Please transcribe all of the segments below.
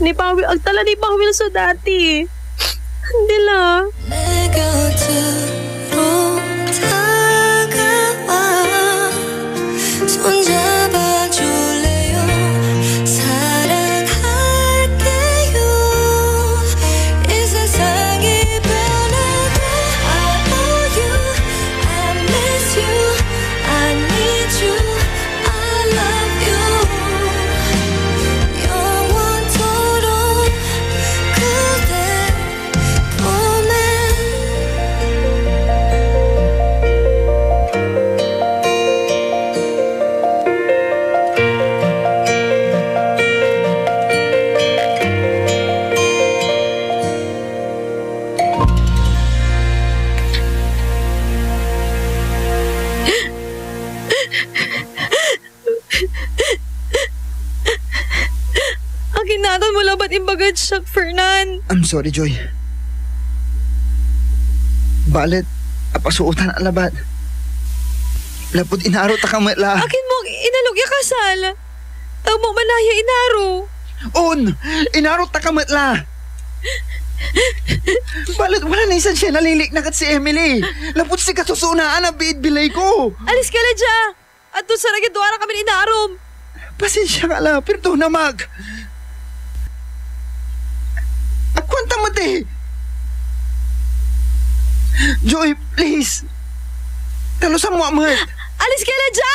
agtala ni Pawil sa dati. Hindi la. 내 곁으로 다가와 손잡아 줄래요 사랑할게요 이 세상이 변해도 I owe you I miss you I need you I love you 영원토록 그대 보내 Akin naton mo labat imbagad siya, Fernan. I'm sorry, Joy. Balit, apasuutan ang labat. Lapot inaro ta kang matla. Akin mo inalog ya kasal. Tao mo malaya inaro. On! Inaro ta kang matla. Balit, wala na isan siya nalilik na kat si Emily. Lapot si kasusunaan na bilay ko. Alis ka na dya. At doon sa nagidwara kami inarom. Pasensya ka la, pero na mag. Kwanta mati. Joy, please. Talusan mo amat. Alis ka na dya.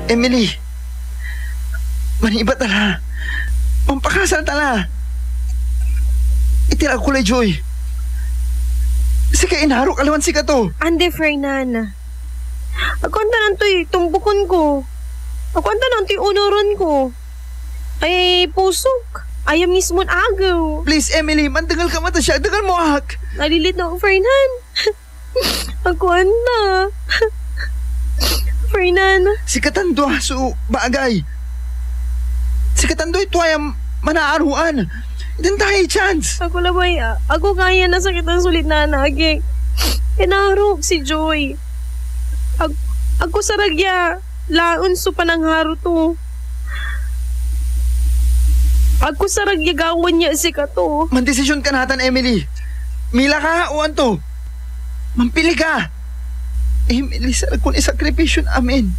Emily, maniba tala. Pampakasal tala. Itira ko kulay, Joy. Sika inaro kalawan si ka to. Ande, Fernan. Ako anta nantoy tumbukon ko. Ako anta nantoy unuron ko. Ay, pusok. Ayaw mismo agaw. Please, Emily, mandangal ka mata siya. Dangal mo ak. Nalilit na ako, Fernan. Ako anta. Fernan. Sikatan to so bagay. Sikatan to ito ay manaaruan. Ilan tayo chance. Ako labay, ako kaya nasakit ang sulit na naging. Inarok si Joy. Ako saragya, laon so panangharo to. Ako saragya gawan niya si kato. Mandesisyon ka natan, Emily. Mila ka o anto. Mampili ka. Emily, sarag kung isakripisyon amin.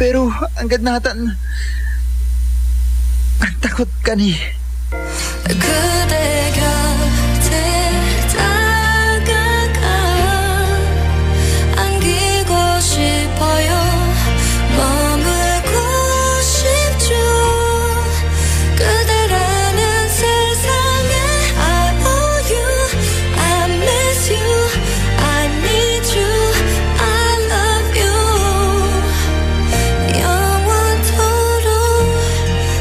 Pero, anggad natan, ang takot ka ni. 그대 곁에 다가가 안기고 싶어요 머물고 싶죠 그대라는 세상에 I owe you I miss you I need you I love you 영원토록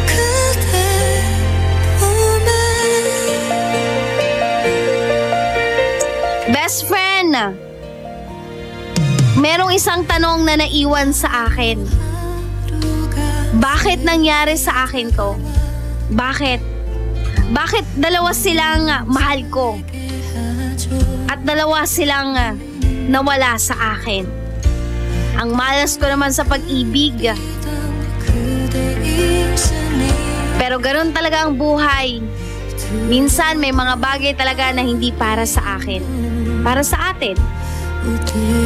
그대 Best friend, merong isang tanong na naiwan sa akin. Bakit nangyari sa akin to? Bakit? Bakit dalawa silang mahal ko? At dalawa silang nawala sa akin? Ang malas ko naman sa pag-ibig. Pero ganoon talaga ang buhay. Minsan may mga bagay talaga na hindi para sa akin. Para sa atin.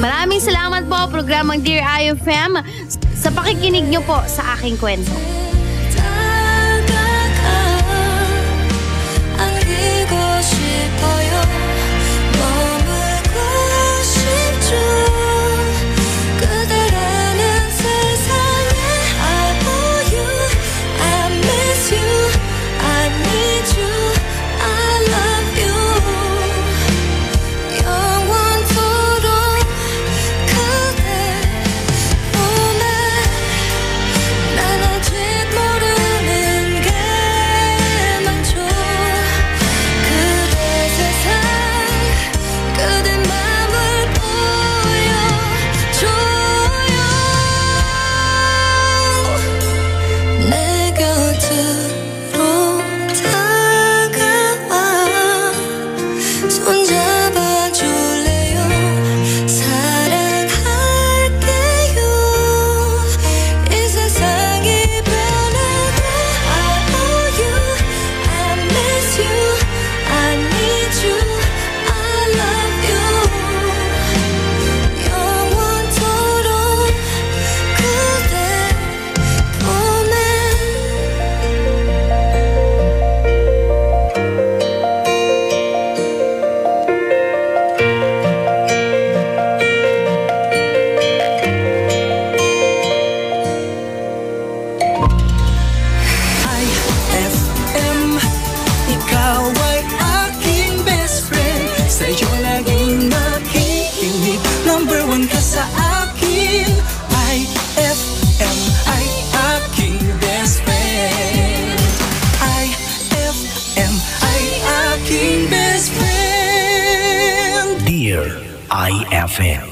Maraming salamat po programang Dear IFM sa pakikinig nyo po sa aking kwento. 그대 IFM.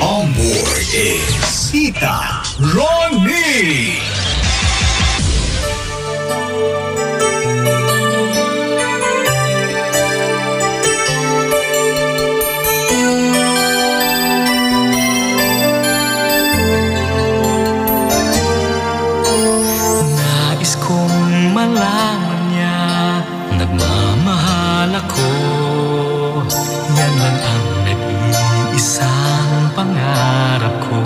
On board is Tita Ronnie. Nais kong malaman niya, nagmamahal ako. Yan lang ang nag-iisang pangarap ko.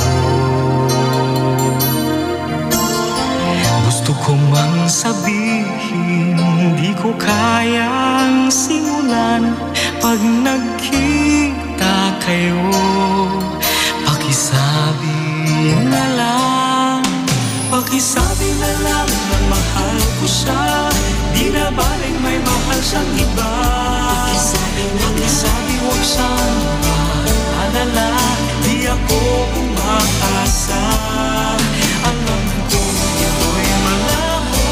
Gusto ko mang sabihin, di ko kayang simulan. Pag nagkita kayo, pakisabi na lang. Pakisabi na lang na mahal ko siya. Di na baling may mahal siyang iba. Pakisabi huwag siyang mag-alala. Di ako umaasa. Alam ko ito'y malabo.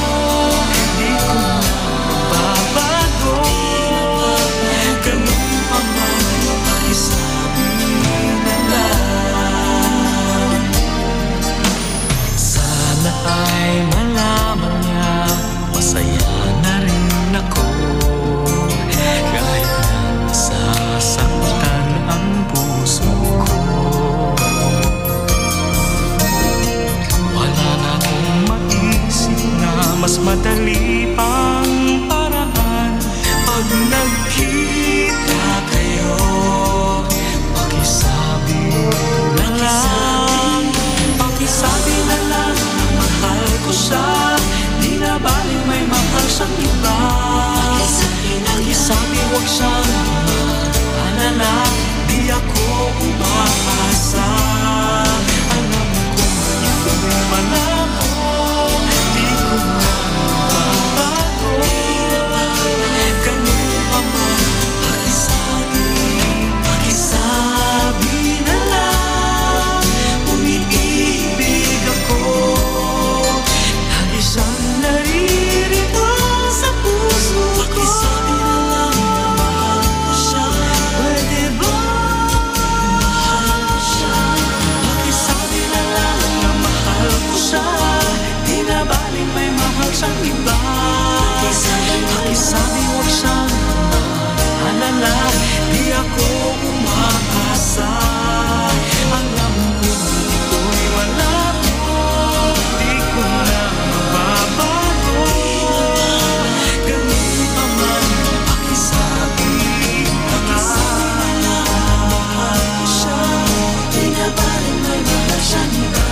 Di ko na mababago. Ganun pa man, pakisabi na lang. Sana ay malaman niya, masaya na rin ako. Kahit na nasasaktan ang puso ko. Wala na akong maisip na mas madali pang paraan. Pag nagkita kayo, pakisabi na lang. Pakisabi na lang na mahal ko siya. Di na baling may mahal siyang iba. Pakisabi huwag siyang mag-alala. Di ako umaasa. Alam ko ito'y malabo. Di ko na mababago. Ganun pa man, pakisabi na lang. Umiibig ako. Lagi siyang naririto sa puso ko. Pakisabi na lang na mahal ko siya. Pwede ba mahal ko siya? Pakisabi na lang na mahal ko siya. Di na baling may mahal siyang iba. Pakisabi huwag siyang mag-alala. Di ako umaasa. Alam ko ito'y malabo. Di ko na mababago. Ganun pa man, pakisabi na lang. Mahal ko siya. Di na baling may mahal siyang iba.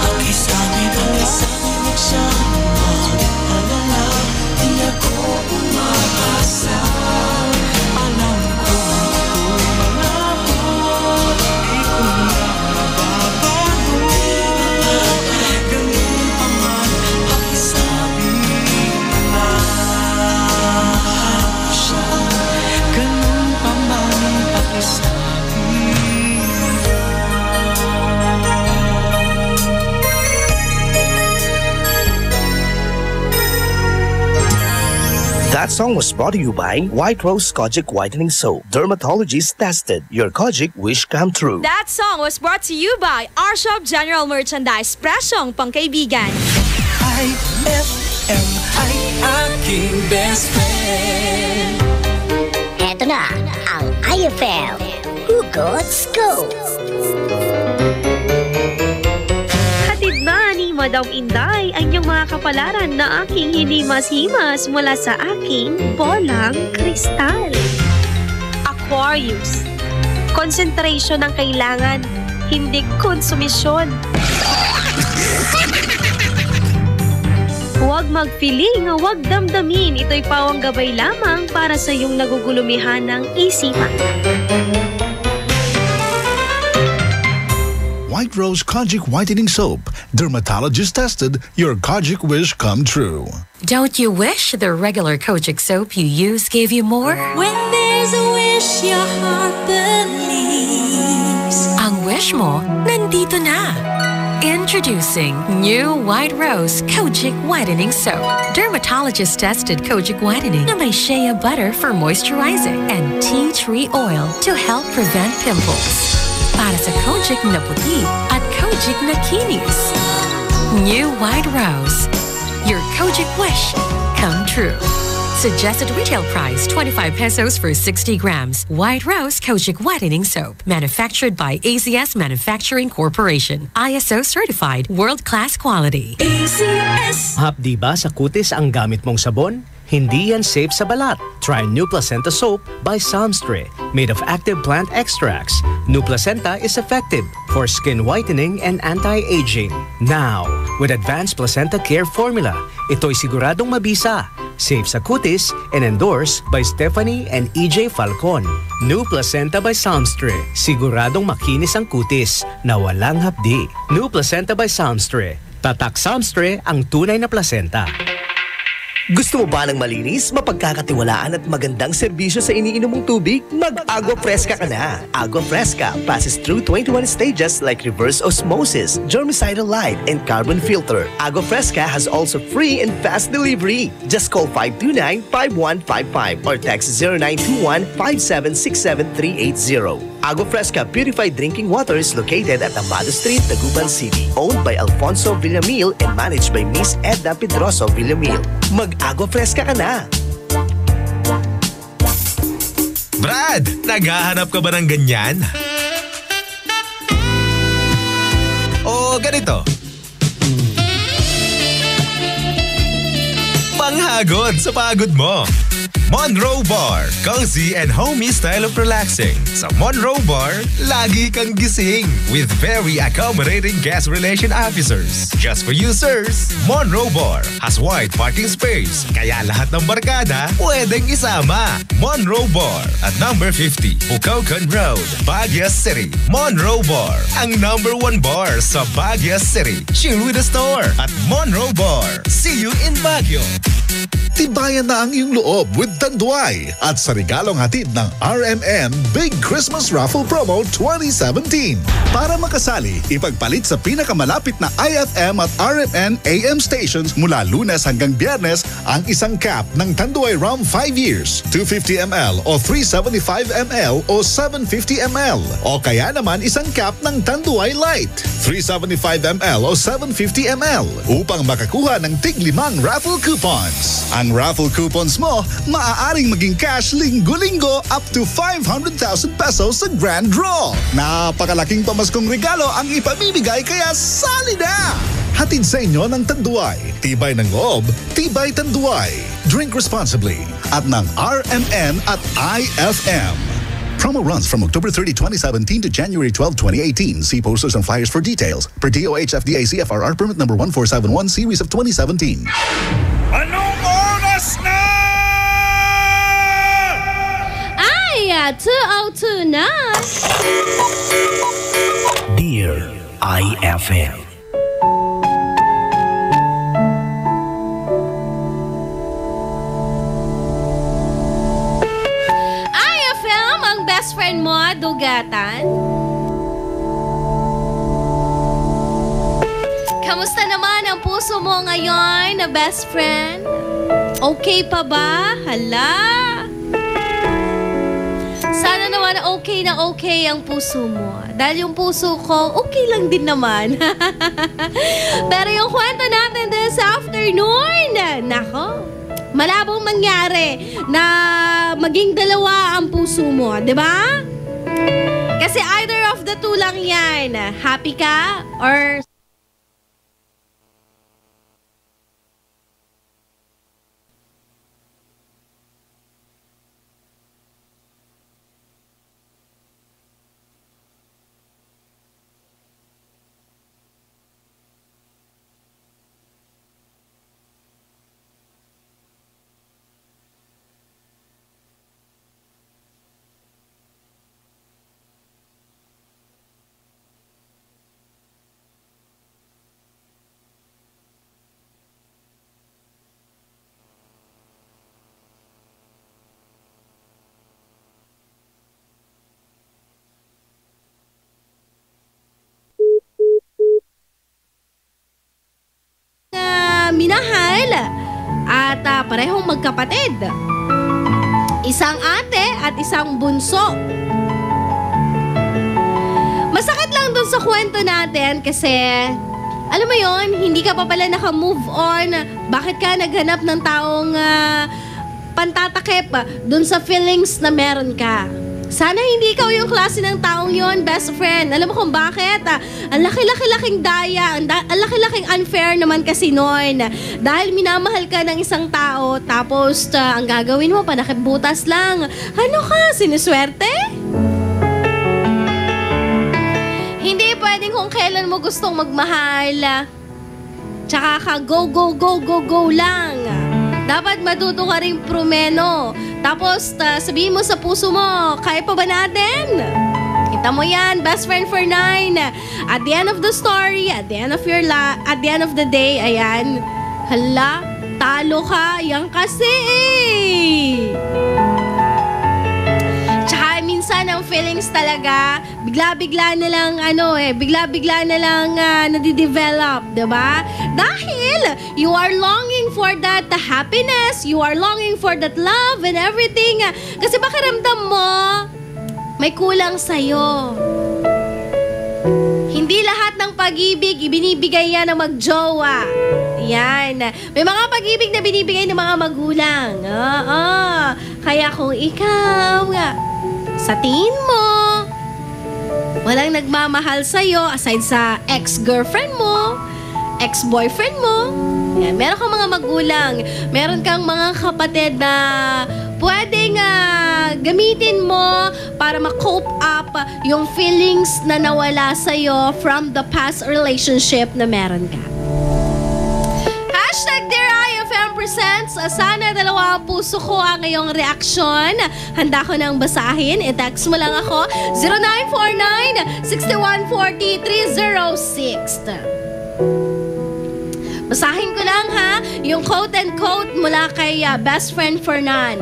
Pakisabi huwag siyang mag-alala. Di ako umaasa. Alam ko ito'y malabo. Di ko na mababago. Ganun pa man, pakisabi na lang. Ganun pa man, pakisabi. That song was brought to you by White Rose Kojic Whitening Soap. Dermatologist tested. Your Kojic wish come true. That song was brought to you by Our Shop General Merchandise. Presyong pangkaibigan. IFM ay aking best friend. Eto na ang IFL Hugot Scoop. Hatid na ni Madam Inday ang iyong mga kapalaran na aking hinimas-himas mula sa aking bolang kristal. Aquarius. Concentration ang kailangan, hindi konsumisyon. Huwag mag-feeling, huwag damdamin. Ito'y pawang gabay lamang para sa iyong nagugulumihan ng isipan. White Rose Kojic Whitening Soap. Dermatologist tested. Your Kojic wish come true. Don't you wish the regular Kojic soap you use gave you more? When there's a wish your heart believes. Ang wish mo, nandito na. Introducing new White Rose Kojic Whitening Soap. Dermatologist-tested Kojic Whitening na may shea butter for moisturizing and tea tree oil to help prevent pimples. Para sa Kojic na puti at Kojic na kinis. New White Rose. Your Kojic wish come true. Suggested retail price 25 pesos for 60 grams. White Rose Kojic Whitening Soap. Manufactured by ACS Manufacturing Corporation. ISO certified world-class quality. ACS. Hapdi ba sa kutis ang gamit mong sabon? Hindi yan safe sa balat. Try New Placenta Soap by Samstre. Made of active plant extracts, New Placenta is effective for skin whitening and anti-aging. Now, with Advanced Placenta Care Formula, ito'y siguradong mabisa, safe sa kutis, and endorsed by Stephanie and EJ Falcon. New Placenta by Samstre. Siguradong makinis ang kutis na walang hapdi. New Placenta by Samstre. Tatak Samstre ang tunay na placenta. Gusto mo ba ng malinis, mapagkakatiwalaan at magandang serbisyo sa iniinom mong tubig? Mag-Agua Fresca ka na! Agua Fresca passes through 21 stages like reverse osmosis, germicidal light, and carbon filter. Agua Fresca has also free and fast delivery. Just call 529-5155 or text 0921-5767380. Agua Fresca Purified Drinking Water is located at Amado Street, Taguban City. Owned by Alfonso Villamil and managed by Miss Edna Pedroso Villamil. Mag-Agua Fresca ka na! Brad, naghahanap ka ba ng ganyan? O ganito? Panghagod sa pagod mo. Monroe Bar, cozy and homey style of relaxing. Sa Monroe Bar, lagi kang gising with very accommodating guest relation officers. Just for you, sirs, Monroe Bar has wide parking space, kaya lahat ng barkada pwedeng isama. Monroe Bar at number 50, Bucaucan Road, Baguio City. Monroe Bar, ang number 1 bar sa Baguio City. Chill with the store at Monroe Bar. See you in Baguio. Tibayan na ang iyong loob with Tanduay at sa regalong hatid ng RMN Big Christmas Raffle Promo 2017. Para makasali, ipagpalit sa pinakamalapit na IFM at RMN AM stations mula Lunes hanggang Biyernes ang isang cap ng Tanduay Rum 5 years, 250 ml o 375 ml o 750 ml. O kaya naman isang cap ng Tanduay Light, 375 ml o 750 ml upang makakuha ng tig-5 raffle coupons. Ang raffle coupons mo, maaaring maging cash linggo-linggo up to 500,000 pesos sa grand draw. Napakalaking pamaskong regalo ang ipamimigay kaya sali na! Hatid sa inyo ng Tanduay. Tibay ng loob, tibay Tanduay. Drink responsibly at ng RMN at IFM. Promo runs from October 30, 2017 to January 12, 2018. See posters and flyers for details. Per DOH FDA CFRR permit number 1471 series of 2017. Anong oras na? Ay, 2:02 na. Dear IFM. IFM, ang best friend mo, dugatan. Kamusta naman ang puso mo ngayon na best friend? Okay pa ba? Hala? Sana naman okay na okay ang puso mo. Dahil yung puso ko, okay lang din naman. Pero yung kwento natin this afternoon, nako, malabong mangyari na maging dalawa ang puso mo, di ba? Kasi either of the two lang yan. Happy ka or minahal at parehong magkapatid. Isang ate at isang bunso. Masakit lang dun sa kwento natin kasi, alam mo yon, hindi ka pa pala naka-move on. Bakit ka naghanap ng taong pantatakip dun sa feelings na meron ka? Sana hindi ikaw yung klase ng taong yon, best friend. Alam mo kung bakit? Ang laki-laki-laking daya, ang laki-laking unfair naman kasi noon. Dahil minamahal ka ng isang tao, tapos ang gagawin mo, panakibutas lang. Ano ka, sinuswerte? Hindi pwedeng kung kailan mo gustong magmahal. Tsaka ka go lang. Dapat matuto ka rin prumeno. Tapos sabihin mo sa puso mo, kaya pa ba natin? Kita mo yan, best friend for 9. At the end of the story, at the end of the day, ayan, hala, talo ka, yan kasi Tsaka minsan ang feelings talaga, bigla-bigla na lang nadidevelop, diba? Dahil you are longing for that happiness, you are longing for that love and everything. Kasi pakiramdam mo, may kulang sa'yo. Hindi lahat ng pag-ibig, ibinibigay yan ng magjowa. Yan. May mga pag-ibig na binibigay ng mga magulang. Kaya kung ikaw, sa tingin mo, walang nagmamahal sa'yo aside sa ex-girlfriend mo, ex-boyfriend mo, yan, meron kang mga magulang, meron kang mga kapatid na pwedeng gamitin mo para ma-cope up yung feelings na nawala sa'yo from the past relationship na meron ka. Hashtag Dear IFM presents, sana dalawa ang puso ko ang iyong reaksyon. Handa ko nang basahin. I-text mo lang ako 0949-614-3306. Basahin ko lang ha, yung quote and quote mula kay Best Friend Fernan.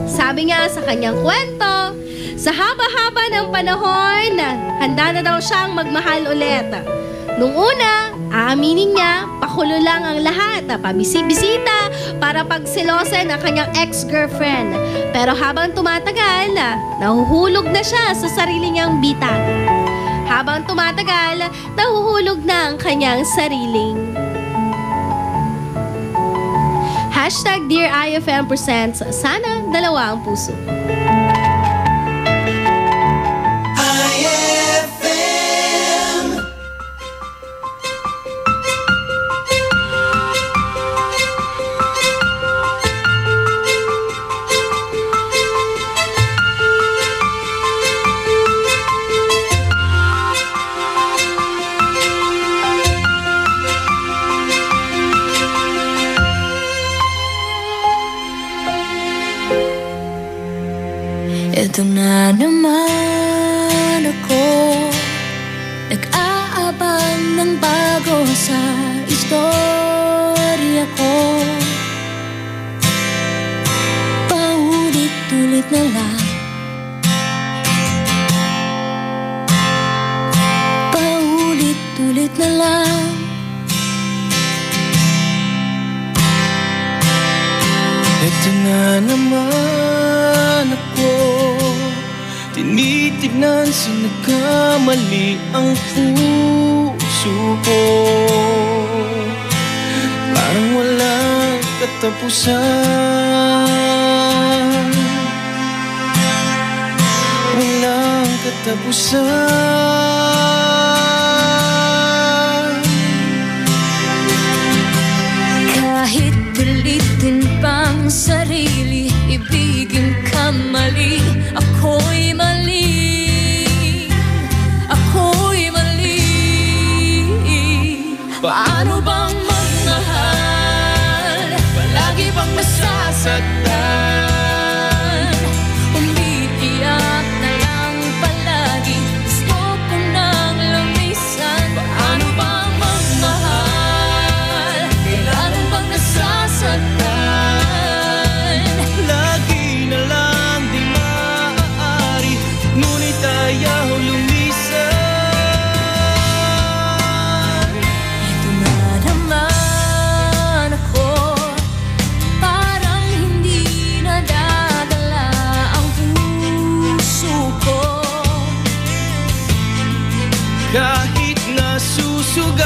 Sabi nga sa kanyang kwento, sa haba-haba ng panahon, handa na daw siyang magmahal ulit. Nung una, aaminin niya, pakulo lang ang lahat, pabisi-bisita para pagsilosin ang kanyang ex-girlfriend. Pero habang tumatagal, nahuhulog na siya sa sarili niyang bitag. Habang tumatagal, nahuhulog na ang kanyang sariling. Hashtag Dear IFM presents, sana dalawa ang puso. Ito na naman ako, nag-aabang ng bago sa istorya ko. Paulit-ulit na lang, paulit-ulit na lang. Ito na naman ako, tinitignan sa nagkamali ang puso ko. Parang walang katapusan, walang katapusan. Kahit pilitin pang sarili, ibigin ka mali, ako'y mali, ako'y mali. Paano bang magmahal, palagi bang masasaktan, umiiyak na lang palagi, gusto ko nang lumisan. Paano bang magmahal, kailangan bang nasasaktan, lagi na lang di maaari, ngunit ayaw lumisan. ito na naman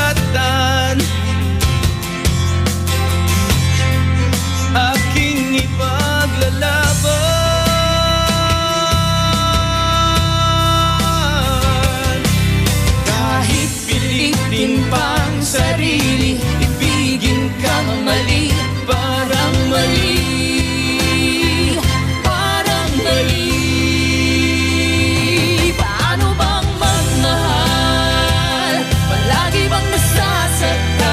karapatan aking ipaglalaban. Kahit pilitin pang sarili, ibigin kang mali, parang mali, parang mali. Paano bang magmahal? Palagi bang nasasaktan?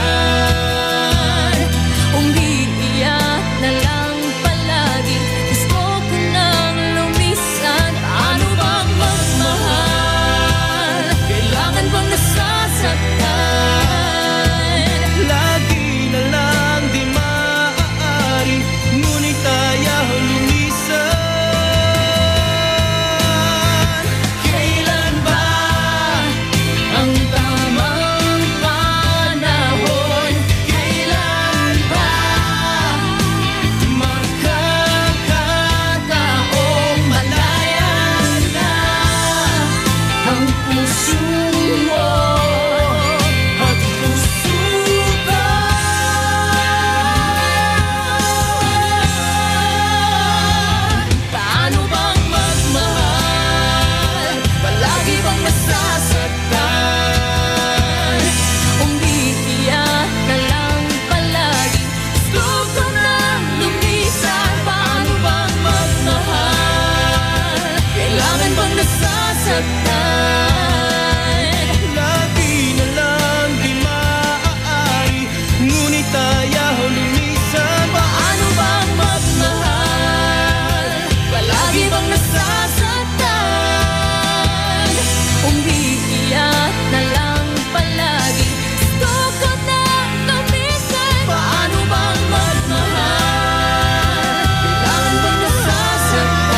Umiiyak na lang palagi, gusto ko nang lumisan. Paano bang magmahal? Kailangan bang nasasaktan? Lagi na lang di maaari, ngunit ayaw lumisan. Kailan ba ang tamang panahon? Kailan ba magkakataong malaya na ang puso mo at puso ko? Paano bang magmahal? Palagi bang nasasaktan? Umiiyak na lang palagi, gusto ko nang lumisan. Paano bang magmahal? Kailangan bang nasasaktan? Lagi na lang di maaari, ngunit ayaw lumisan. Paano bang magmahal? Palagi bang nasasaktan? Umiiyak na lang palagi, gusto ko nang lumisan. Paano bang magmahal? Kailangan bang nasasaktan?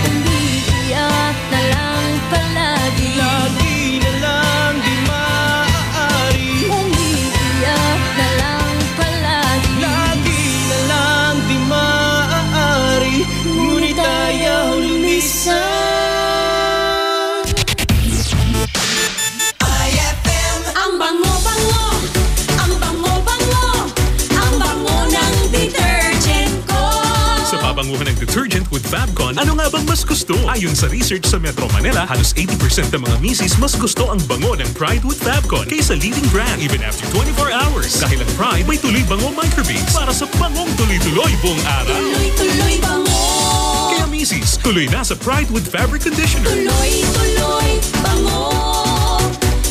Umiiyak na lang palagi, lagi na lang di maaari. Umiiyak na lang palagi, lagi na lang di maaari, ngunit ayaw lumisan. IFM. Ang bango-bango, ang bango-bango, ang bango ng detergent ko. Sa pabanguhan ng detergent with Fabcon, ano nga bang mas gusto? Ayon sa research sa Metro Manila, halos 80% ng mga misis mas gusto ang bango ng Pride with Fabcon kaysa leading brand even after 24 hours. Dahil ang Pride may tuloy bango microbeads para sa bangong tuloy-tuloy buong araw. Tuloy-tuloy bango. Kaya misis, tuloy na sa Pride with Fabric Conditioner. Tuloy-tuloy bango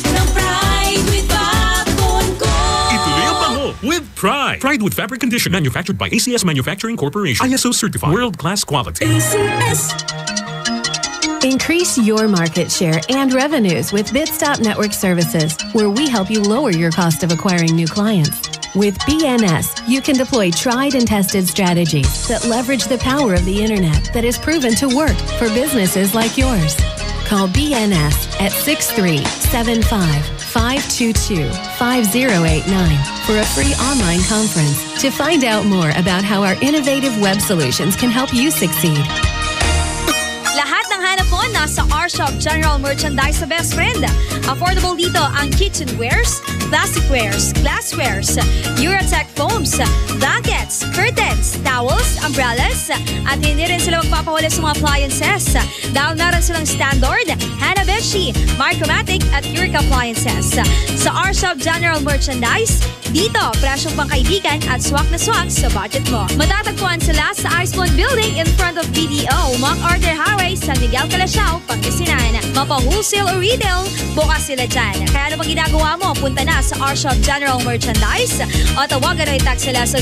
ng Pride with Fabcon ko. Ituloy ang bango with Pride. Pride with Fabric Conditioner, manufactured by ACS Manufacturing Corporation. ISO certified, world-class quality. ACS. Increase your market share and revenues with Bitstop Network Services, where we help you lower your cost of acquiring new clients. With BNS, you can deploy tried and tested strategies that leverage the power of the internet that is proven to work for businesses like yours. Call BNS at 6375-522-5089 for a free online conference to find out more about how our innovative web solutions can help you succeed. Lahat ng hanap mo nasa R-Shop General Merchandise sa Best Friend. Affordable dito ang kitchenwares, plasticwares, glasswares, Eurotech foams, blankets, curtains, towels, umbrellas, at hindi rin sila magpapahuli sa mga appliances. Dahil meron silang standard, Hanabishi, Micromatic at Eureka appliances. Sa R-Shop General Merchandise, dito, presyong pangkaibigan at swak na swak sa budget mo. Matatagpuan sila sa Iceland Building in front of BDO, MacArthur Highway, San Miguel, Calasiao, Pangasinan. Mapa-wholesale o retail, bukas sila dyan. Kaya ano bang ginagawa mo? Punta na sa R-Shop General Merchandise o tawagan o i-text sila sa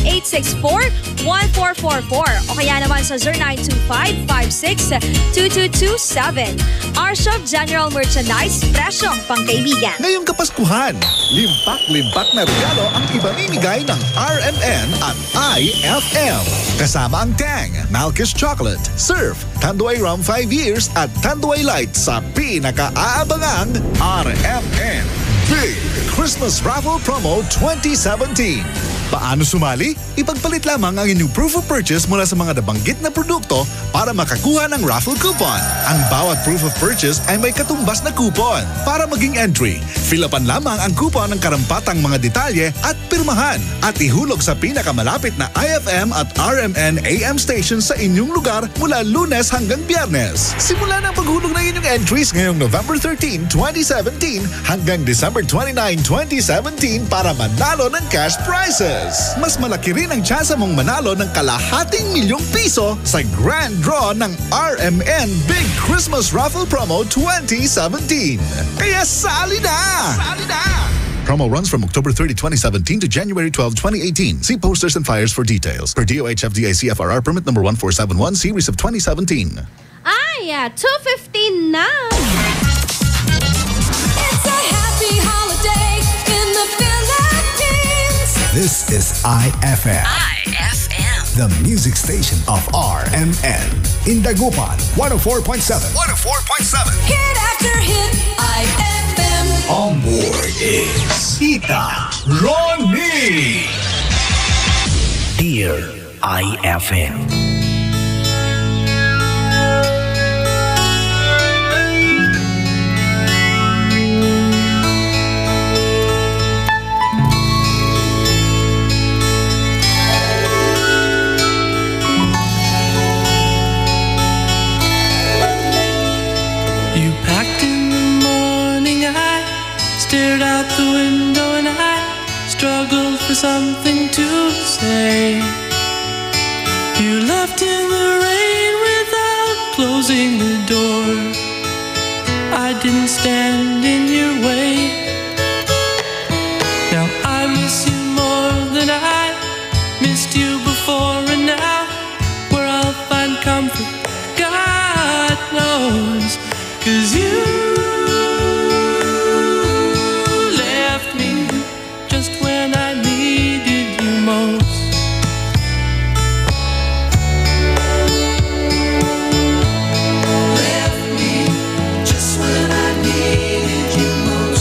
0917-864-1444 o kaya naman sa 0925-56-2227. R-Shop General Merchandise, presyong pangkaibigan. Ngayong Kapaskuhan, limpak-limpak na regalo ang ipamimigay ng RMN at IFM. Kasama ang Tang, Malkish Chocolate, Surf, Tanduay Rum 5 Years at Tanduay Light sa pinaka-aabangang RMN Big Christmas Raffle Promo 2017. Paano sumali? Ipagpalit lamang ang inyong proof of purchase mula sa mga nabanggit na produkto para makakuha ng raffle coupon. Ang bawat proof of purchase ay may katumbas na coupon. Para maging entry, fill-upan lamang ang coupon ng karampatang mga detalye at pirmahan at ihulog sa pinakamalapit na IFM at RMN AM station sa inyong lugar mula Lunes hanggang Biyernes. Simula na ang paghulog ng inyong entries ngayong November 13, 2017 hanggang December 29, 2017 para manalo ng cash prizes. Mas malaki rin ang tsansa mong manalo ng ₱250,000 sa grand draw ng RMN Big Christmas Raffle Promo 2017. Kaya sali na! Sali na! Promo runs from October 30, 2017 to January 12, 2018. See posters and flyers for details. Per DOH FDA CFRR permit number 1471 series of 2017. Ay, 2:15 na! It's a happy holiday in the Philippines. This is IFM. IFM. The music station of RMN. In Dagupan, 104.7. 104.7. Hit after hit, IFM. On board is Tita Ronnie. Dear IFM. You packed in the morning, I stared out the window and I struggled for something to say. You left in the rain without closing the door. I didn't stand in your way. Now I miss you more than I missed you before, and now where I'll find comfort, God knows. 'Cause you left me just when I needed you most. Left me just when I needed you most.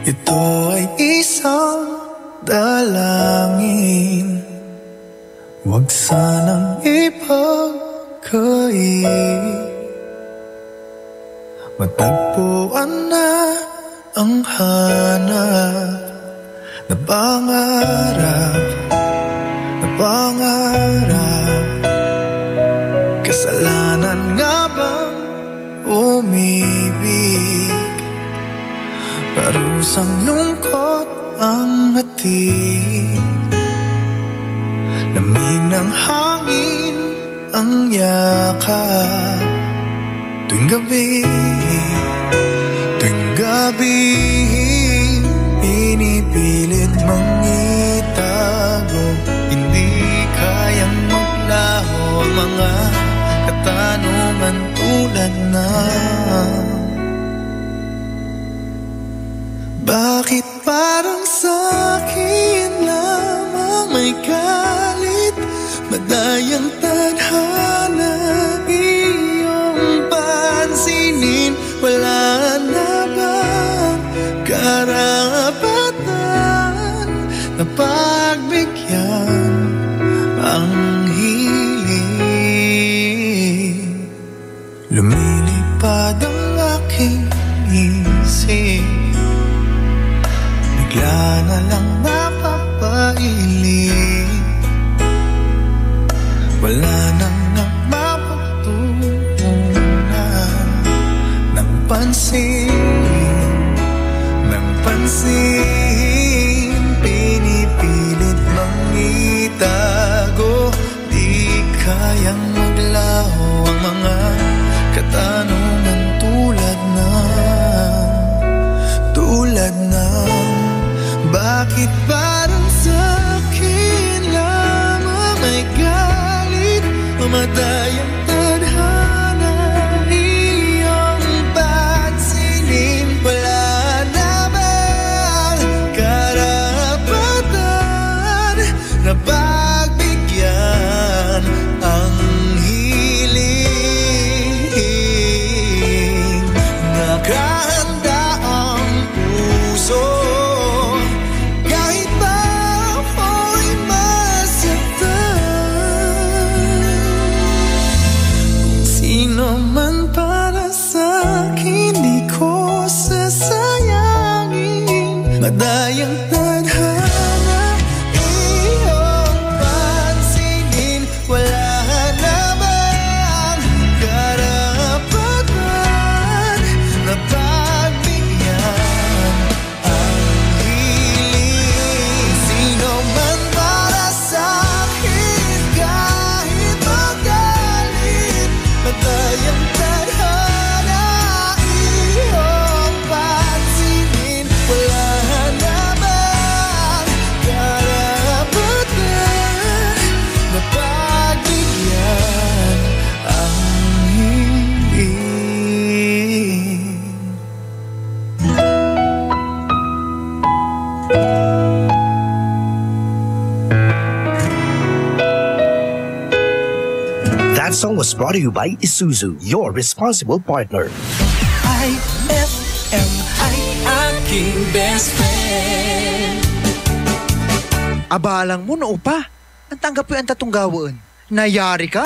Ito ay isang dalangin, huwag sanang ipagkait. Matagpuan na ang hanap na pangarap. Kasalanan nga bang umibig? Parusang lungkot ang hatid, lamig ng hangin ang yakap. Tuwing gabi, pinipilit mong itago. Hindi kayang maglaho ang mga katanungan tulad na bakit parang sa'kin lamang may galit, madayang tadhana iyong pansinin? Wala na bang karapatan na pagbigyan ang hiling? Lumilipad ang aking isip, bigla na lang napapailing. Wala nang mapagtuunan ng pansin, pinipilit mang itago. Di kayang maglaho ang mga katanungan tulad ng bakit parang sa'kin lamang may galit, mamadayang tadhana iyong pansinin? Wala na bang karapatan na pagbigyan ang hiling? Nakahanda ang puso kahit pa ako'y masaktan. Sino man para sa'kin di ko sasayangin, madayang tadhana iyong pansinin. Wala na bang karapatan na pagbigyan ang hiling? Sino man para sa'kin kahit magalit, madayang tadhana iyong pansinin. Wala na bang karapatan na pagbigyan ang hiling? That song was brought to you by Isuzu, your responsible partner. IFM ay aking best friend. Abalang mo no pa. Ang tanggap yung tatong gawin. Nayari ka?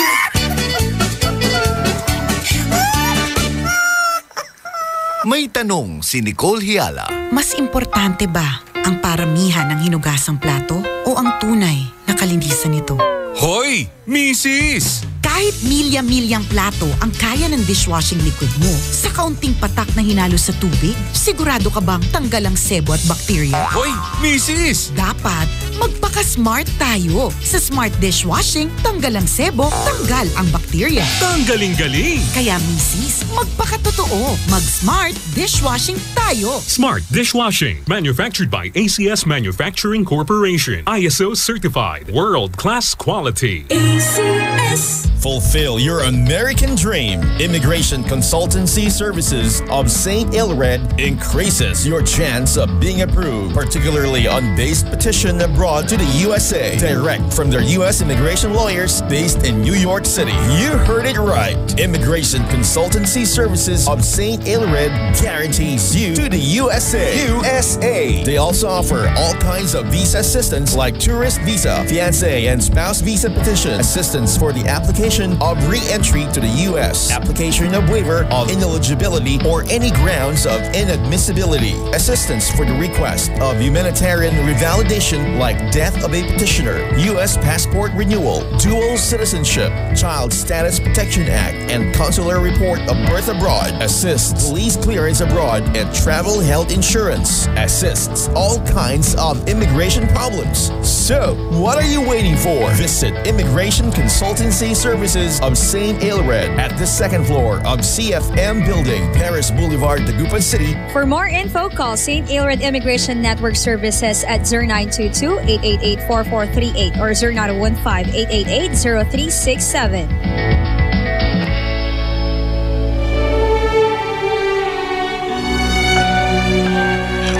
May tanong si Nicole Hiala. Mas importante ba ang paramihan ng hinugasang plato o ang tunay na kalinisan nito? Hoy, Mrs. Kahit milya-milyang plato ang kaya ng dishwashing liquid mo, sa kaunting patak na hinalo sa tubig, sigurado ka bang tanggal ang sebo at bakterya? Hoy, Mrs. Dapat magpaka-smart tayo. Sa Smart Dishwashing, tanggal ang sebo, tanggal ang bakterya. Tanggaling-galing! Kaya Mrs., magpakatotoo. Mag-Smart Dishwashing tayo. Smart Dishwashing, manufactured by ACS Manufacturing Corporation. ISO certified, world-class quality. ACS. Fulfill your American dream. Immigration Consultancy Services of St. Ilred increases your chance of being approved, particularly on base petition abroad to the USA. Direct from their U.S. immigration lawyers based in New York City. You heard it right. Immigration Consultancy Services of of St. Aelred guarantees you to the USA. They also offer all kinds of visa assistance like tourist visa, fiancé and spouse visa petition, assistance for the application of re-entry to the U.S., application of waiver of ineligibility or any grounds of inadmissibility, assistance for the request of humanitarian revalidation like death of a petitioner, U.S. passport renewal, dual citizenship, Child Status Protection Act, and consular report of birth abroad, assists police clearance abroad, and travel health insurance, assists all kinds of immigration problems. So, what are you waiting for? Visit Immigration Consultancy Services of St. Aelred at the second floor of CFM Building, Paris Boulevard, Dagupan City. For more info, call St. Aelred Immigration Network Services at 0922-888-4438 or 0915-888-0367.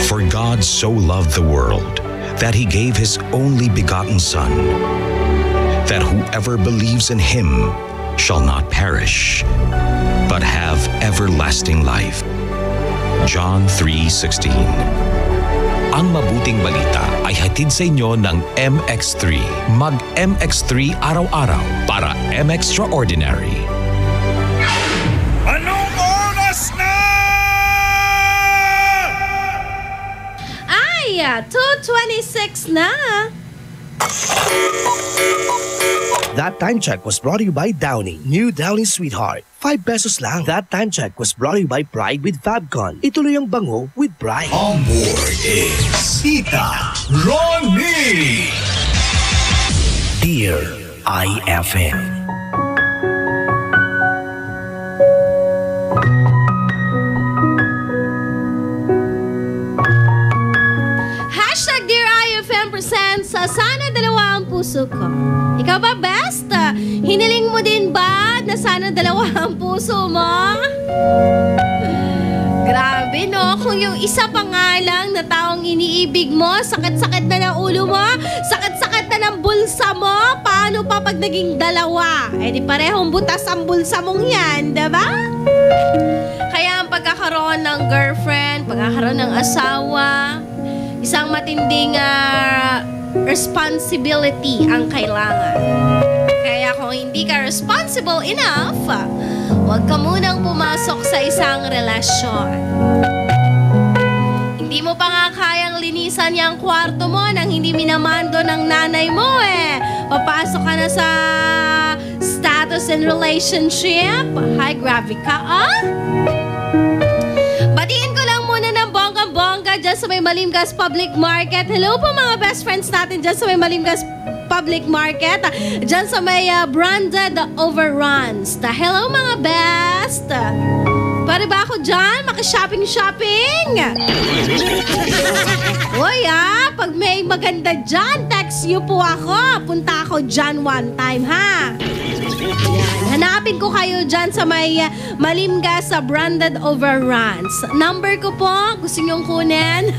For God so loved the world that he gave his only begotten Son, that whoever believes in him shall not perish, but have everlasting life. John 3:16. Ang mabuting balita ay hatid sa inyo ng MX3. Mag-MX3 araw-araw para M-Extraordinary. Anong oras na? Ay, 2:26 na. That time check was brought to you by Downy. New Downy Sweetheart. 5 pesos lang. That time check was brought to you by Pride with Fabcon. Ituloy ang bango with Pride. On board is Tita Ronnie. Dear IFM. Hashtag Dear IFM presents Sana Dalawa ang Puso Ko. Ikaw ba, best? Hiniling mo din ba na sana dalawa ang puso mo? Grabe, no? Kung yung isa pa nga lang na taong iniibig mo, sakit-sakit na ng ulo mo, sakit-sakit na ng bulsa mo, paano pa pag naging dalawa? Eh di parehong butas ang bulsa mong yan, diba? Kaya ang pagkakaroon ng girlfriend, pagkakaroon ng asawa, isang matinding responsibility ang kailangan. Kaya kung hindi ka responsible enough, huwag ka munang pumasok sa isang relasyon. Hindi mo pa nga kayang linisan yung kwarto mo nang hindi minamando ng nanay mo Papasok ka na sa status and relationship. High gravity ka, Batiin ko lang muna ng bongga-bongga dyan sa may Malimgas Public Market. Hello po mga best friends natin dyan sa may Malimgas Public Market. Dyan sa may branded overruns. Hello mga best! Pare ba ako dyan? Maki-shopping-shopping! Uy pag may maganda dyan, text you po ako. Punta ako dyan one time, ha? Yan. Hanapin ko kayo dyan sa may Malimgas sa branded overruns. Number ko po, gusto nyong kunin?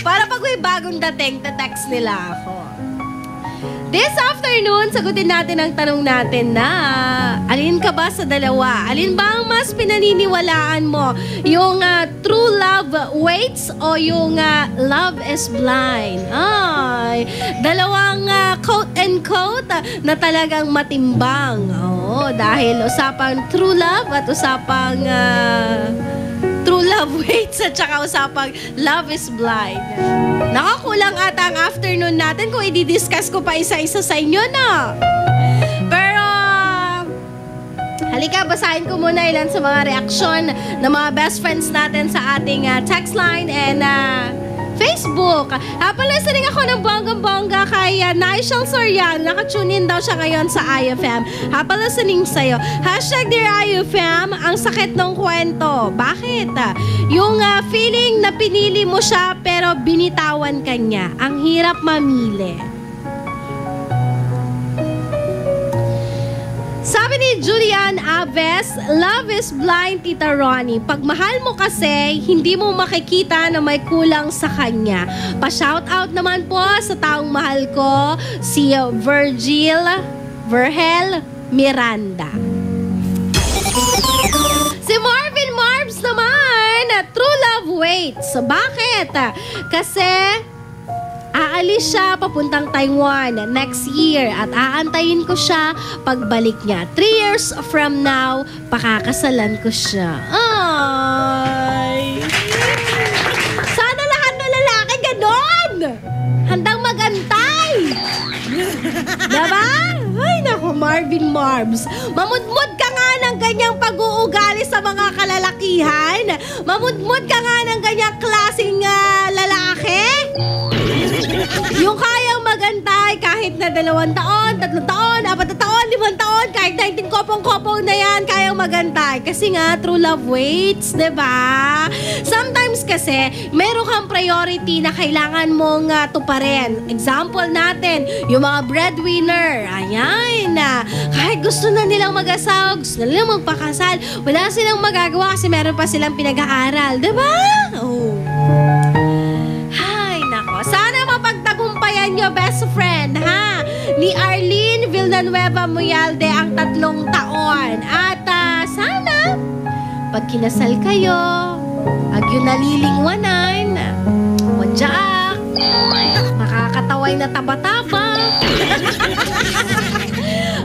Para pag may bagong dating, text nila ako. This afternoon, sagutin natin ang tanong natin na alin ka ba sa dalawa? Alin ba ang mas pinaniniwalaan mo? Yung true love waits o yung love is blind? Ay, dalawang quote and quote na talagang matimbang. Dahil usapang true love at usapang true love waits at saka usapang love is blind. Nakakulang ata ang afternoon natin kung i-discuss ko pa isa-isa sa inyo, no? Pero, halika, basahin ko muna ilan sa mga reaksyon ng mga best friends natin sa ating text line and Facebook. Listening ako ng bonggang-bongga kay Nigel Soriano. Nakatune in daw siya ngayon sa IFM. Listening sa'yo. Hashtag Dear IFM, ang sakit ng kwento. Bakit? Yung feeling na pinili mo siya pero binitawan ka niya. Ang hirap mamili. Sabi ni Julian Aves, love is blind, Tita Ronnie. Pag mahal mo kasi, hindi mo makikita na may kulang sa kanya. Pa-shoutout naman po sa taong mahal ko, si Virgil Miranda. Waits. Bakit? Kasi aalis siya papuntang Taiwan next year at aantayin ko siya pagbalik niya. 3 years from now, pakakasalan ko siya. Ay! Sana lahat ng lalaki ganon! Handang magantay! Diba? Ay, naku, Marvin Marbs. Mamudmud ka nga ng ganyang pag-uugali sa mga kalalakihan. Mamudmud ka nga ng ganyang klaseng lalaki. Yung kayang magantay kahit na 2 taon, 3 taon, 4 taon, 5 taon, kahit 19 kopong-kopong na yan, kayang magantay. Kasi nga, true love waits, diba? Sometimes kasi, meron kang priority na kailangan mong tuparin. Example natin, yung mga breadwinner. Ayan, kahit gusto na nilang mag-asawa, gusto na nilang magpakasal, wala silang magagawa kasi meron pa silang pinag-aaral. Diba? Oh. Sana mapagtagumpayan nyo, best friend, ha? Ni Arlene Villanueva Muyalde ang 3 taon. At sana, pag kinasal kayo, agyo nalilingwanan, wadyaak, makakataway na taba-taba,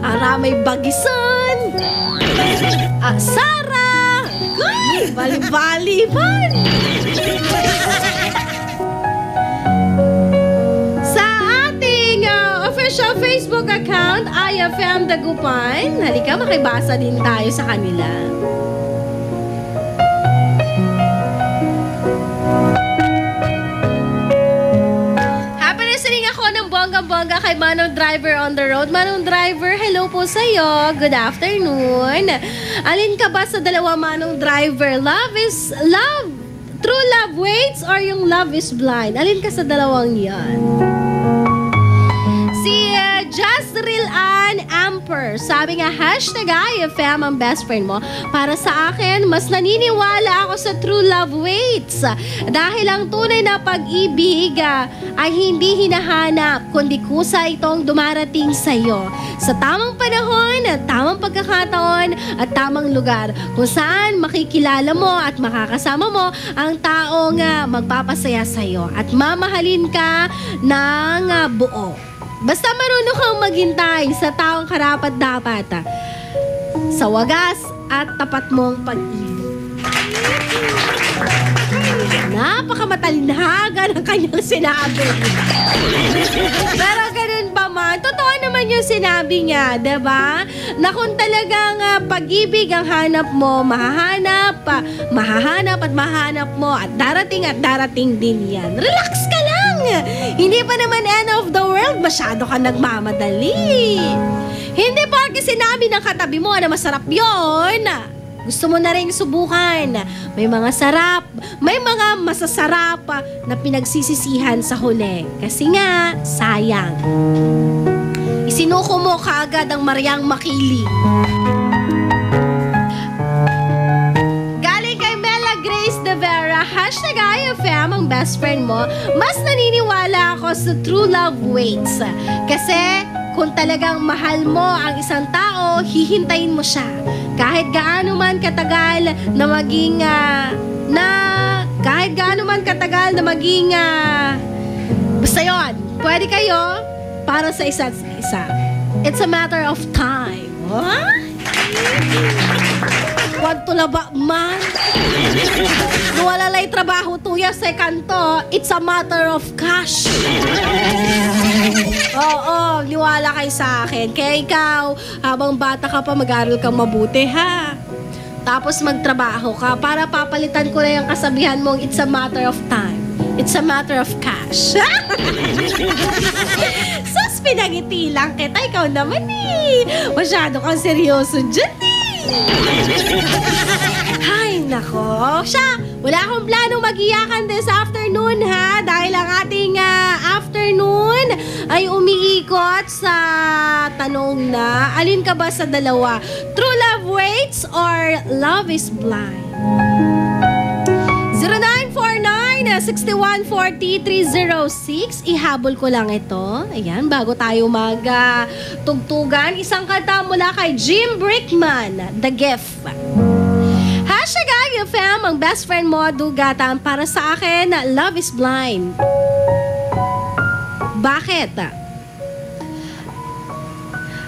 aramay bagisan, Sara, bali-bali-bali. Official Facebook account, IFM Dagupan. Halika, makibasa din tayo sa kanila. Happy listening ako ng bongga-bongga kay Manong Driver on the road. Manong Driver, hello po sa'yo. Good afternoon. Alin ka ba sa 2, Manong Driver? Love is love. True love waits or yung love is blind? Alin ka sa 2 yan? Jasril Ann Amper, sabi nga, #IFM ang best friend mo. Para sa akin, mas naniniwala ako sa true love waits. Dahil ang tunay na pag-ibig ay hindi hinahanap, kundi kusa itong dumarating sa'yo. Sa tamang panahon, tamang pagkakataon, at tamang lugar, kung saan makikilala mo at makakasama mo ang taong magpapasaya sa'yo at mamahalin ka ng buo. Basta marunong kang maghintay sa taong karapat-dapat sa wagas at tapat mong pag-ibig. Napakamatalinaga ng kanyang sinabi. Pero ganun pa man, totoo naman yung sinabi niya, diba? Na kung talagang pag-ibig ang hanap mo, mahahanap at mahanap mo at darating din yan. Relax ka lang! Hindi pa naman end of the world, masyado ka nagmamadali. Hindi porke sinabi ng katabi mo na masarap yon, gusto mo na rin subukan. May mga sarap, may mga masasarap na pinagsisisihan sa huli. Kasi nga, sayang. Isinuko mo kaagad ang Mariang Makili. Galing kay Mela Grace De Vera, #IFM ang best friend mo. Mas naniniwala ako sa true love waits. Kasi kung talagang mahal mo ang isang tao, hihintayin mo siya. Kahit gaano man katagal na maging basta yun, pwede kayo para sa isa't isa. It's a matter of time. Huh? Huwag tulaba man. Walalay trabaho tuya sa kanto, it's a matter of cash. Oo, niwala kayo sa akin. Kaya ikaw, habang bata ka pa, mag-aral kang mabuti, ha? Tapos magtrabaho ka para papalitan ko na yung kasabihan mong it's a matter of time. It's a matter of cash. Sus, pinangiti lang kita. Ikaw naman eh. Masyado kang seryoso dyan eh. Ay, nako. Siya, wala akong planong mag-iyakan this afternoon, ha? Dahil ang ating afternoon ay umiikot sa tanong na, alin ka ba sa 2? True love waits or love is blind? 0949-6140-306. Ihabol ko lang ito. Ayan, bago tayo mag-tugtugan. Isang kanta mula kay Jim Brickman, The Gift. FM, ang best friend mo, Dugatan. Para sa akin, Love is Blind. Bakit?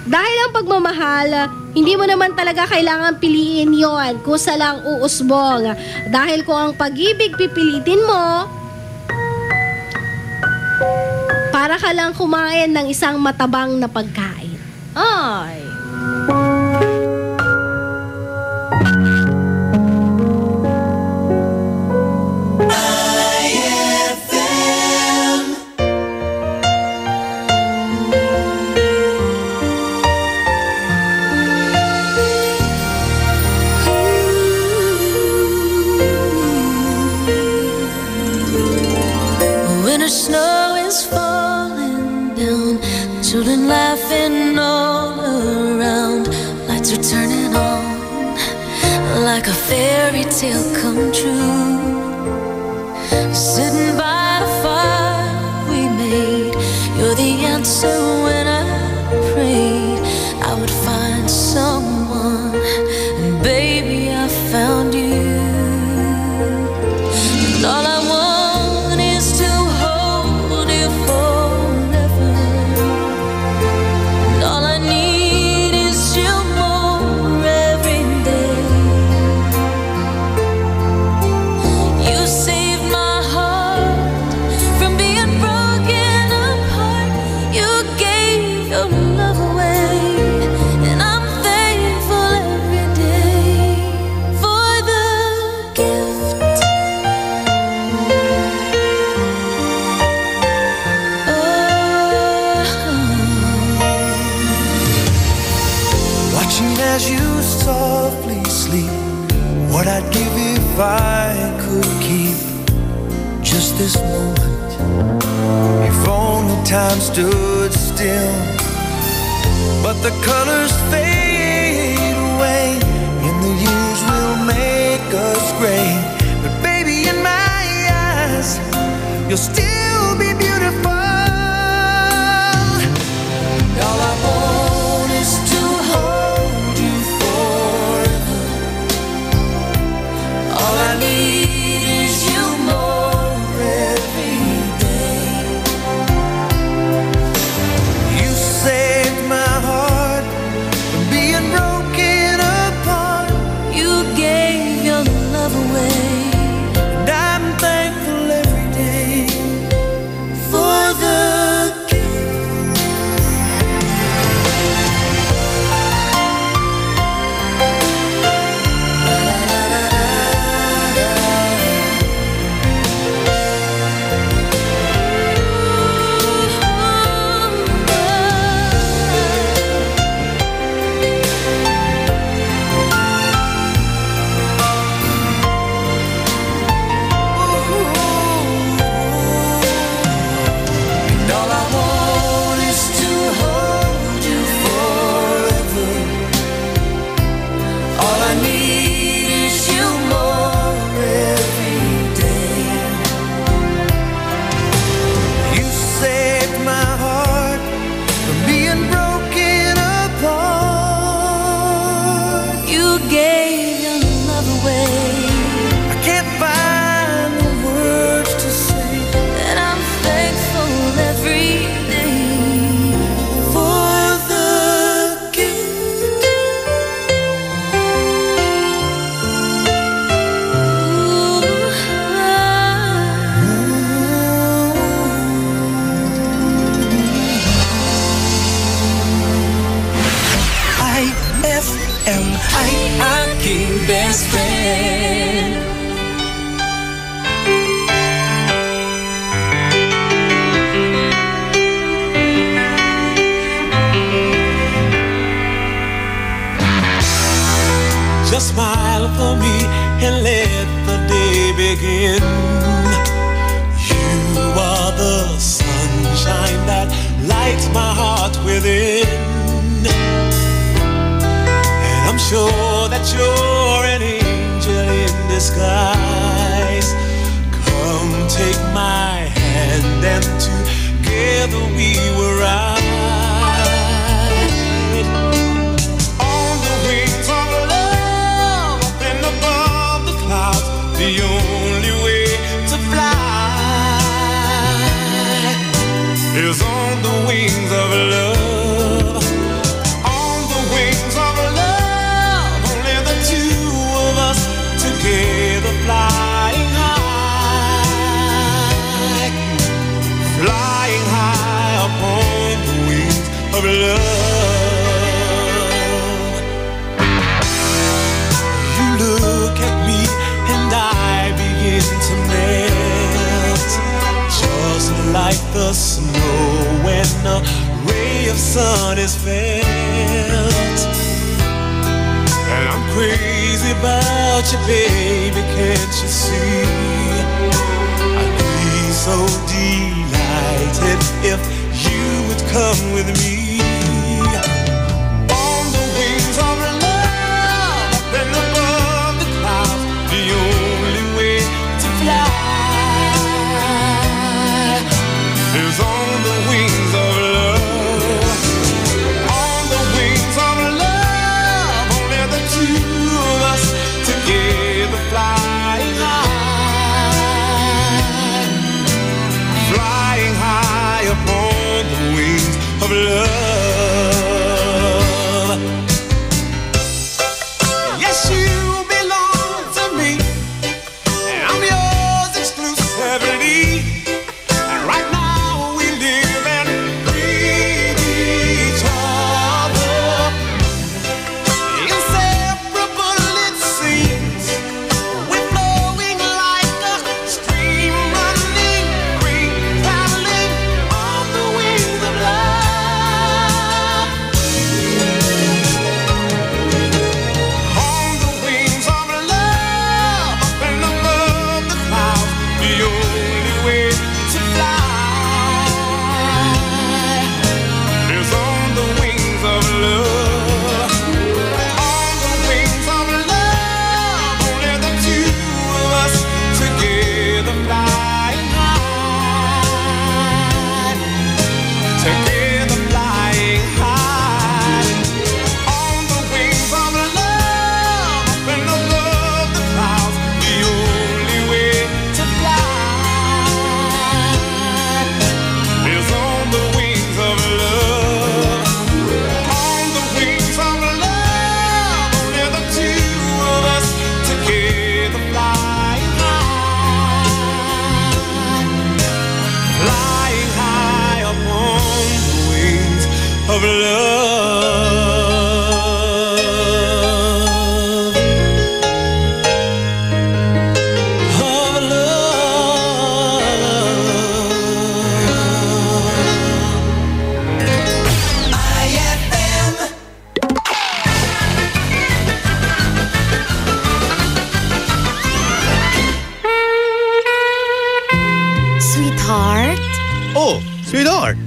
Dahil ang pagmamahal, hindi mo naman talaga kailangan piliin yon, kusa lang uusbong. Dahil kung ang pag-ibig pipilitin mo, para ka lang kumain ng isang matabang na pagkain. Ay. Snow is falling down, children laughing all around, lights are turning on like a fairy tale come true. Sitting by the fire we made, you're the answer when I prayed I would find someone, and baby I found you. And all I want is to hold you forever, and all I need is you more every day. You saved my heart from being broken apart. You gave your love away, and I'm thankful every day for the gift. Watching as you softly sleep, what I'd give if I could keep just this moment. If only time stood still, but the colors fade away, and the years will make us gray. But baby, in my eyes, you'll still be beautiful. All I want is to hold you forever. All I need is you more every day. You saved my heart from being broken apart. You gave your love away, and I'm thankful every day for the best friend. Just smile for me and let the day begin. You are the sunshine that lights my heart within. I'm sure that you're an angel in disguise. Come take my hand and together we will ride on the wings of love up and above the clouds. the snow when a ray of sun is felt. And I'm crazy about you, baby, can't you see? I'd be so delighted if you would come with me. On the wings of love, up and above the clouds, the only way to fly is on the wings of love. On the wings of love, only the two of us together flying high. Flying high upon the wings of love. Yes, you belong to me, and I'm yours exclusively. And right now we live and breathe each other. Inseparable it seems, we're flowing like a stream, running free, traveling on the wings of love. On the wings of love, up and above the clouds, the only way to fly is on the wings of love. On the wings of love, only the two of us together flying high. Together flying high. On the wings of love, up and above the clouds, the only way to fly is on the wings of love. On the wings of love, only the two of us together flying high. Flying high upon the wings of love. Of Sweetheart? Oh, sweetheart.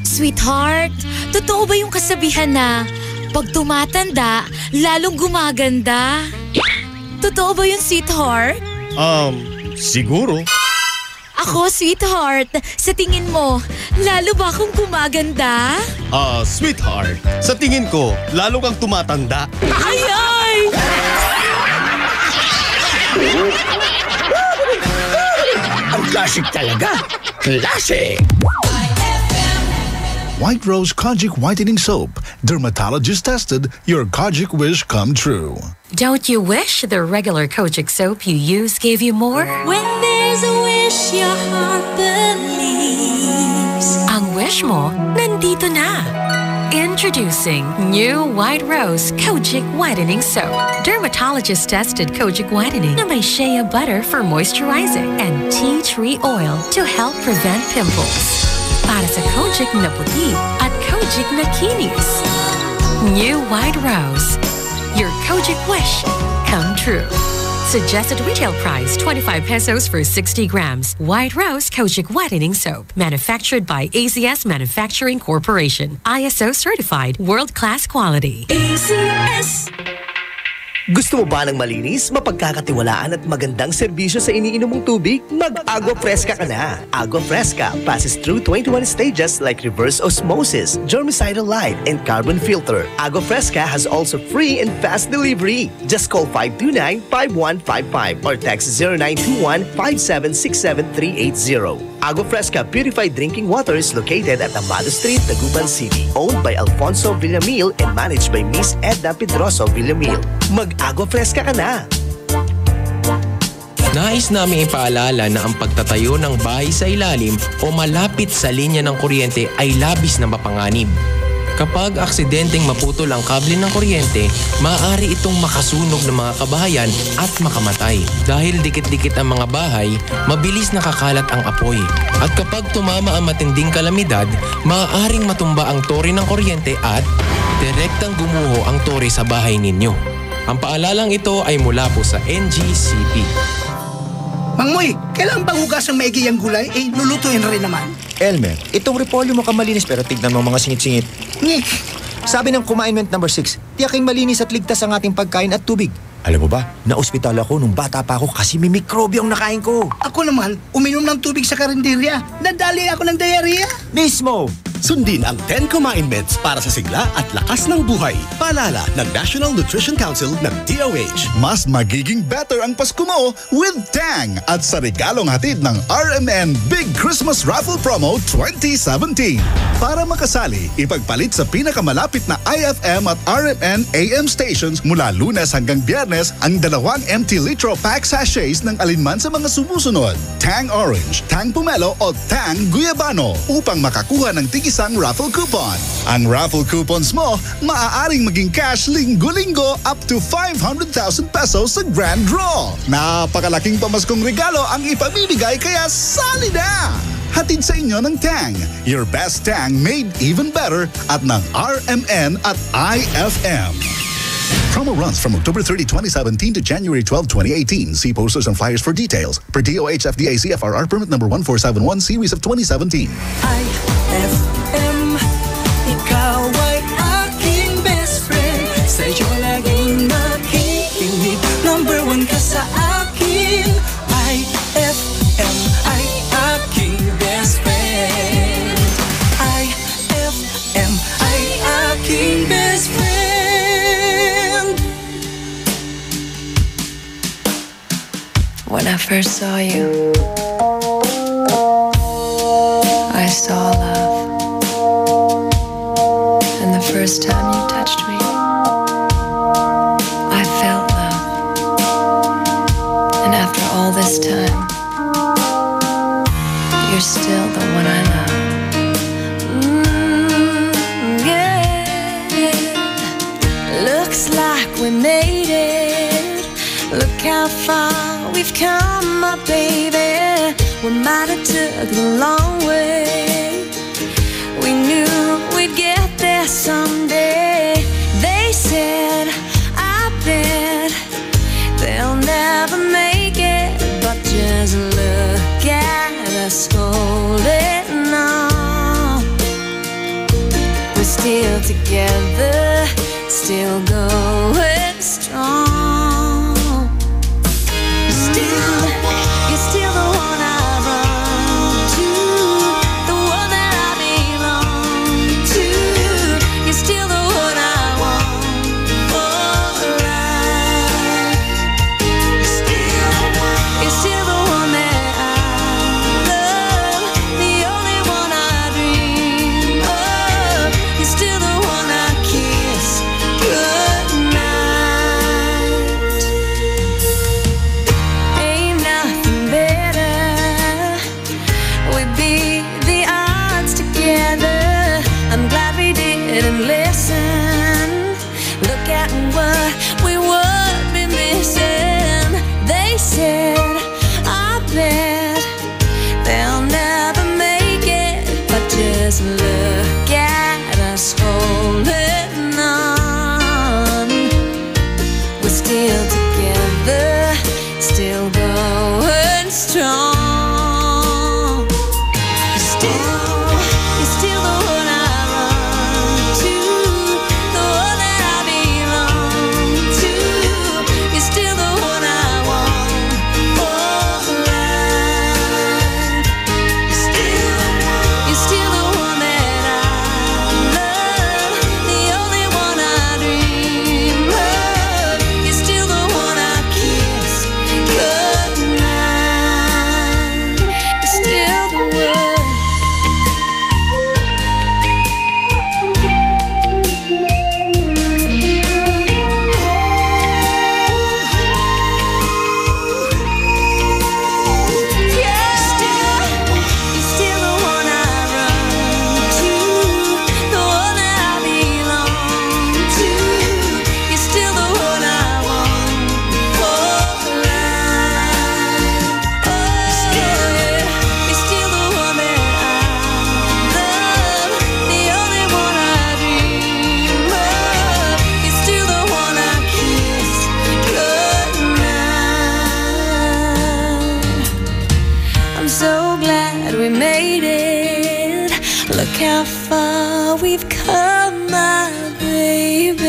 Sweetheart, totoo ba yung kasabihan na pag tumatanda, lalong gumaganda? Totoo ba yun, sweetheart? Siguro. Ako, sweetheart, sa tingin mo, lalo ba akong gumaganda? Sweetheart, sa tingin ko, lalo kang tumatanda. Ay, ay! Ang classic talaga. Classic! White Rose Kojic Whitening Soap. Dermatologist tested, your Kojic wish come true. Don't you wish the regular Kojic soap you use gave you more? When there's a wish your heart believes. Ang wish mo, nandito na. Introducing new White Rose Kojic Whitening Soap. Dermatologist tested Kojic Whitening na may shea butter for moisturizing and tea tree oil to help prevent pimples. Para sa Kojic na puti at Kojic na kinis. New White Rose. Your Kojic wish come true. Suggested retail price 25 pesos for 60 grams. White Rose Kojic Whitening Soap. Manufactured by AZS Manufacturing Corporation. ISO certified world-class quality. AZS. Gusto mo ba ng malinis, mapagkakatiwalaan at magandang serbisyo sa iniinom mong tubig? Mag-Agua Fresca ka na! Agua Fresca passes through 21 stages like reverse osmosis, germicidal light, and carbon filter. Agua Fresca has also free and fast delivery. Just call 529-5155 or text 0921-5767380. Agua Fresca Purified Drinking Water is located at Amado Street, Taguban City. Owned by Alfonso Villamil and managed by Miss Edna Pedroso Villamil. Mag-Agua Fresca ka na! Nais namin ipaalala na ang pagtatayo ng bahay sa ilalim o malapit sa linya ng kuryente ay labis na mapanganib. Kapag aksidenteng maputol ang kable ng kuryente, maaari itong makasunog ng mga kabahayan at makamatay. Dahil dikit-dikit ang mga bahay, mabilis nakakalat ang apoy. At kapag tumama ang matinding kalamidad, maaaring matumba ang tore ng kuryente at direktang gumuho ang tore sa bahay ninyo. Ang paalalang ito ay mula po sa NGCP. Mang Moy, kailangan bang hugas ng maigi ang gulay? Lulutuin rin naman. Elmer, itong repolyo mo malinis pero tignan mo mga singit-singit. Ngik! Sabi ng Kumainment number 6, tiyaking malinis at ligtas ang ating pagkain at tubig. Alam mo ba, na-ospital ako nung bata pa ako kasi may mikrobyo ang nakain ko. Ako naman, uminom ng tubig sa karinderya. Nadali ako ng diarrhea. Mismo! Sundin ang 10 Kumainments para sa sigla at lakas ng buhay. Paalala ng National Nutrition Council ng DOH. Mas magiging better ang Pasko mo with Tang at sa regalong hatid ng RMN Big Christmas Raffle Promo 2017. Para makasali, ipagpalit sa pinakamalapit na IFM at RMN AM stations mula Lunes hanggang Biyernes ang 2 empty litro pack sachets ng alinman sa mga sumusunod. Tang Orange, Tang Pomelo o Tang Guyabano upang makakuha ng isang raffle coupon. Ang raffle coupons mo, maaaring maging cash linggo-linggo up to 500,000 pesos sa grand draw. Napakalaking pamaskong regalo ang ipamimigay kaya sali na! Hatid sa inyo ng Tang. Your best Tang made even better at ng RMN at IFM. Promo runs from October 30, 2017 to January 12, 2018. See posters and flyers for details. Per DOH FDA CFRR permit number 1471 series of 2017. IFM, ikaw ay aking best friend. Sa'yo laging makikinig. Number 1 ka sa akin. IFM ay aking best friend. IFM ay aking best friend. When I first saw you, I saw love. And the first time you touched me, I felt love. And after all this time, you're still the one I love. Yeah. Looks like we made it. Look how far we've come, my baby. We might have took the long way. We knew we'd get there someday. They said, I bet they'll never make it. But just look at us holding on. We're still together, still going strong. You're still the one I run to, the one that I belong to. You're still the one I want for life. You're still the one that I love, the only one I dream of. You're still the one I kiss goodnight. how far we've come, my baby.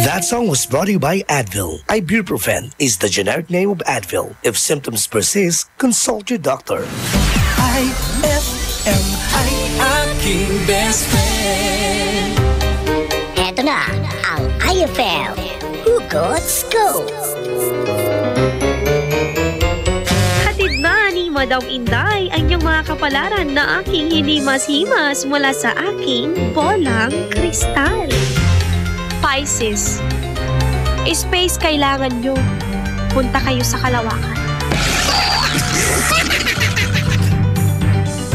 That song was brought to you by Advil. Ibuprofen is the generic name of Advil. If symptoms persist, consult your doctor. IFM ay aking best friend. Eto na ang IFM Hugot Scoop. Hatid na ni Madam Inday ang iyong mga kapalaran na aking hinimas-himas mula sa aking bolang kristal. Pisces, space kailangan nyo. Punta kayo sa kalawakan.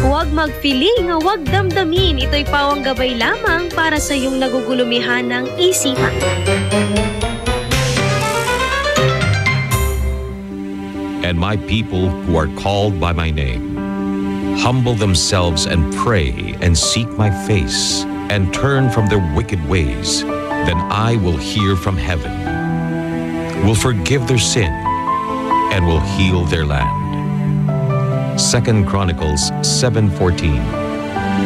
Huwag mag-feeling, huwag damdamin. Ito'y pawang gabay lamang para sa iyong nagugulumihan ng isipan. And my people who are called by my name humble themselves and pray and seek my face and turn from their wicked ways, then I will hear from heaven, will forgive their sin, and will heal their land. 2 Chronicles 7:14.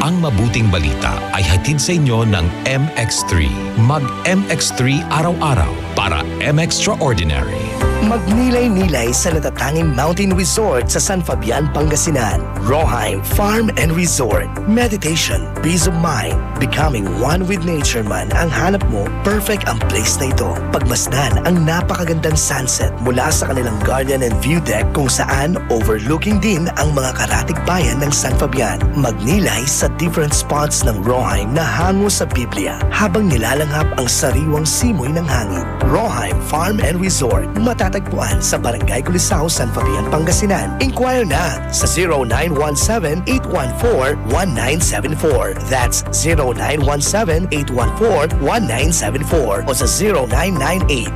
Ang mabuting balita ay hatid sa inyo ng MX3. Mag-MX3 araw-araw para M-Extraordinary. Magnilay-nilay sa natatanging mountain resort sa San Fabian, Pangasinan. Roheim Farm and Resort. Meditation, peace of mind, becoming one with nature man ang hanap mo, perfect ang place na ito. Pagmasdan ang napakagandang sunset mula sa kanilang garden and view deck kung saan overlooking din ang mga karatig bayan ng San Fabian. Magnilay sa different spots ng Roheim na hango sa Biblia habang nilalanghap ang sariwang simoy ng hangin. Roheim Farm and Resort. Matatagpuan sa Barangay Culisao, San Fabian, Pangasinan. Inquire na sa 0917-814-1974. That's 0917-814-1974 o sa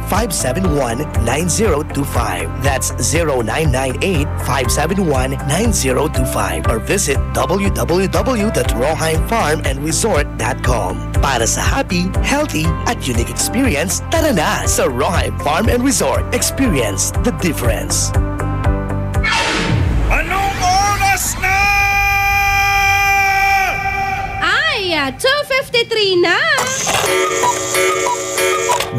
0998-571-9025. That's 0998-571-9025 or visit www.roheimfarmandresort.com. Para sa happy, healthy, at unique experience, tara na sa Roheim Farm and Resort. Experience the difference. Anong oras na? Ay, 2:53 na.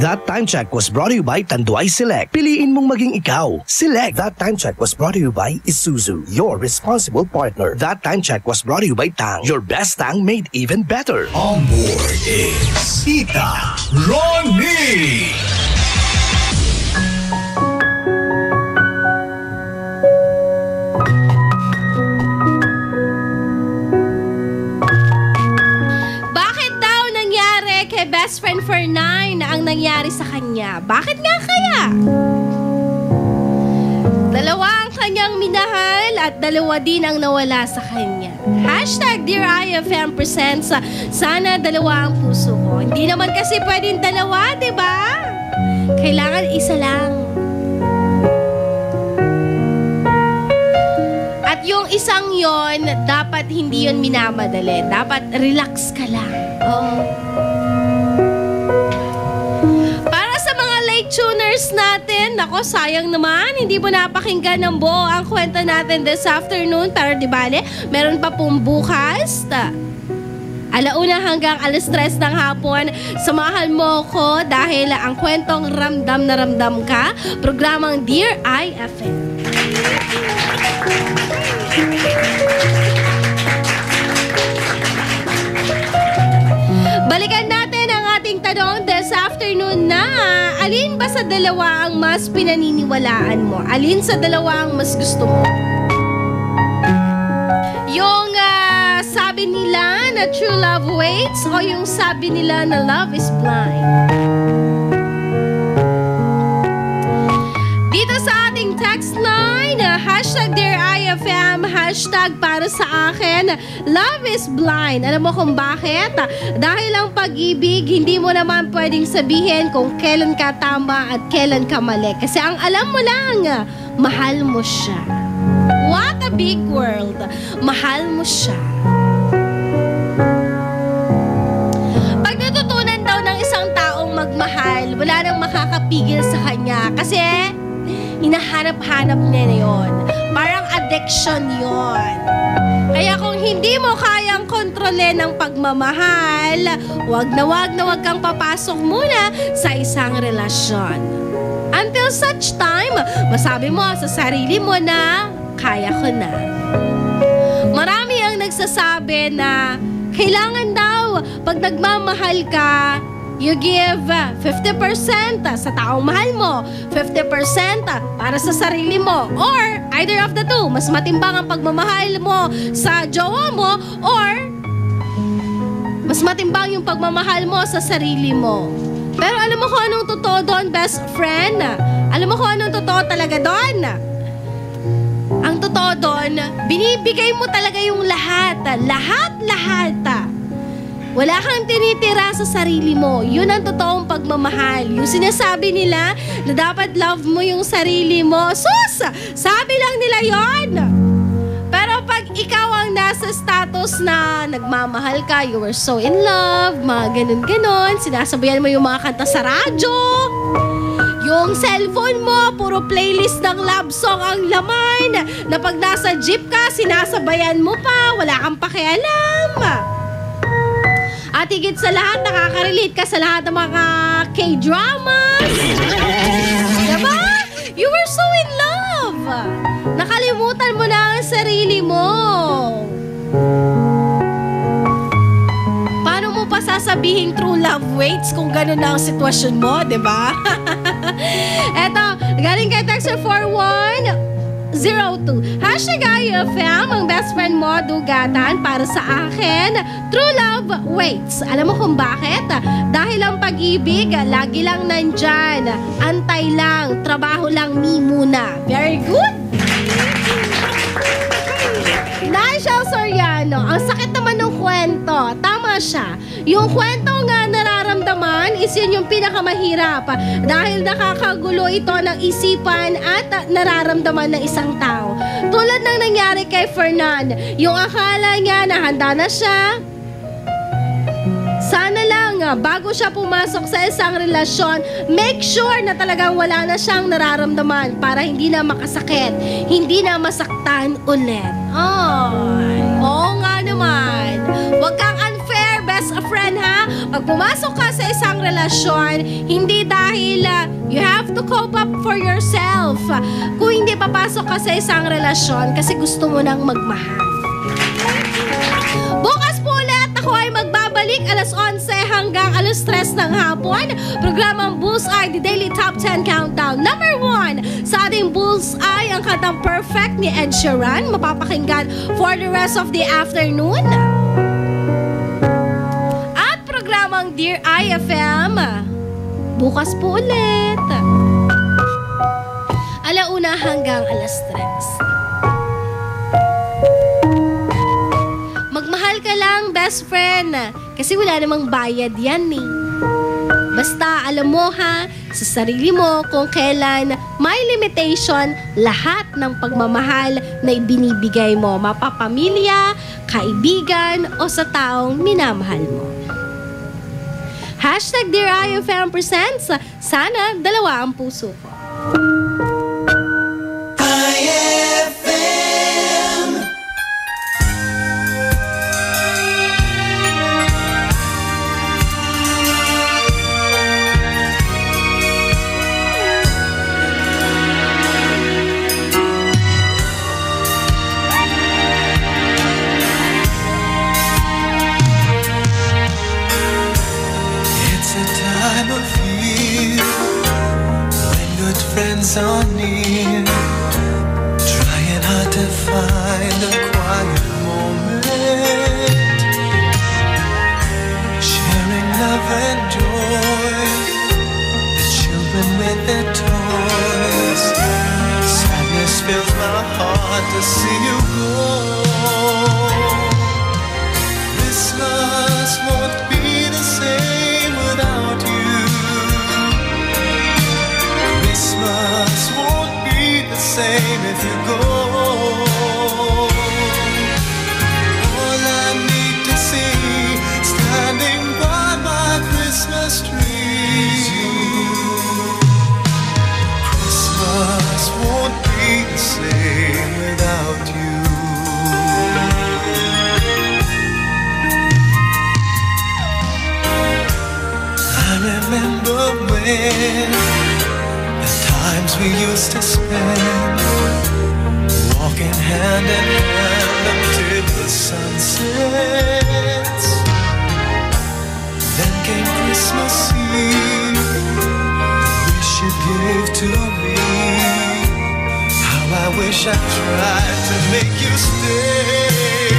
That Time Check was brought to you by Tanduay Select. Piliin mong maging ikaw. Select. That Time Check was brought to you by Isuzu, your responsible partner. That Time Check was brought to you by Tang, your best Tang made even better. On board is Tita Ronnie. Best friend for 9 ang nangyari sa kanya. Bakit nga kaya? Dalawa ang kanyang minahal at dalawa din ang nawala sa kanya. Hashtag Dear IFM presents sana dalawa ang puso ko. Hindi naman kasi pwedeng dalawa, diba? Kailangan isa lang. At yung isang yon, dapat hindi yon minamadali. Dapat relax ka lang. Oh. Tuners natin, nako sayang naman, hindi mo napakinggan ng buo ang kwento natin this afternoon, pero di bale, meron pa pong bukas. Alauna hanggang 3:00 ng hapon, samahan mo ko dahil ang kwentong ramdam na ramdam ka, programang Dear IFM. Balikan natin ang ating tanong this afternoon na alin ba sa dalawa ang mas pinaniniwalaan mo? Alin sa dalawa ang mas gusto mo? Yung sabi nila na true love waits o yung sabi nila na love is blind? Dito sa ating text line, hashtag Dear IFM, hashtag para sa akin, love is blind. Alam mo kung bakit? Dahil ang pag-ibig, hindi mo naman pwedeng sabihin kung kailan ka tama at kailan ka mali. Kasi ang alam mo lang, mahal mo siya. What a big world. Mahal mo siya. Pag natutunan daw ng isang taong magmahal, wala nang makakapigil sa kanya. Kasi hinahanap-hanap niya na yun. Parang addiction yon. Kaya kung hindi mo kayang kontrole ng pagmamahal, wag na wag kang papasok muna sa isang relasyon. Until such time, masabi mo sa sarili mo na, kaya ko na. Marami ang nagsasabi na kailangan daw pag nagmamahal ka, you give 50% sa taong mahal mo, 50% para sa sarili mo, or either of the two, mas matimbang ang pagmamahal mo sa jowa mo, or mas matimbang yung pagmamahal mo sa sarili mo. Pero alam mo kung anong totoo doon, best friend? Alam mo kung anong totoo talaga doon? Ang totoo doon, binibigay mo talaga yung lahat. Lahat. Wala kang tinitira sa sarili mo. Yun ang totoong pagmamahal. Yung sinasabi nila na dapat love mo yung sarili mo. Sus! Sabi lang nila yon. Pero pag ikaw ang nasa status na nagmamahal ka, you were so in love, mga ganun-ganon, sinasabayan mo yung mga kanta sa radyo, yung cellphone mo, puro playlist ng love song ang laman, na pag nasa jeep ka, sinasabayan mo pa, wala kang pakialam. At higit sa lahat, nakaka-relate ka sa lahat ng mga K-dramas. Diba? You were so in love. Nakalimutan mo na ang sarili mo. Paano mo pa sasabihin true love waits kung gano'n na ang sitwasyon mo, diba? Eto, galing kay Texter 4102. #IFM, ang best friend mo, dugatan para sa akin. True love waits. Alam mo kung bakit? Dahil ang pag-ibig, lagi lang nandyan. Antay lang, trabaho lang, me muna. Very good. Nigel Soriano, ang sakit naman ng kwento. Tama siya. Yung kwento nga nararamdaman is yun yung pinakamahirap dahil nakakagulo ito ng isipan at nararamdaman ng isang tao. Tulad ng nangyari kay Fernan, yung akala niya na handa na siya. Sana lang, bago siya pumasok sa isang relasyon, make sure na talagang wala na siyang nararamdaman para hindi na makasakit, hindi na masaktan ulit. Ay, oo nga naman. Huwag kang unfair, best friend ha. Pag pumasok ka sa isang relasyon, hindi dahil you have to cope up for yourself. Kung hindi papasok ka sa isang relasyon kasi gusto mo nang magmahal. Bukas po ulit ako ay magbabalik alas 11 hanggang alas 3 ng hapon. Programang Bullseye, the Daily Top 10 Countdown. Number 1 sa ating Bullseye, ang kantang Perfect ni Ed Sheeran. Mapapakinggan for the rest of the afternoon. At programang Dear IFM, bukas po ulit. Alauna hanggang alas 3. Magmahal ka lang, best friend. Kasi wala namang bayad yan eh. Basta alam mo ha, sa sarili mo kung kailan may limitation lahat ng pagmamahal na ibinibigay mo. Mapapamilya, kaibigan, o sa taong minamahal mo. #Dear IFM presents, sana dalawa ang puso ko. Friends are near, trying hard to find a quiet moment, sharing love and joy, the children with their toys. Sadness fills my heart to see you go. Christmas won't be the same without you. Christmas won't be the same if you go. All I need to see standing by my Christmas tree is you. Christmas won't be the same without you. again. The times we used to spend, walking hand in hand until the sun sets. Then came Christmas Eve, the wish you gave to me. How I wish I tried to make you stay.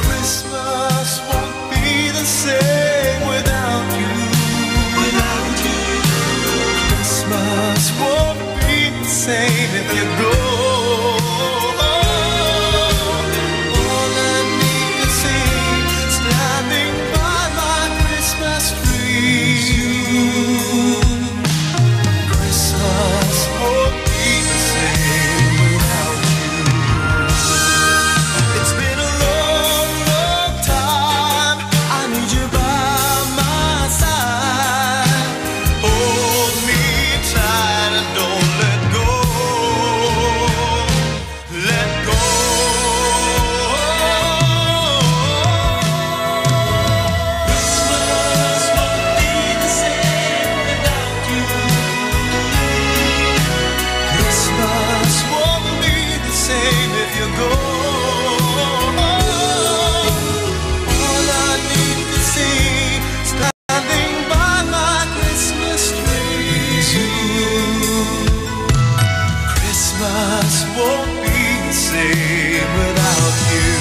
Christmas won't be the same without you. Without you, Christmas won't be the same if you go. All I need to see, standing by my Christmas tree, is you. Christmas won't be the same without you. It's been a long, long time. I need you by my side. Hold me tight and don't let go. Let go. Christmas won't be the same without you. Christmas won't be the same if you go. All I need to see, standing by my Christmas tree, is you. Christmas won't be the same without you.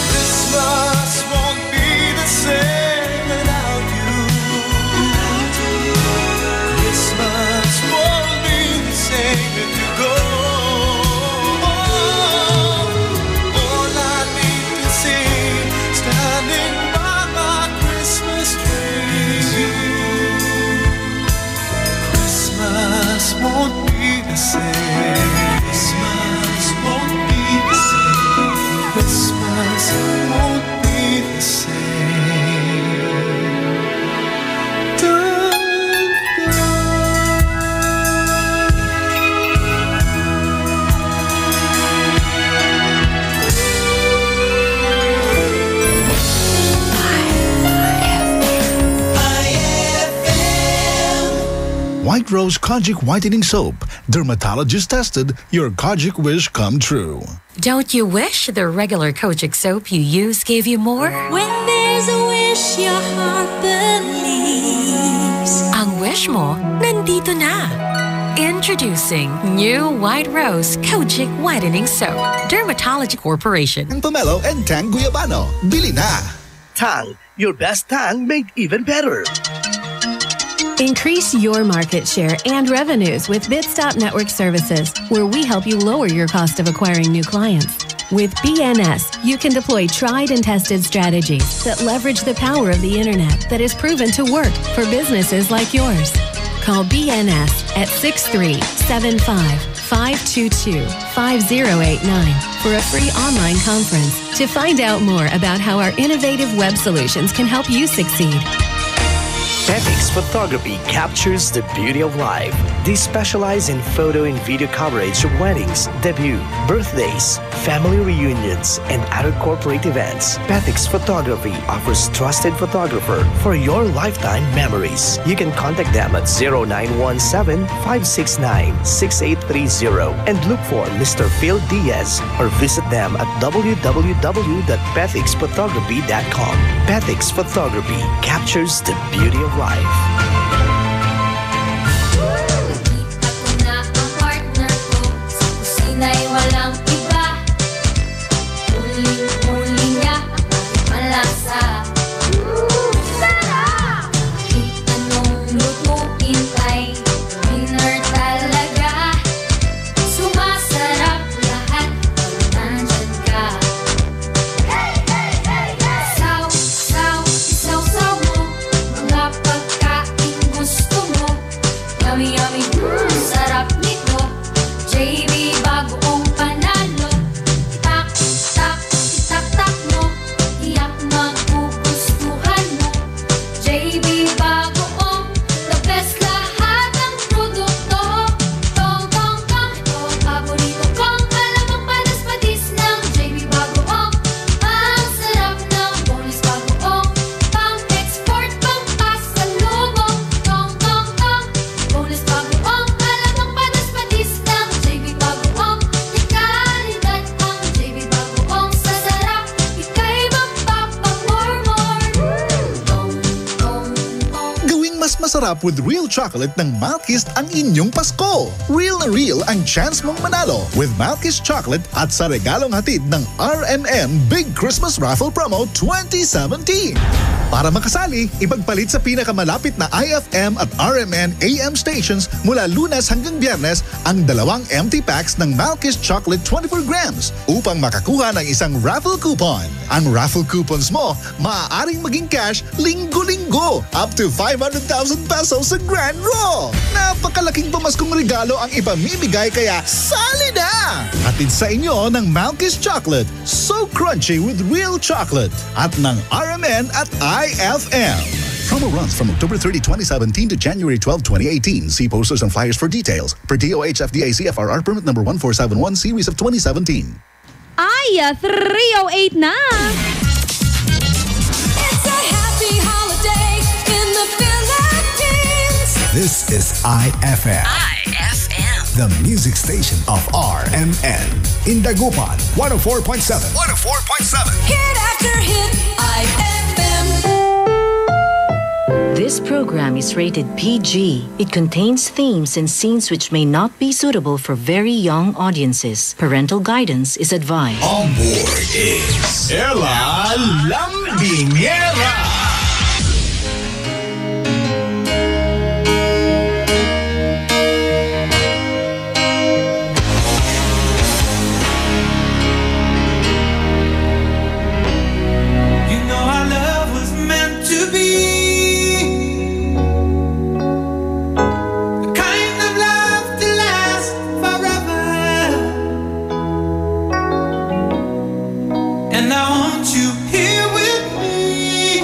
Christmas won't be the same without you. Christmas won't be the same if you go. All I need to see, standing by my Christmas tree, is you. Christmas won't be the same. Christmas won't be the same. Christmas won't be the same. White Rose Kojic Whitening Soap. Dermatologist tested, your Kojic wish come true. Don't you wish the regular Kojic soap you use gave you more? When there's a wish your heart believes. Ang wish mo, nandito na. Introducing new White Rose Kojic Whitening Soap. Dermatology Corporation. Ang Pomelo and Tang Guyabano. Bili na! Tang, your best tang made even better. Increase your market share and revenues with Bitstop Network Services, where we help you lower your cost of acquiring new clients. With BNS, you can deploy tried and tested strategies that leverage the power of the internet that is proven to work for businesses like yours. Call BNS at 6375-522-5089 for a free online conference to find out more about how our innovative web solutions can help you succeed. Petix Photography captures the beauty of life. They specialize in photo and video coverage of weddings, debut, birthdays, family reunions, and other corporate events. Petix Photography offers trusted photographer for your lifetime memories. You can contact them at 0917-569-6830 and look for Mr. Phil Diaz or visit them at www.petixphotography.com. Petix Photography captures the beauty of life. Ako na ang partner ko sa kusina'y walang iba. Huli niya ang malasa. Sarap! Kahit anong lutuin ay winner talaga. Sumasarap lahat pag nandyan ka. Isaw-saw mo mga pagkain gusto mo. Yummy, yummy, sarap nito. JB bagoong panalo. Tak, tak, tak, tak mo. Tiyak magugustuhan mo. JB bagoong, the best lahat ang produkto. Tong, tong, tong, ito ang paborito kong. Alam ang panis-patis ng JB bagoong. Ang sarap ng bonus bagoong. Pang-export Masarap with real chocolate ng Malkist ang inyong Pasko. Real na real ang chance mong manalo with Malkist chocolate at sa regalong hatid ng RMN Big Christmas Raffle Promo 2017. Para makasali, ipagpalit sa pinakamalapit na IFM at RMN AM stations mula Lunes hanggang Biyernes ang 2 empty packs ng Malkist Chocolate 24 grams upang makakuha ng isang raffle coupon. Ang raffle coupons mo maaaring maging cash linggo-linggo up to 500,000 pesos sa Grand Draw. Napakalaking pamaskong regalo ang ipamimigay kaya sali na! Hatid sa inyo ng Malkist Chocolate, so crunchy with real chocolate at ng RMN at IFM. Promo runs from October 30, 2017 to January 12, 2018. See posters and flyers for details. Per DOH FDA CFRR permit number 1471 series of 2017. Ay, 3:08 na! It's a happy holiday in the Philippines. This is IFM. IFM. The music station of RMN. In Dagupan, 104.7. 104.7. Hit after hit, IFM. This program is rated PG. It contains themes and scenes which may not be suitable for very young audiences. Parental guidance is advised. On board is Ella Lambingera. And I want you here with me.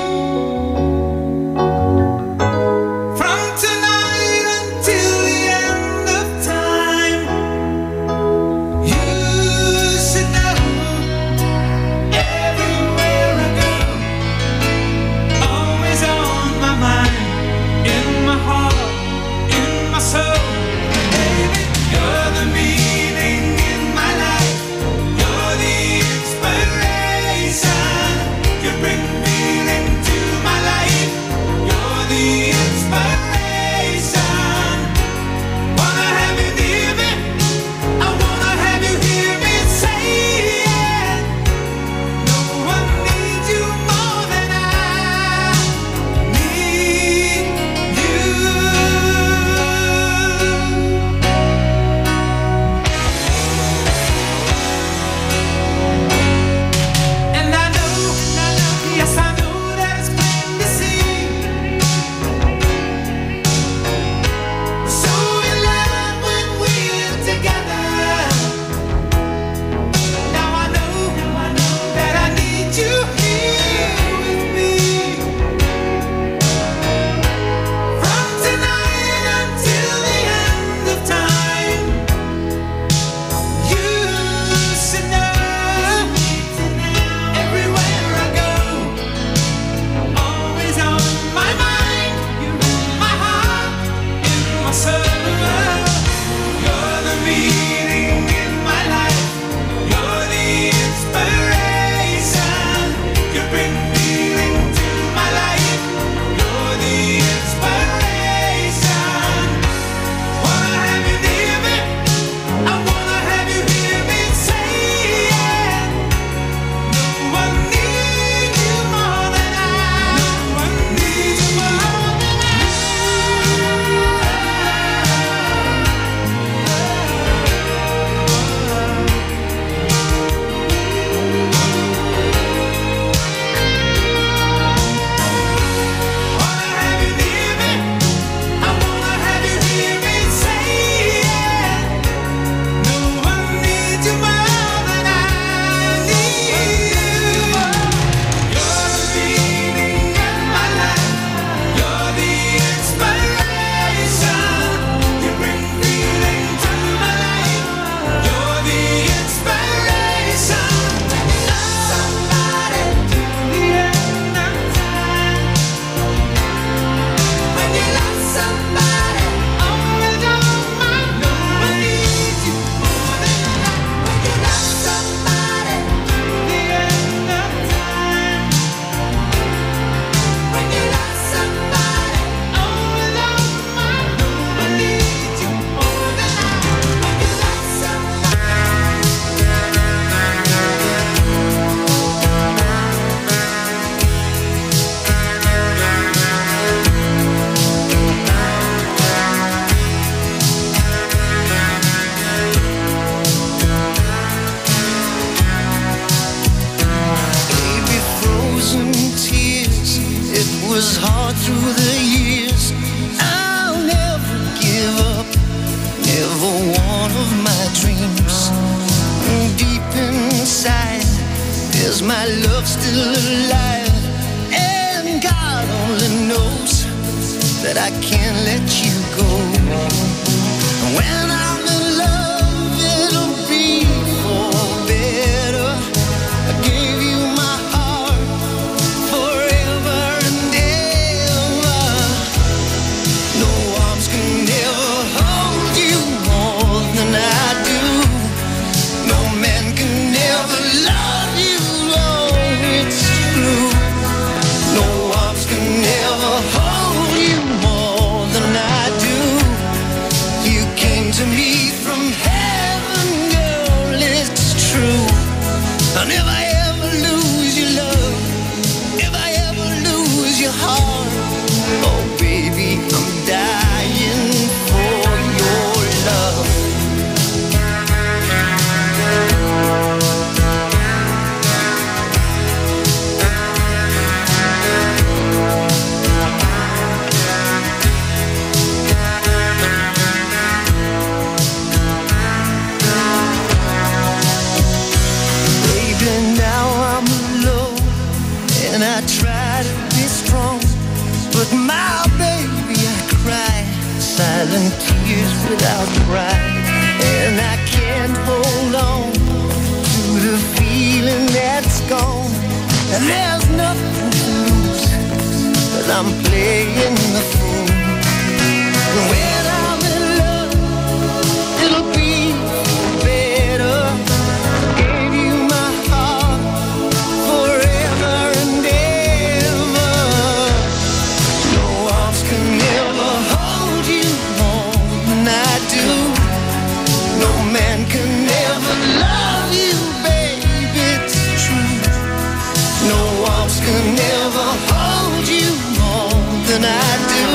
my love's still alive. And God only knows that I can't let you go. When I'm in love, it'll be for better. I gave you my heart forever and ever. No arms can ever hold you more than I do. No man can ever love you, oh, it's true. No arms can ever hold you more than I do. You came to me from heaven, girl, it's true. I'll never ever lose your love, if I ever lose your heart. Oh baby, I'm dying for your love. Baby, now I'm alone and I try to be strong, but my baby, I cry silent tears without pride, and I can't hold on to the feeling that's gone. And there's nothing to lose, but I'm playing the fool. When I'm in love, it'll be better. Gave you my heart forever and ever. No arms can ever hold you more than I do. No man can ever love you, baby, it's true. No arms can ever hold you more than I do.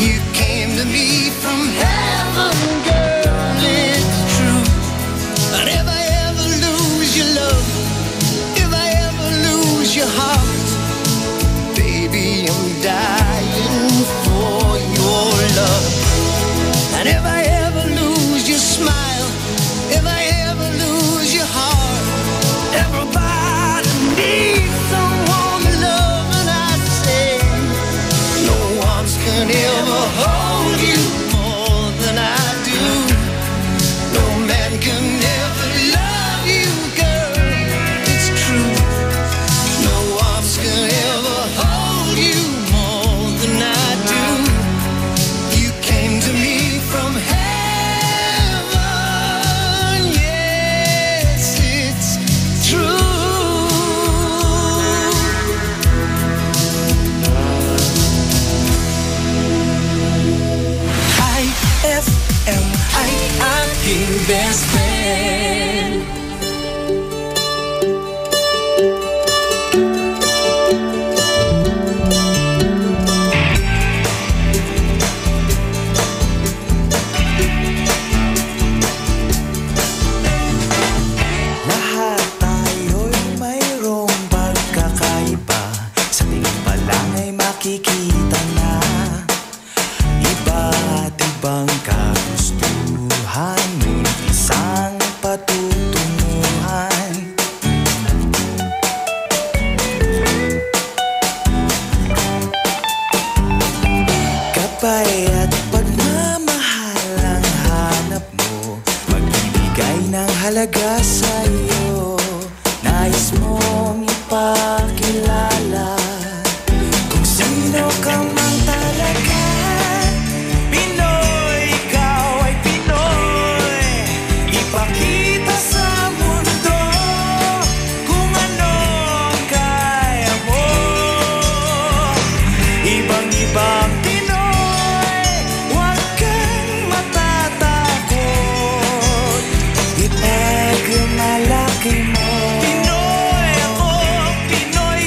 You came to me from heaven, girl, it's true. I'll never ever lose your love, if I ever lose your heart. Baby, I'm dying for your love. And if I ever lose your smile, if I ever lose your heart, everybody needs someone to love, and I say, no arms can ever hold you more than I do. No man can ever love you, girl, it's true. No arms can ever hold you more than I do. You came to me from heaven, yes, it's true. IFM, ay aking best friend. Lahat tayo'y mayroong pagkakaiba. Sa tingin pa lang ay makikita na iba't ibang kagustuhan, ngunit isang patutunguhan. Kapay at pagmamahal ang hanap mo, magbibigay ng halaga sa'yo. Nais mong ipakilala kung sino ka man talaga. Pinoy, ikaw ay Pinoy. Ipakita sa mundo kung ano ang kaya mo. Ibang-ibang Pinoy, huwag kang matatakot. Ipagmalaki mo. Pinoy ako, Pinoy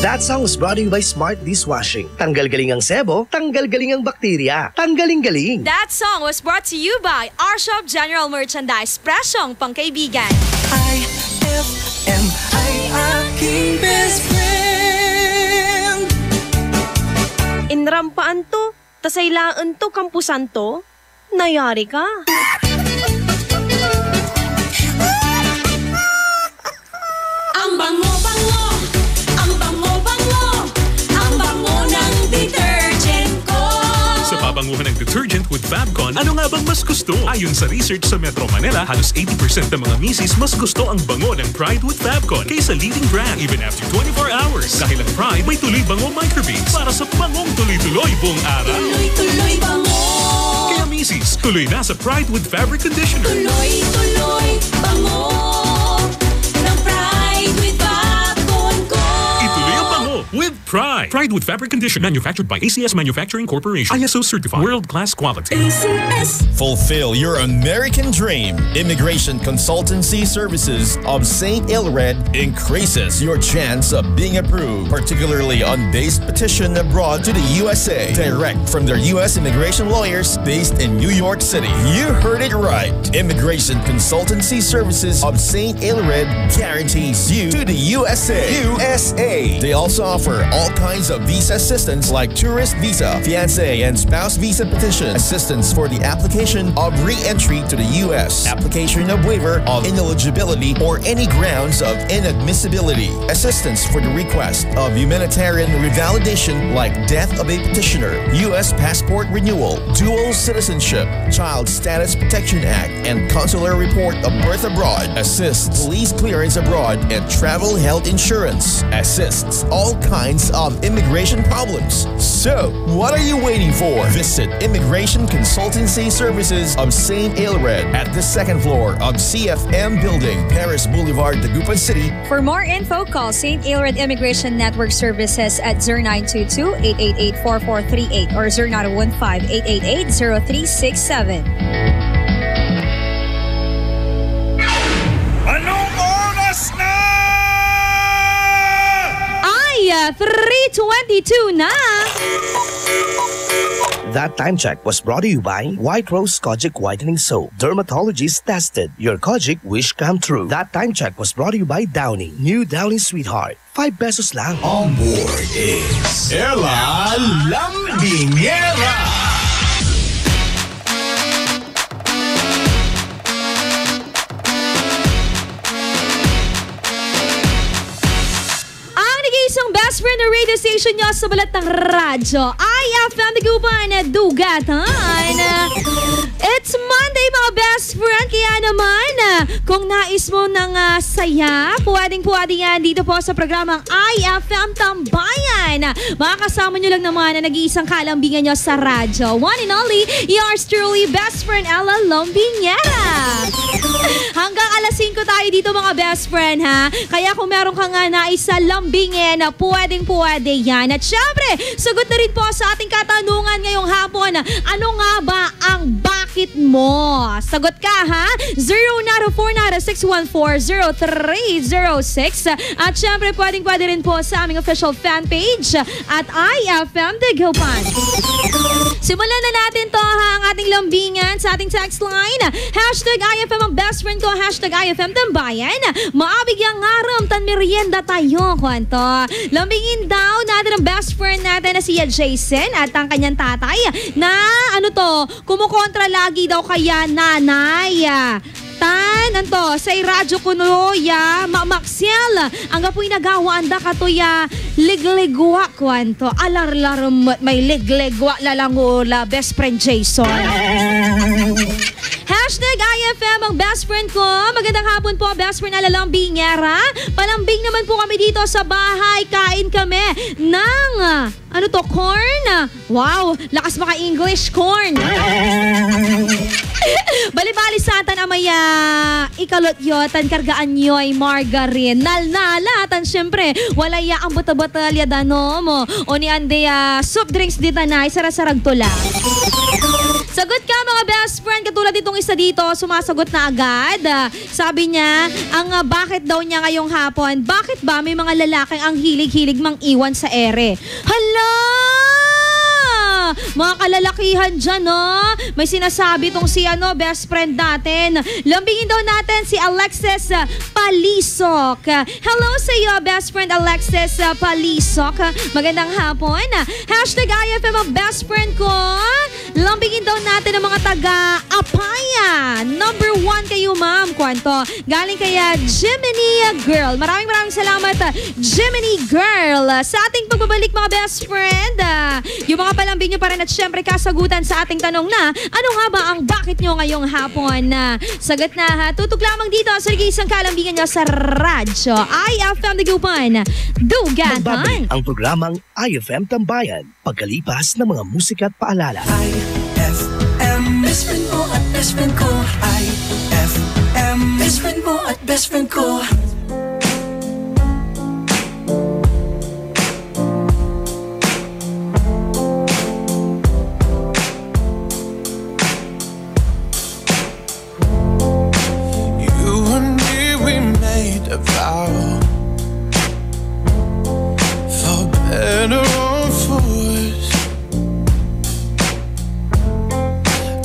That song was brought to you by Smart Dishwashing. Tanggal galing ang sebo, tanggal galing ang bakterya. Tanggaling-galing. That song was brought to you by our shop General Merchandise. Presyong pangkaibigan. IFM ay aking best friend. Inrampaan to, tasaylaan to, kampusan to. Nayari ka. Ang bango-bango, ang bango-bango, ang bango ng detergent ko. Sa pabanguhan ng detergent with Fabcon, ano nga bang mas gusto? Ayon sa research sa Metro Manila, halos 80% ng mga misis mas gusto ang bango ng Pride with Fabcon kaysa leading brand even after 24 hours. Dahil ang Pride may tuloy bango microbeads para sa bangong tuloy-tuloy buong araw. Tuloy-tuloy bango. Kaya misis, tuloy na sa Pride with Fabric Conditioner. Tuloy-tuloy bango ng Pride with Fabcon ko. Ituloy ang bango with Pride. Pride with Fabric Conditioner, manufactured by ACS Manufacturing Corporation. ISO certified, world-class quality. ACS. Fulfill your American dream. Immigration Consultancy Services of St. Ilred increases your chance of being approved, particularly on base petition abroad to the USA. Direct from their U.S. immigration lawyers based in New York City. You heard it right. Immigration Consultancy Services of St. Ilred guarantees you to the USA. USA. They also offer all kinds of visa assistance like tourist visa, fiancé and spouse visa petition, assistance for the application of re-entry to the U.S., application of waiver of ineligibility or any grounds of inadmissibility, assistance for the request of humanitarian revalidation like death of a petitioner, U.S. passport renewal, dual citizenship, Child Status Protection Act, and consular report of birth abroad, assists police clearance abroad and travel health insurance, assists all kinds of immigration problems. So, what are you waiting for? Visit Immigration Consultancy Services of St. Ilred at the second floor of CFM Building, Paris Boulevard, Dagupan City. For more info, call St. Ilred Immigration Network Services at 0922-888-4438 or 0915-888-0367. Anong oras na? Ay, 3:22 na! That time check was brought to you by White Rose Kojic Whitening Soap. Dermatologist tested. Your Kojic wish come true. That time check was brought to you by Downy. New Downy Sweetheart. 5 pesos lang. On board is Ella Lambinera. Isang best friend na radio station nyo sa balat ng radyo. IFM Dagupan na Dugatan. It's Monday mga best friend. Kaya naman, kung nais mo ng saya, pwedeng-pwede yan dito po sa programang IFM Tambayan. Makakasama nyo lang naman na nag-iisang kalambingan nyo sa radyo. One and only, yours truly, best friend Ella Lambinera. Hanggang alas 5 tayo dito mga best friend ha. Kaya kung meron ka nga nais sa lambingin, na pwedeng-pwede yan. At syempre, sagot na rin po sa ating katanungan ngayong hapon. Ano nga ba ang bakit mo? Sagot ka ha? 0904-614-0306. At syempre, pwedeng-pwede rin po sa aming official fan page at IFM Dagupan. Simulan na natin to ha, ang ating lambingan sa ating text line. Hashtag IFM ang best friend ko. Hashtag IFM Tambayan. Maabigyang ngaram tan merienda tayo. Kwanto. Lambingin daw natin ang best friend natin na si Jason at ang kanyang tatay na kumukontra lagi daw kaya nanay. Tan, sa radyo ko no, mamaksiel. Ang gapoy nagawaan da katoya, ligligwa kwanto. Alar-larum may ligligwa lalangula, best friend Jason. Hashtag IFM ang best friend ko. Magandang hapon po, best friend na Lambingera. Palambing naman po kami dito sa bahay. Kain kami ng, corn? Wow, lakas maka English, corn. Bali-bali satan amaya ikalot yotan kargaan yoy margarine. Nalnalatan syempre. Walaya ang buta-batalya dano mo. O ni ande soup drinks dita na sarasarag tula. Sagot ka mga best friend. Katulad itong isa dito, sumasagot na agad. Sabi niya, bakit daw niya ngayong hapon, bakit ba may mga lalaking ang hilig-hilig mang iwan sa ere? Hala! Mga kalalakihan dyan, no? May sinasabi tong si best friend natin. Lambingin daw natin si Alexis Palisok. Hello sa iyo, best friend Alexis Palisok. Magandang hapon. Hashtag IFM ang best friend ko. Lambingin daw natin ang mga taga-Apaya. Number 1 kayo, ma'am. Kwento. Galing kaya Jiminy Girl. Maraming salamat, Jiminy Girl. Sa ating pagbabalik, mga best friend, yung mga palambing nyo pa rin at syempre kasagutan sa ating tanong na ano nga ba ang bakit nyo ngayong hapon? Sagot na ha. Tutok lamang dito sa isang kalambingan nyo sa radyo IFM Dagupan. Dugatan. Magbabalik ang programang IFM Tambayan pagkalipas ng mga musika at paalala. IFM, best friend mo at best friend ko. IFM, best friend mo at best friend ko. A vow for better or for worse.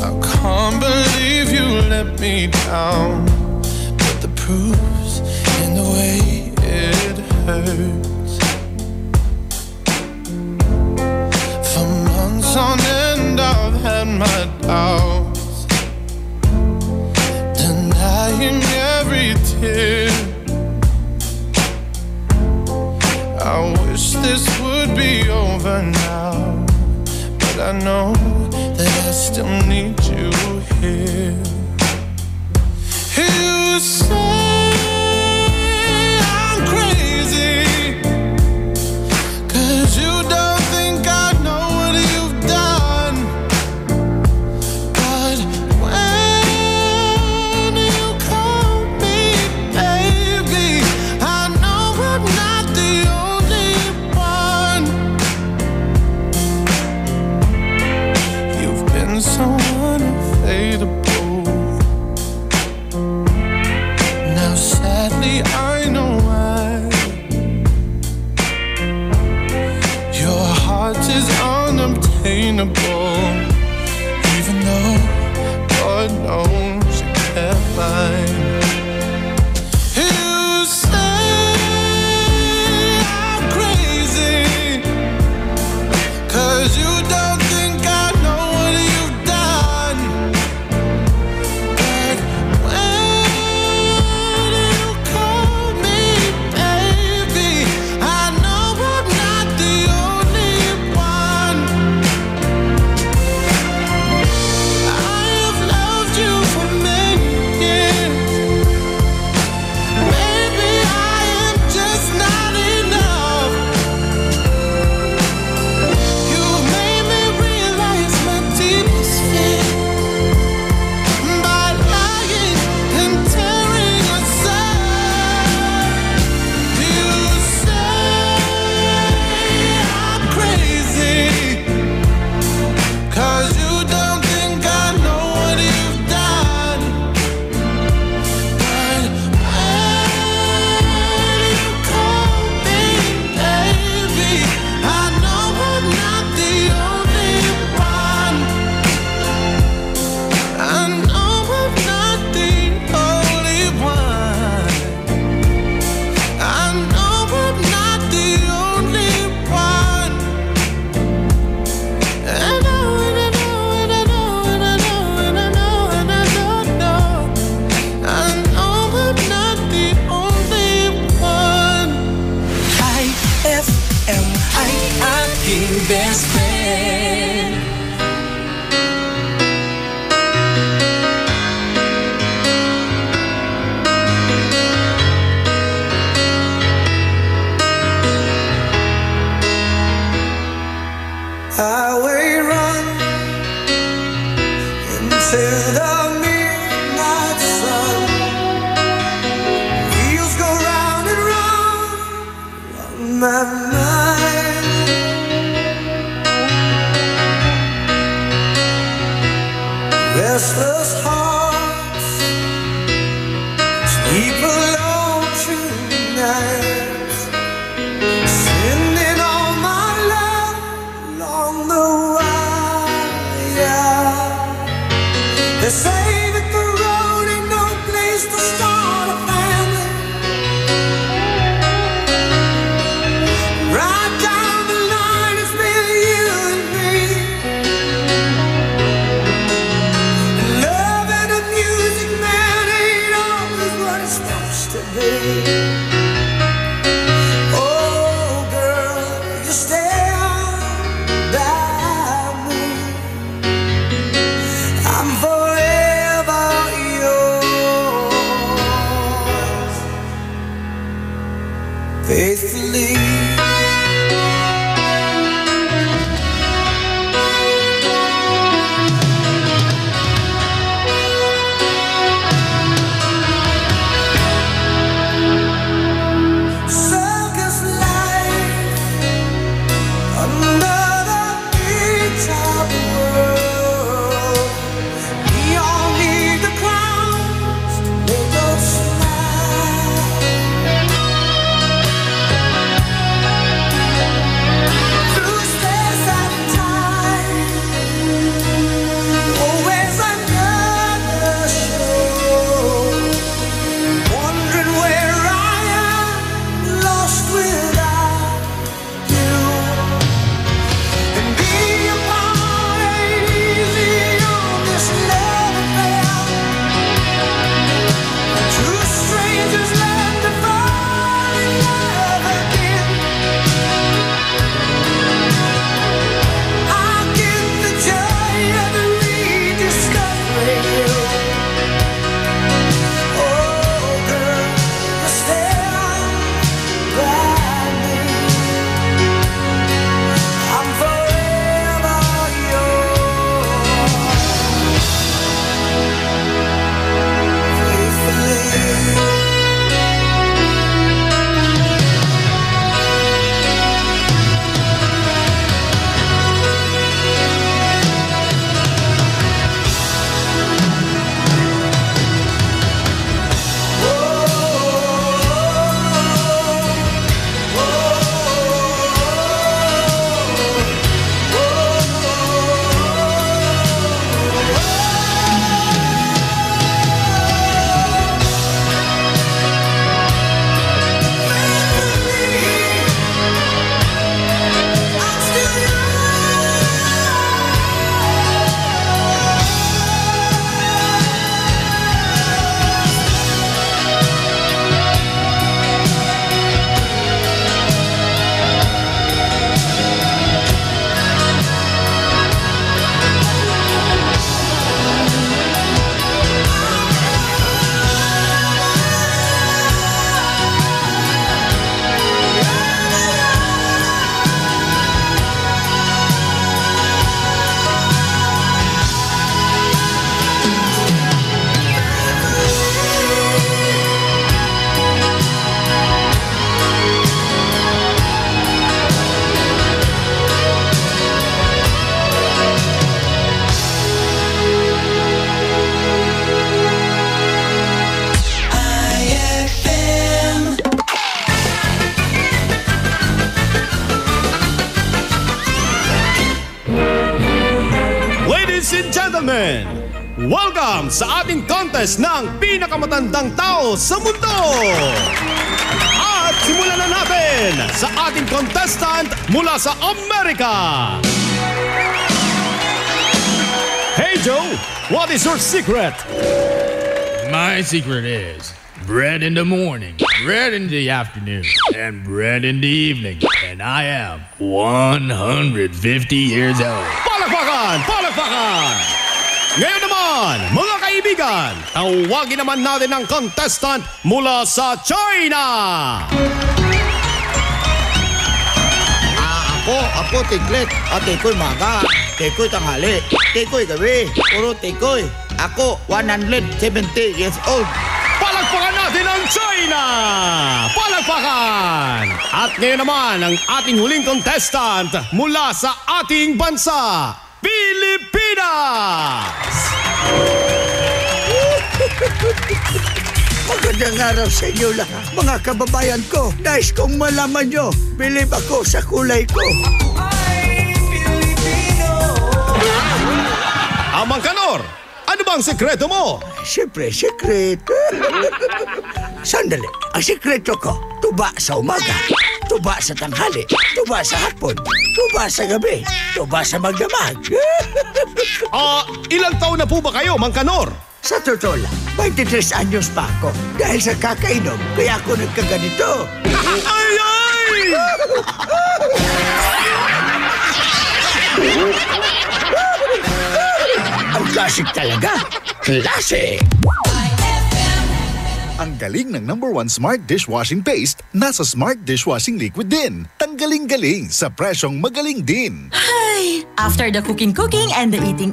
I can't believe you let me down, but the proof's in the way it hurts. For months on end I've had my doubts, denying every tear. I wish this would be over now, but I know that I still need you here. You say I'm crazy, 'cause you don't think I know what you've done. But when you call me baby, I know I'm not the only one. You've been so unavailable. Now sadly I know why. Your heart is unobtainable, even though God knows you can't find. You say I'm crazy, 'cause you don't think I know what you've done. But when you call me baby, I know I'm not the only one. I have loved you for many years. Maybe I am just not enough. You made me realize my deepest fear by lying and tearing us apart. You say I'm crazy, 'cause you don't think I know what you've done. But when you call me baby, I know I'm not the only one. I know I'm not the only one. I know I'm not the only one. And I know, and I know, and I know, and I know, and I know, and I don't know. I know I'm not the only one. IFM, ay aking best friend. Highway run into the midnight sun. Wheels go round and round on my mind. Ladies and gentlemen, welcome sa ating contest ng pinakamatandang tao sa mundo! At simulan na natin sa ating contestant mula sa Amerika! Hey Joe, what is your secret? My secret is bread in the morning, bread in the afternoon, and bread in the evening. And I am 150 years old. Palakpakan! Palakpakan! Ngayon naman, mga kaibigan, tawagin naman natin ang contestant mula sa China! Ako, Tiglet. Tekoy maga, tekoy tanghali, tekoy gabi, puro tekoy. Ako, 170 years old. Palakpakan natin ang China! Palakpakan! At ngayon naman, ang ating huling contestant mula sa ating bansa, Pilipinas! Magandang araw sa inyo lahat, mga kababayan ko. Nais kong malaman nyo, bilib ako sa kulay ko. Amang Kanor, ano bang sekreto mo? Siyempre, sekreto. Sandali, ang sekreto ko, tuba sa umaga, tuba sa tanghali, tuba sa hapon, tuba sa gabi, tuba sa magdamag. Ilang taon na po ba kayo, Mang Kanor? Sa totoo lang, 23 anyos pa ako. Dahil sa kakainom, kaya ako nagkaganito. Ay! Ang klasik talaga. Klasik! Ang galing ng #1 Smart Dishwashing Paste nasa Smart Dishwashing Liquid din. Tanggaling-galing sa presyong magaling din. Hi! After the cooking and the eating,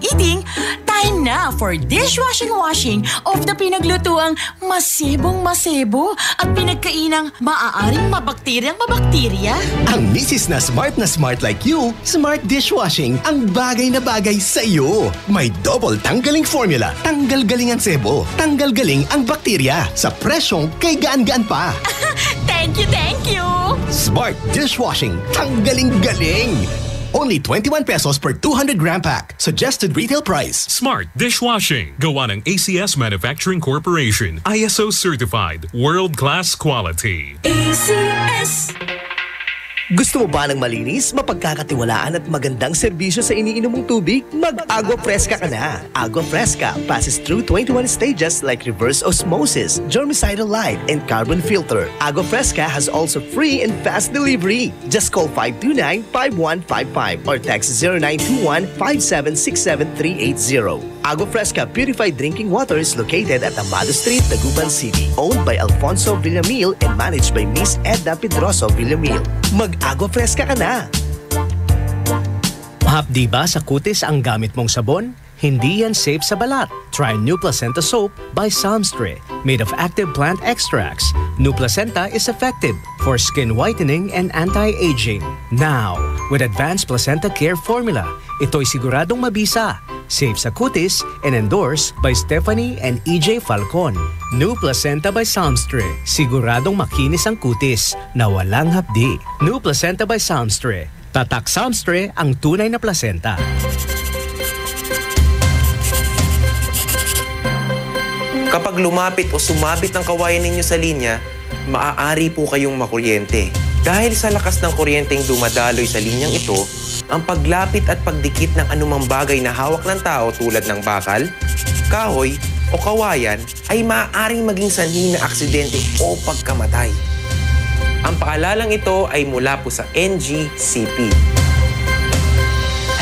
time na for dishwashing of the pinaglutuang masebong-masebo at pinagkainang maaaring mabakterya. Ang misis na smart like you, Smart Dishwashing ang bagay na bagay sa iyo. May double tanggaling formula. Tanggal galing ang sebo, tanggal galing ang bakterya. Sa presyong kay gaan-gaan pa. Thank you! Smart Dishwashing, tanggaling galing. Only 21 pesos per 200 gram pack. Suggested retail price. Smart Dishwashing. Gawa ng ACS Manufacturing Corporation. ISO certified. World-class quality. ACS. Gusto mo ba ng malinis, mapagkakatiwalaan at magandang serbisyo sa iniinom mong tubig? Mag-Agua Fresca ka na. Agua Fresca passes through 21 stages like reverse osmosis, germicidal light, and carbon filter. Agua Fresca has also free and fast delivery. Just call 529-5155 or text 0921-5767380. Agua Fresca Purified Drinking Water is located at Amado Street, Dagupan City. Owned by Alfonso Villamil and managed by Miss Edna Pedroso Villamil. Mag-Agua Fresca ka na! Hapdi ba sa kutis ang gamit mong sabon? Hindi yan safe sa balat. Try New Placenta Soap by Samstre, made of active plant extracts. New Placenta is effective for skin whitening and anti-aging. Now, with Advanced Placenta Care Formula, ito'y siguradong mabisa, safe sa kutis, and endorsed by Stephanie and EJ Falcon. New Placenta by Samstre, siguradong makinis ang kutis na walang hapdi. New Placenta by Samstre, tatak Samstre ang tunay na placenta. Kapag lumapit o sumabit ng kawayan ninyo sa linya, maaari po kayong makuryente. Dahil sa lakas ng kuryenteng dumadaloy sa linyang ito, ang paglapit at pagdikit ng anumang bagay na hawak ng tao tulad ng bakal, kahoy o kawayan ay maaaring maging sanhi ng aksidente o pagkamatay. Ang paalalang ito ay mula po sa NGCP.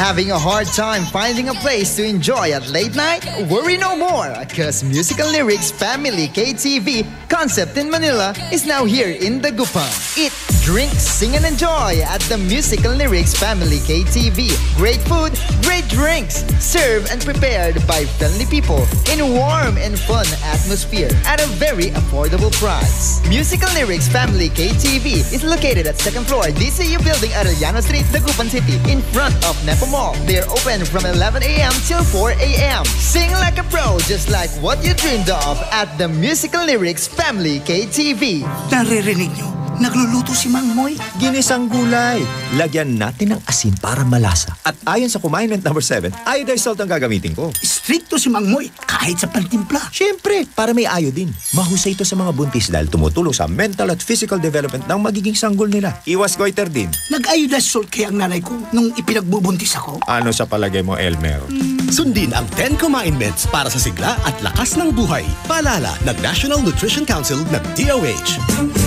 Having a hard time finding a place to enjoy at late night? Worry no more, because Musical Lyrics Family KTV concept in Manila is now here in Dagupan. Eat, drink, sing and enjoy at the Musical Lyrics Family KTV. Great food, great drinks, served and prepared by friendly people in a warm and fun atmosphere at a very affordable price. Musical Lyrics Family KTV is located at 2nd floor DCU Building, Arellano Street, Dagupan City, in front of Nepo Mall. They're open from 11 a.m. till 4 a.m. Sing like a pro, just like what you dreamed of at the Musical Lyrics Family KTV. Naririnig nyo? nagluluto si Mang Moy. Ginisang gulay. Lagyan natin ng asin para malasa. At ayon sa Kumain number 7, iodized salt ang gagamitin ko. Stricto si Mang Moy kahit sa pantimpla. Siyempre, para may iodine. Mahusay ito sa mga buntis dahil tumutulong sa mental at physical development ng magiging sanggol nila. Iwas goiter din. Nag-iodized salt kaya ang nanay ko nung ipinagbubuntis ako. Ano sa palagay mo, Elmer? Sundin ang 10 Kumain Mints para sa sigla at lakas ng buhay. Paalala ng National Nutrition Council ng DOH.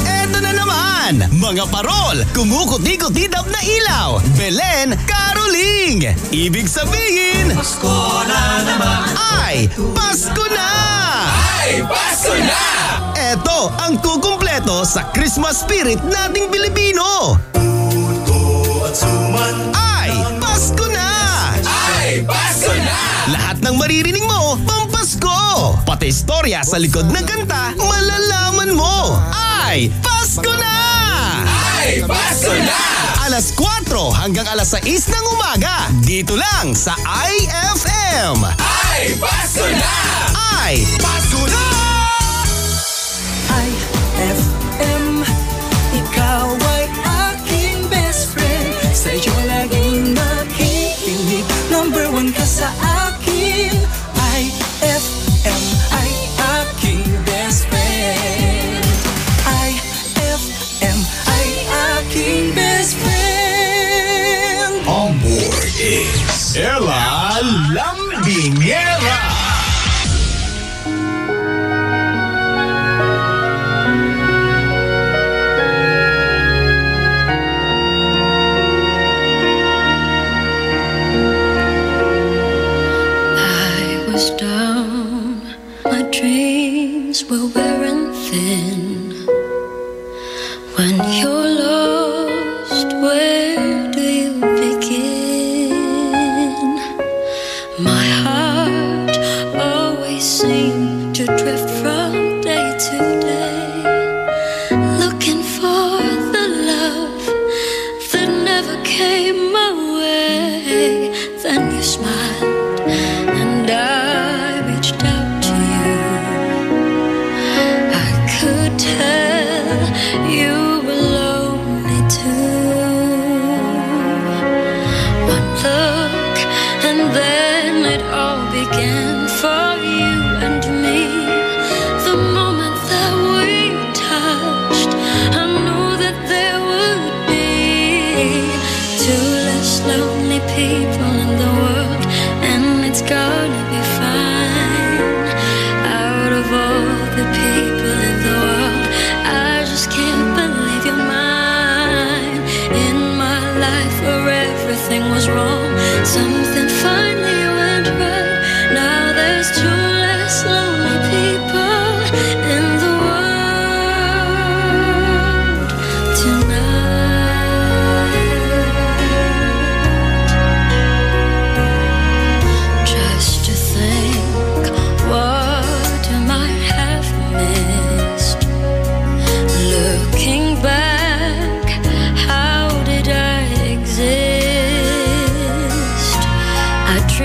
Eto na naman! Mga parol! Kumukuti-kutidap na ilaw! Belen Caroling! Ibig sabihin... Pasko na naman! Ay, Pasko na! Ay, Pasko na! Eto ang kukumpleto sa Christmas spirit nating Pilipino! Puto at suman! Ay, Pasko na! Ay, Pasko na! Lahat ng maririnig mo, pampasko! Pati istorya sa likod ng kanta, malalaman mo! Ay, Pasko na! Ay, Pasko na! Alas 4 hanggang alas 6 ng umaga, dito lang sa IFM! Ay, Pasko na! Ay, Pasko na! IFM, ikaw ay aking best friend. Sa'yo laging makikinig, number 1 ka sa akin. IFM ay aking best friend. IFM ay aking best friend. On board is Ella Lambingera. Was down, my dreams were wearing thin. When you're lost, where do you begin? My heart always seemed to drift from day to day, looking for the love that never came my way. Then you smiled and I reached out to you. I could tell you were lonely too. One look and then it all began for you and me. The moment that we touched, I knew that there would be 2 less lonely people in the world, and it's gonna be fine. Out of all the people in the world, I just can't believe you're mine. In my life where everything was wrong, something finally went right. Now there's 2 less lonely people in the world tonight. Just to think, what I might have missed. Looking back, how did I exist? I dreamed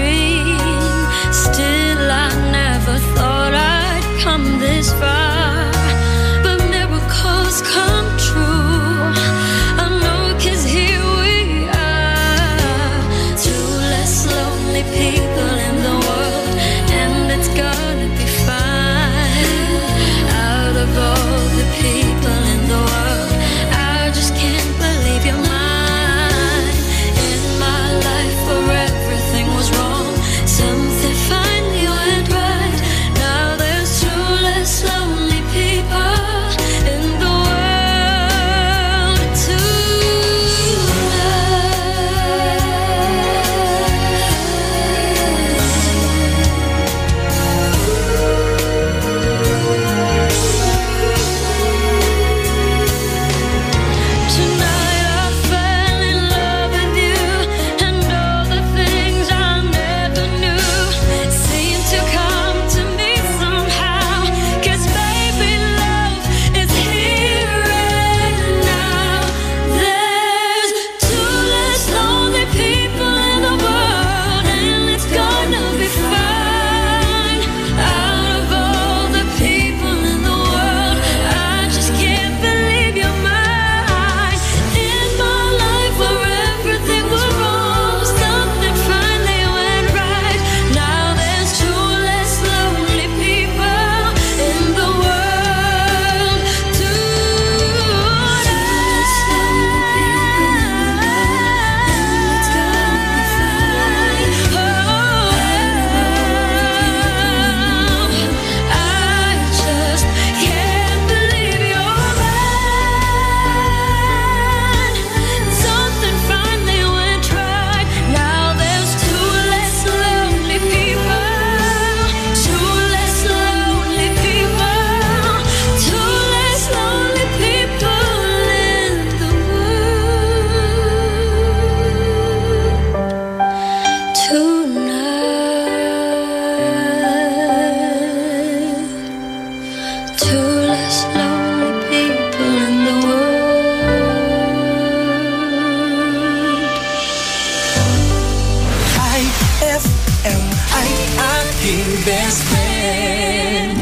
aking best friend.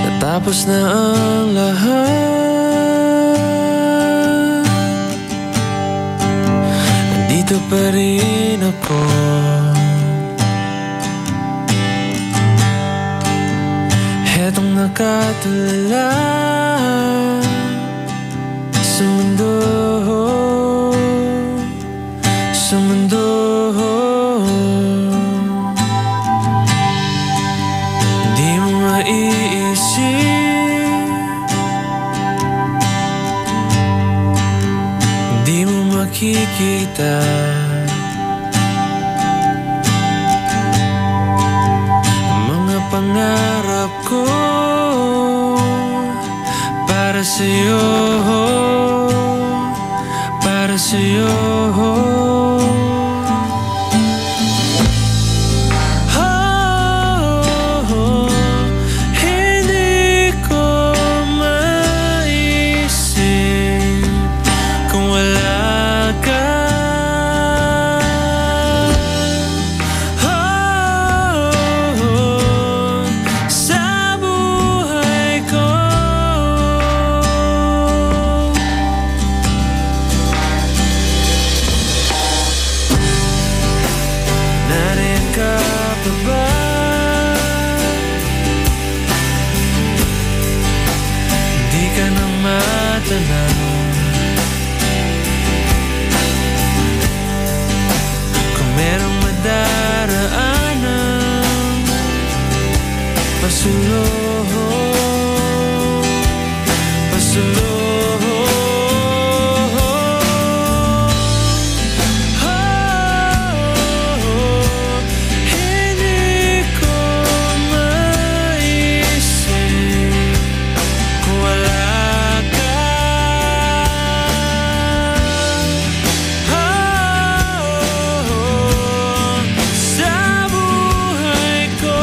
Natapos na ang lahat, nandito pa rin ako. Hetong nakatulala sa mundo, sa mundo. Di mo maiisip, di mo makikita mga pangarap ko para sa'yo, para sa'yo. Hindi ko maisip kung wala ka. Sa buhay ko, nariyan ka pa ba? Di ka na matanaw, kung merong madaraanan pasulong, pasulong. Hindi ko maisip kung wala ka. Sa buhay ko,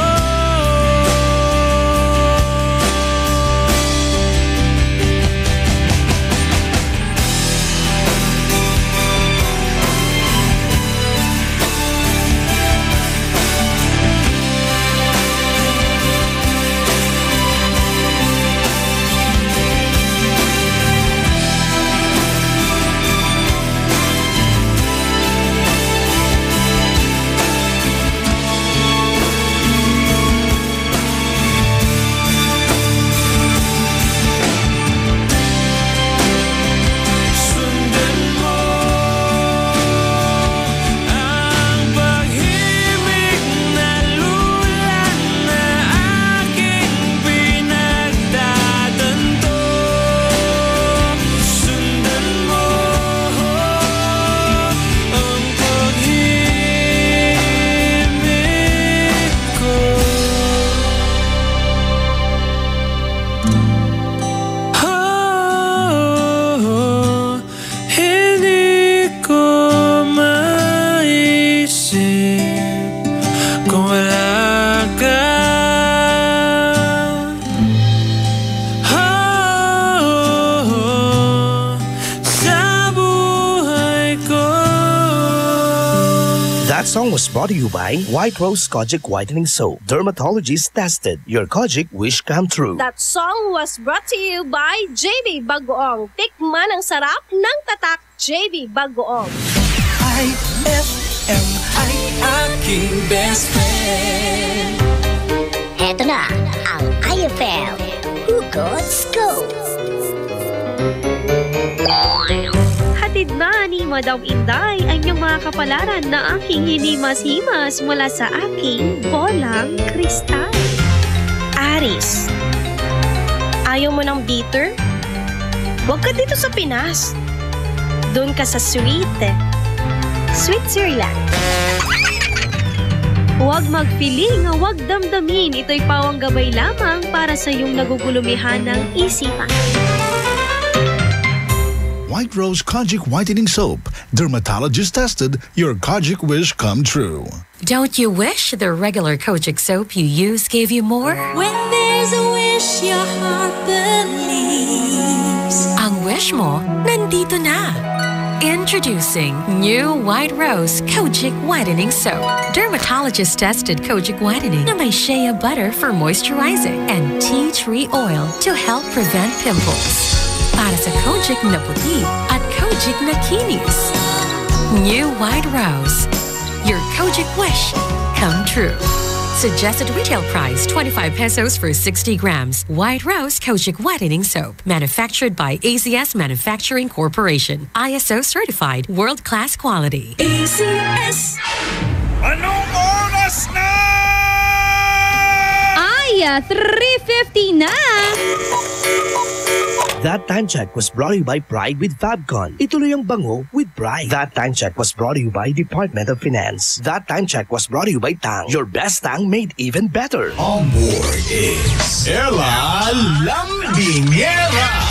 sundan mo ang pag-ibig na lulan na aking pinagtatanto. Sundan mo ang pag-ibig ko. Hindi ko maisip kung wala ka. Sa buhay ko. That song was brought to you by White Rose Kojic Whitening Soap. Dermatologist tested. Your Kojic wish come true. That song was brought to you by JB Bagoong. Tikman ang sarap ng tatak JB Bagoong. IFM ay aking best friend. Heto na ang IFM Hugot Scoop. Hatid na ni Madam Inday ang iyong mga kapalaran na aking hinimas-himas mula sa aking bolang kristal. Aris, ayaw mo ng bitter? Huwag ka dito sa Pinas. Doon ka sa Switzerland. Huwag magpiling, huwag damdamin. Ito'y pawang gabay lamang para sa iyong nagugulumihan ng isipan. White Rose Kojic Whitening Soap. Dermatologist tested, your Kojic wish come true. Don't you wish the regular Kojic soap you use gave you more? When there's a wish your heart believes. Ang wish mo, nandito na. Introducing new White Rose Kojic Whitening Soap. Dermatologist-tested Kojic Whitening na may shea butter for moisturizing and tea tree oil to help prevent pimples. Para sa Kojic na puti at Kojic na kinis. New White Rose. Your Kojic wish come true. Suggested retail price 25 pesos for 60 grams. White Rose Kojic Whitening Soap. Manufactured by ACS Manufacturing Corporation. ISO certified world-class quality. ACS. Anong oras na? Ay, 3:50 na. That Time Check was brought to you by Pride with Fabcon. Ituloy ang bango with Pride. That Time Check was brought to you by Department of Finance. That Time Check was brought to you by Tang. Your best Tang made even better. On board is Ella Lambingera.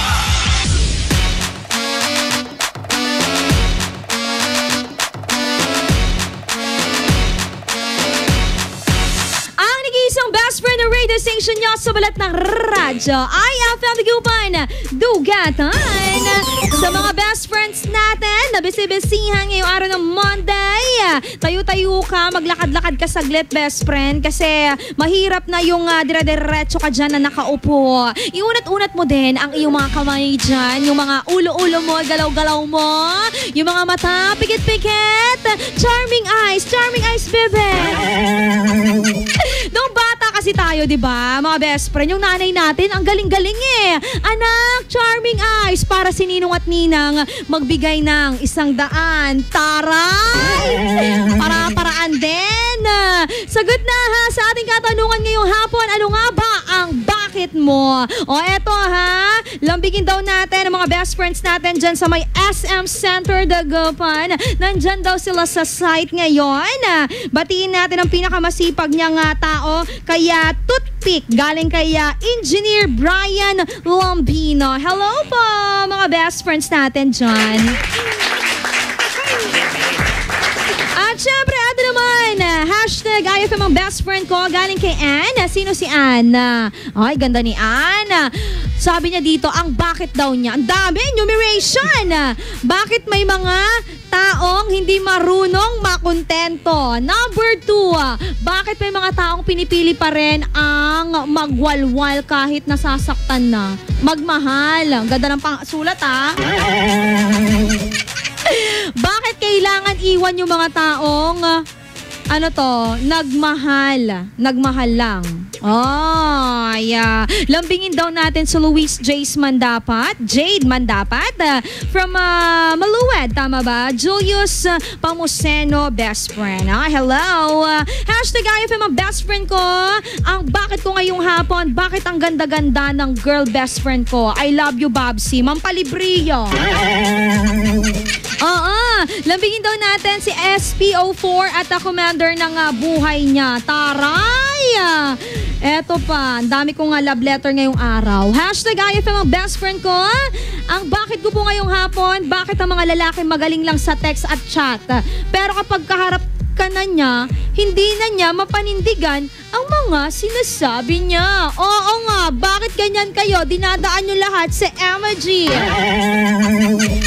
Isang best friend na radio station niya sa balat ng radyo. IFM Dagupan, Dugatan. Sa mga best friends natin na bisi-bisihan ngayong araw ng Monday, tayo-tayo ka, maglakad-lakad ka saglit, best friend, kasi mahirap na yung dire-diretso ka dyan na nakaupo. Iunat-unat mo din ang iyong mga kamay dyan, yung mga ulo-ulo mo, galaw-galaw mo, yung mga mata, pikit-pikit, charming eyes, bebe. Nung bata kasi tayo, di ba? Mga best friend, yung nanay natin, ang galing-galing eh. Anak, charming eyes, para si Ninong at Ninang magbigay ng 100. Taray! Para-paraan din. Sagot na ha sa ating katanungan ngayong hapon. Ano nga ba ang bakit mo? O eto ha, lambigin daw natin ang mga best friends natin dyan sa may SM Center Dagupan. Nandyan daw sila sa site ngayon. Batiin natin ang pinakamasipag niyang tao, kaya toothpick, galing kay Engineer Brian Lambino. Hello po mga best friends natin dyan. At syempre, ato naman, hashtag IFM ang best friend ko, galing kay Anne. Sino si Anne? Ay, ganda ni Anne. Sabi niya dito, ang bakit daw niya. Ang dami, enumeration. Bakit may mga taong hindi marunong makontento? Number 2, bakit may mga taong pinipili pa rin ang magwalwal kahit nasasaktan na? Magmahal. Ang ganda ng sulat ha. Bakit kailangan iwan yung mga taong nagmahal lang? Oh, yeah. Lambingin daw natin si Luis Jade Mandapat from Maluwed, tama ba? Julius Pamuseno, best friend. Hello. Hashtag IFM ang best friend ko. Ang bakit ko ngayong hapon, bakit ang ganda-ganda ng girl best friend ko? I love you, Babsi. Mampalibrio. Lambingin daw natin si SPO4 at commander ng buhay niya. Taray! Eto pa, ang dami kong love letter ngayong araw. Hashtag IFM ang best friend ko. Ang bakit ko po ngayong hapon, bakit ang mga lalaki magaling lang sa text at chat, pero kapag kaharap ka na niya, hindi na niya mapanindigan ang mga sinasabi niya. Oo nga, bakit ganyan kayo? Dinadaan nyo lahat sa emoji.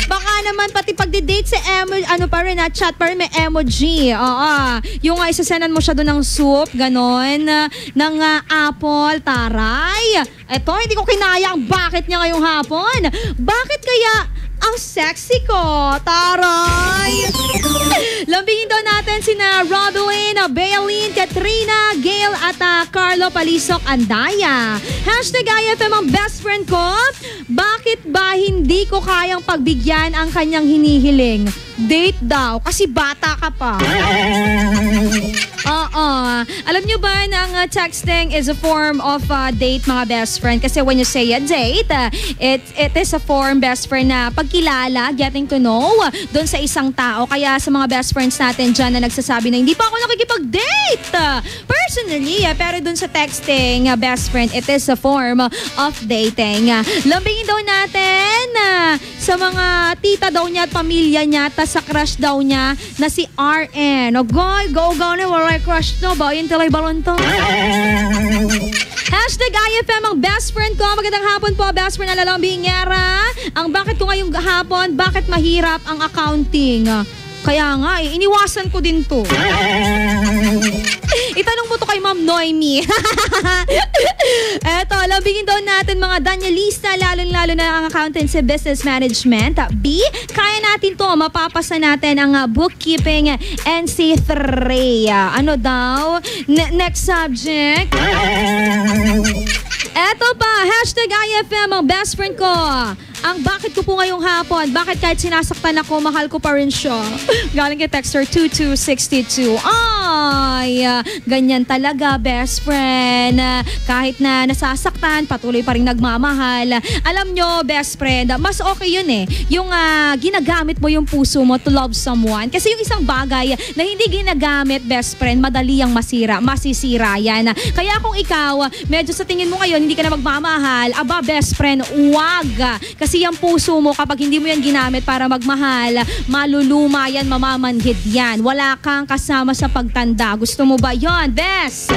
Baka naman pati pagdi-date sa emoji, chat pa rin may emoji. Yung isasenan mo siya doon ng soup, ganon, ng apple, taray. Eto, hindi ko kinaya ang bakit niya ngayong hapon. Bakit kaya ang sexy ko? Taray! Lambingin daw natin sina Rodelyn, Bailyn, Katrina, Gail at Carlo Palisok Andaya. Hashtag IFM ang best friend ko. Bakit ba hindi ko kayang pagbigyan ang kanyang hinihiling? Date daw, kasi bata ka pa. Alam nyo ba na ang texting is a form of date, mga best friend? Kasi when you say a date, it is a form, best friend, na pagkilala, getting to know doon sa isang tao. Kaya sa mga best friends natin dyan na nagsasabi na hindi pa ako nakikipag-date personally, pero doon sa texting, best friend, it is a form of dating. Lambingin daw natin sa mga tita daw niya at pamilya niya, tas sa crush daw niya na si RN. Ogoy, go na, walay crush no, bayan talay balon to. Hashtag IFM ang best friend ko. Magandang hapon po, best friend na Lalang Bingera. Ang bakit ko ngayong hapon, bakit mahirap ang accounting? Kaya nga iniwasan ko din to. Itanong mo to kay Ma'am Noemi. Eto, lambingin daw natin mga Danielista, lalo-lalo na ang accountancy business management. B, kaya natin to, mapapasa natin ang bookkeeping NC3. Ano daw? Next subject. Eto pa, hashtag IFM ang best friend ko. Ang bakit ko po ngayong hapon, bakit kahit sinasaktan ako, mahal ko pa rin siya. Galing kay texter 2262. Ay, ganyan talaga, best friend. Kahit na nasasaktan, patuloy pa rin nagmamahal. Alam nyo, best friend, mas okay yun eh. Yung ginagamit mo yung puso mo to love someone. Kasi yung isang bagay na hindi ginagamit, best friend, madali ang masisira yan. Kaya kung ikaw, medyo sa tingin mo ngayon, hindi ka na magmamahal, aba, best friend, wag. Kasi yung puso mo, kapag hindi mo yan ginamit para magmahal, maluluma yan, mamamanhid yan. Wala kang kasama sa pagtanda. Gusto mo ba yon, best?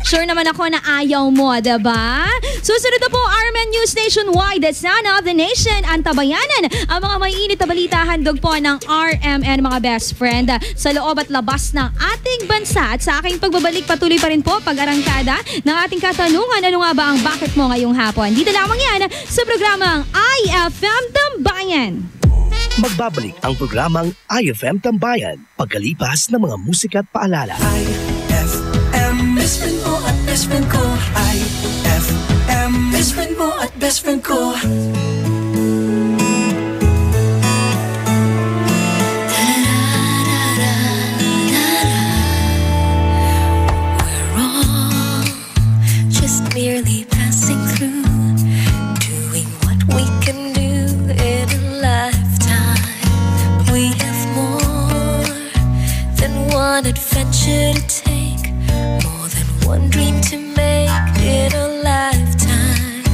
Sure naman ako na ayaw mo, diba? Susunod na po, RMN News Nationwide, the sound of the nation, ang tabayanan, ang mga maiinit na balita, handog po ng RMN, mga best friend, sa loob at labas ng ating bansa. At sa aking pagbabalik, patuloy pa rin po pag-arangkada ng ating katanungan, ano nga ba ang bakit mo ngayong hapon? Dito lamang yan sa programang IFM Tambayan. Magbabalik ang programang IFM Tambayan pagkalipas ng mga musika at paalala. IFM, best friend mo at best friend ko. IFM, best friend mo at best friend ko. We're all just merely passing through, doing what we can do in a lifetime. We have more than one adventure to take, more than one dream to make in a lifetime.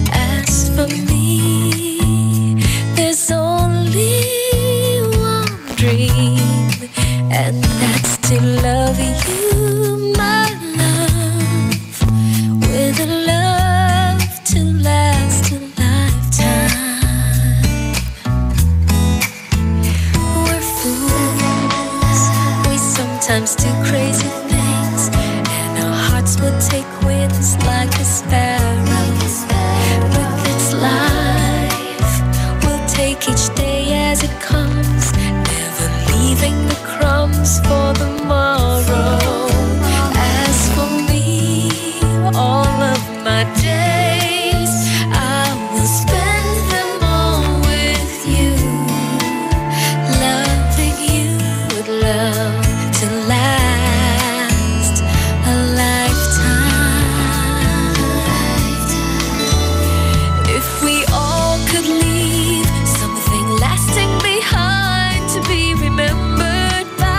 As for me, there's only one dream, and that's to love you, my love, with a love to last a lifetime. We're fools, we sometimes do crazy things, and our hearts will take wings like a sparrow. But it's life, we'll take each day as it comes, never leaving the crumbs for tomorrow. As for me, all of my days, I will spend them all with you, loving you with love to last a lifetime. If we all could leave something lasting behind to be remembered by,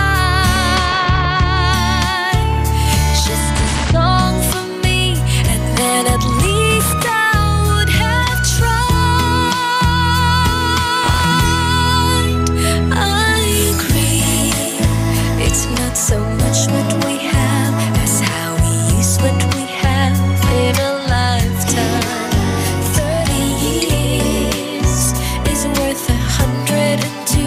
just a song for me, and then at least I would have tried. I agree, it's not so much what we have as how we use what we have in a lifetime. 30 years is worth 102.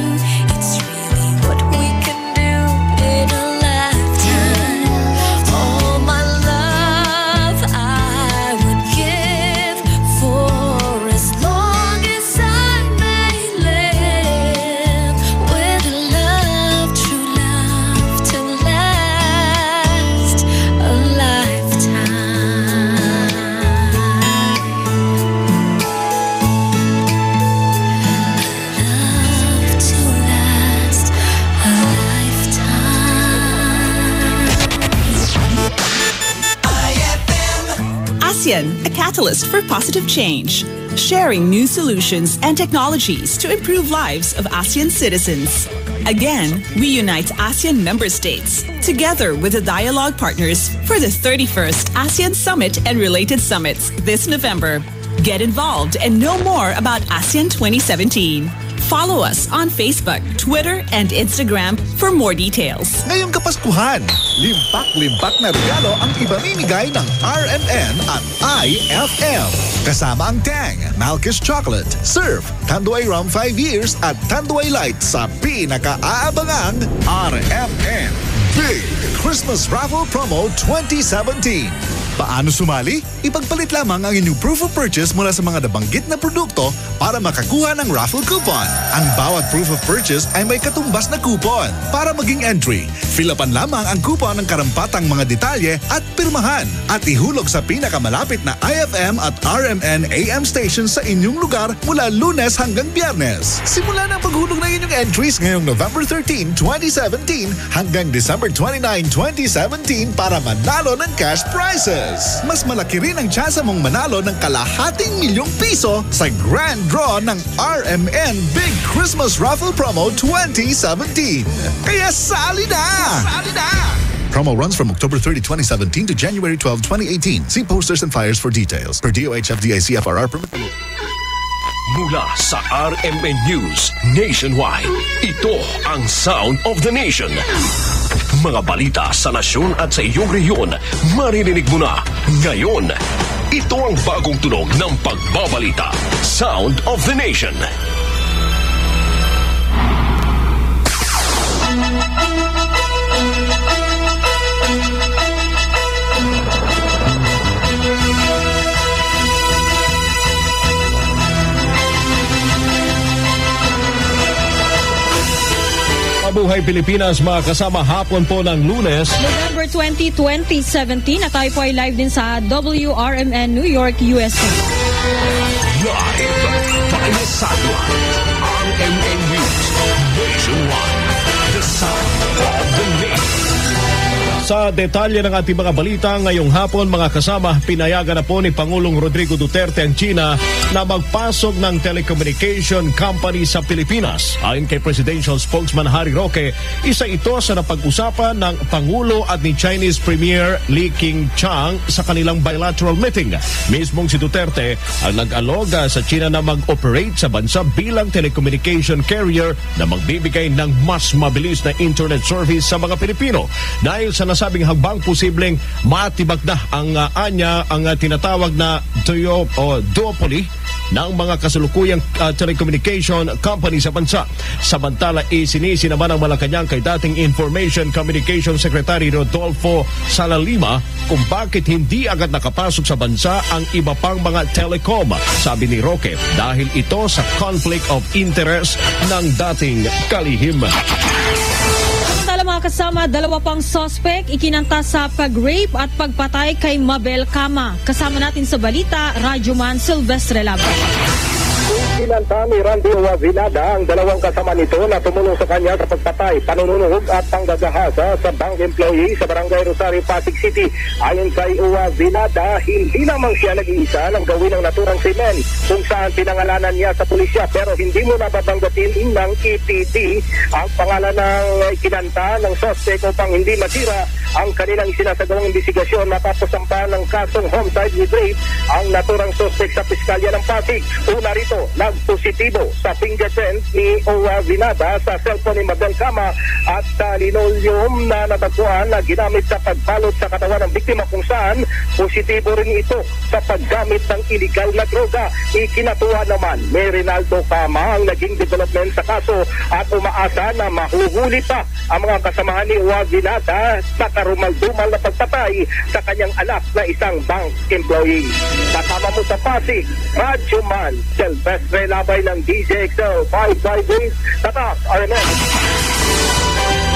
It's really what we can do in a lifetime. All my love I would give for as long as I may live, with a love, true love to last a lifetime. Love to last a lifetime. ASEAN, a catalyst for positive change, sharing new solutions and technologies to improve lives of ASEAN citizens. Again, we unite ASEAN member states together with the dialogue partners for the 31st ASEAN Summit and related summits this November. Get involved and know more about ASEAN 2017. Follow us on Facebook, Twitter, and Instagram for more details. Ngayong Kapaskuhan, limpak-limpak na regalo ang ibamimigay ng RMN at IFM. Kasama ang Tang, Malkish Chocolate, Surf, Tanduay Rum 5 Years at Tanduay Light sa pinaka-aabangang RMN Big Christmas Raffle Promo 2017. Paano sumali? Ipagpalit lamang ang inyong proof of purchase mula sa mga nabanggit na produkto para makakuha ng raffle coupon. Ang bawat proof of purchase ay may katumbas na coupon. Para maging entry, fill-upan lamang ang coupon ng karampatang mga detalye at pirmahan at ihulog sa pinakamalapit na IFM at RMN AM stations sa inyong lugar mula Lunes hanggang Biyernes. Simula na ang paghulog ng inyong entries ngayong November 13, 2017 hanggang December 29, 2017 para manalo ng cash prizes. Mas malaki rin ang tsansa mong manalo ng ₱250,000 sa grand draw ng RMN Big Christmas Raffle Promo 2017. Kaya sali na! Sali na! Promo runs from October 30, 2017 to January 12, 2018. See posters and flyers for details. Per DOH FDI CFRR permit. Mula sa RMN News Nationwide, ito ang Sound of the Nation. Mga balita sa nasyon at sa iyong rehiyon, maririnig mo na ngayon. Ito ang bagong tunog ng pagbabalita. Sound of the Nation. Mabuhay Pilipinas, mga kasama, hapon po ng Lunes, November 20, 2017 at tayo po ay live din sa WRMN New York, USA. live via satellite, RMN News Nationwide, the sound of the nation. Sa detalye ng ating mga balita ngayong hapon, mga kasama, pinayagan na po ni Pangulong Rodrigo Duterte ang China na magpasok ng telecommunication company sa Pilipinas. Ayon kay Presidential Spokesman Harry Roque, isa ito sa napag-usapan ng Pangulo at ni Chinese Premier Li Keqiang sa kanilang bilateral meeting. Mismong si Duterte ang nag-alog sa China na mag-operate sa bansa bilang telecommunication carrier na magbibigay ng mas mabilis na internet service sa mga Pilipino. Dahil sa nasabing hagbang, posibleng matibag na ang tinatawag na duopoly ng mga kasalukuyang telecommunication company sa bansa. Samantala, isinisi naman ang Malacanang kay dating Information Communication Secretary Rodolfo Sala Lima kung bakit hindi agad nakapasok sa bansa ang iba pang mga telecom. Sabi ni Roque, dahil ito sa conflict of interest ng dating kalihim. Samantala, mga kasama, dalawa pang suspect ikinanta sa pag-rape at pagpatay kay Mabel Cama. Kasama natin sa balita, Radyoman Silvestre Labra. Kinanta ni Randy Uwavinada ang dalawang kasama nito na tumulong sa kanya sa pagpatay, panununog at panggagahasa sa bank employee sa Barangay Rosario, Pasig City. Ayon kay Uwavinada, hindi lamang siya nag-iisa ng gawin ng naturang krimen kung saan pinangalanan niya sa pulisya, pero hindi mo nababanggatin ng EPD ang pangalan ng kinanta ng suspect upang hindi masira ang kanilang sinasagawang investigasyon. Matapos sampahan ng kasong homicide with rape ang naturang suspect sa Piskalya ng Pasig. Una rito, nagpositibo sa fingerprint ni Uwavinada sa cellphone ni Mabel Cama at sa linoleum na natagpuan na ginamit sa pagbalot sa katawan ng biktima, kung saan positibo rin ito sa paggamit ng illegal na droga. Ikinatuwa naman ni Rinaldo Cama ang naging development sa kaso at umaasa na mahuhuli pa ang mga kasamahan ni Uwavinada sa karumal-dumal na pagpatay sa kanyang anak na isang bank employee. Kasama mo sa Pasig, Radyoman Silvestre Labay ng DJXL 5 days. Tatak, RMN.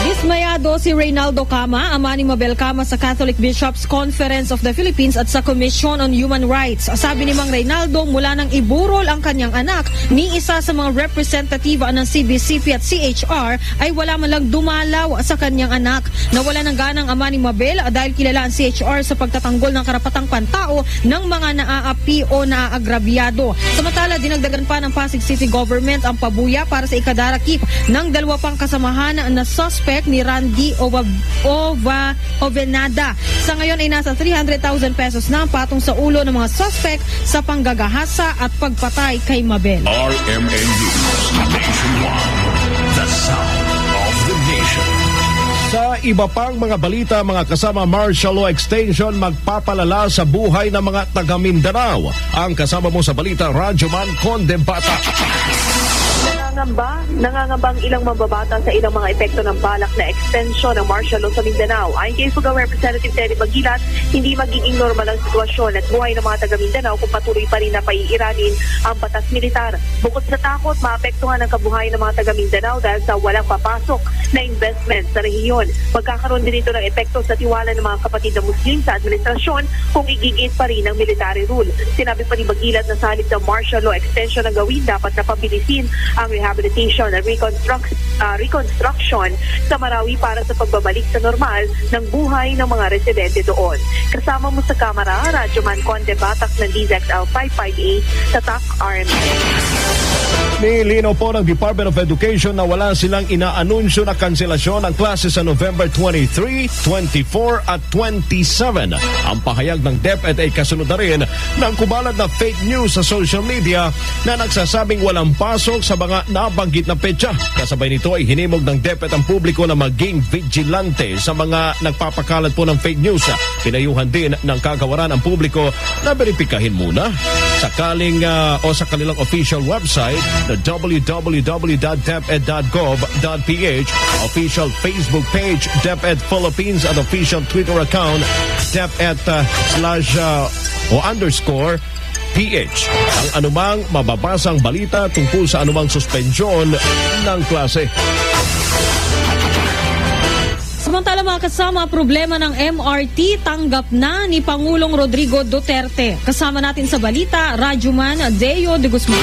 Dismayado si Reynaldo Cama, ama ni Mabel Cama, sa Catholic Bishops Conference of the Philippines at sa Commission on Human Rights. Sabi ni Mang Reynaldo, mula nang iburol ang kanyang anak ni isa sa mga representativa ng CBCP at CHR ay wala man lang dumalaw sa kanyang anak. Nawala ng ganang ama ni Mabel dahil kilala ang CHR sa pagtatanggol ng karapatang pantao ng mga naaapi o naaagrabyado. Samantala, dinagdagan pa ng Pasig City Government ang pabuya para sa ikadarakip ng dalawa pang kasamahan na suspect ni Randy ID Ovenada. Sa ngayon ay nasa 300,000 pesos na ang patong sa ulo ng mga suspect sa panggagahasa at pagpatay kay Mabel. RMN News Nationwide, the sound of the nation. Sa iba pang mga balita, mga kasama, martial law extension magpapalala sa buhay ng mga taga Mindanao. Ang kasama mo sa balita, Radyoman Condembata. Nangangamba ang ilang mambabata sa ilang mga epekto ng balak na extension ng martial law sa Mindanao. Ayon kay Ifugao Representative Terry Bagilat, hindi magiging normal ang sitwasyon at buhay ng mga taga Mindanao kung patuloy pa rin na paiiranin ang batas militar. Bukod sa takot, maapektuhan ang kabuhayan ng mga taga Mindanao dahil sa walang papasok na investment sa rehiyon. Magkakaroon din ito ng epekto sa tiwala ng mga kapatid na Muslim sa administrasyon kung igigit pa rin ang military rule. Sinabi pa ni Bagilat na sa halip ng martial law extension na gawin, dapat na pabilisin ang rehabilitation at reconstruction sa Marawi para sa pagbabalik sa normal ng buhay ng mga residente doon. Kasama mo sa kamera, Radyoman Conde-Batak ng DZXL 558 sa TAC RMN. Nilinaw po ng Department of Education na wala silang inaanunsyo na kanselasyon ng klase sa November 23, 24 at 27. Ang pahayag ng DepEd ay kasunod na rin ng kumalat na fake news sa social media na nagsasabing walang pasok sa mga nabanggit na petsa. Kasabay nito ay hinimog ng DepEd ang publiko na maging vigilante sa mga nagpapakalat po ng fake news. Pinayuhan din ng kagawaran ang publiko na beripikahin muna sakaling o sa kanilang official website na www.deped.gov.ph, official Facebook page DepEd Philippines at official Twitter account DepEd_PH. Ang anumang mababasang balita tungkol sa anumang suspensyon ng klase. Samantala mga kasama, problema ng MRT tanggap na ni Pangulong Rodrigo Duterte. Kasama natin sa balita, Radyoman Deo de Guzman.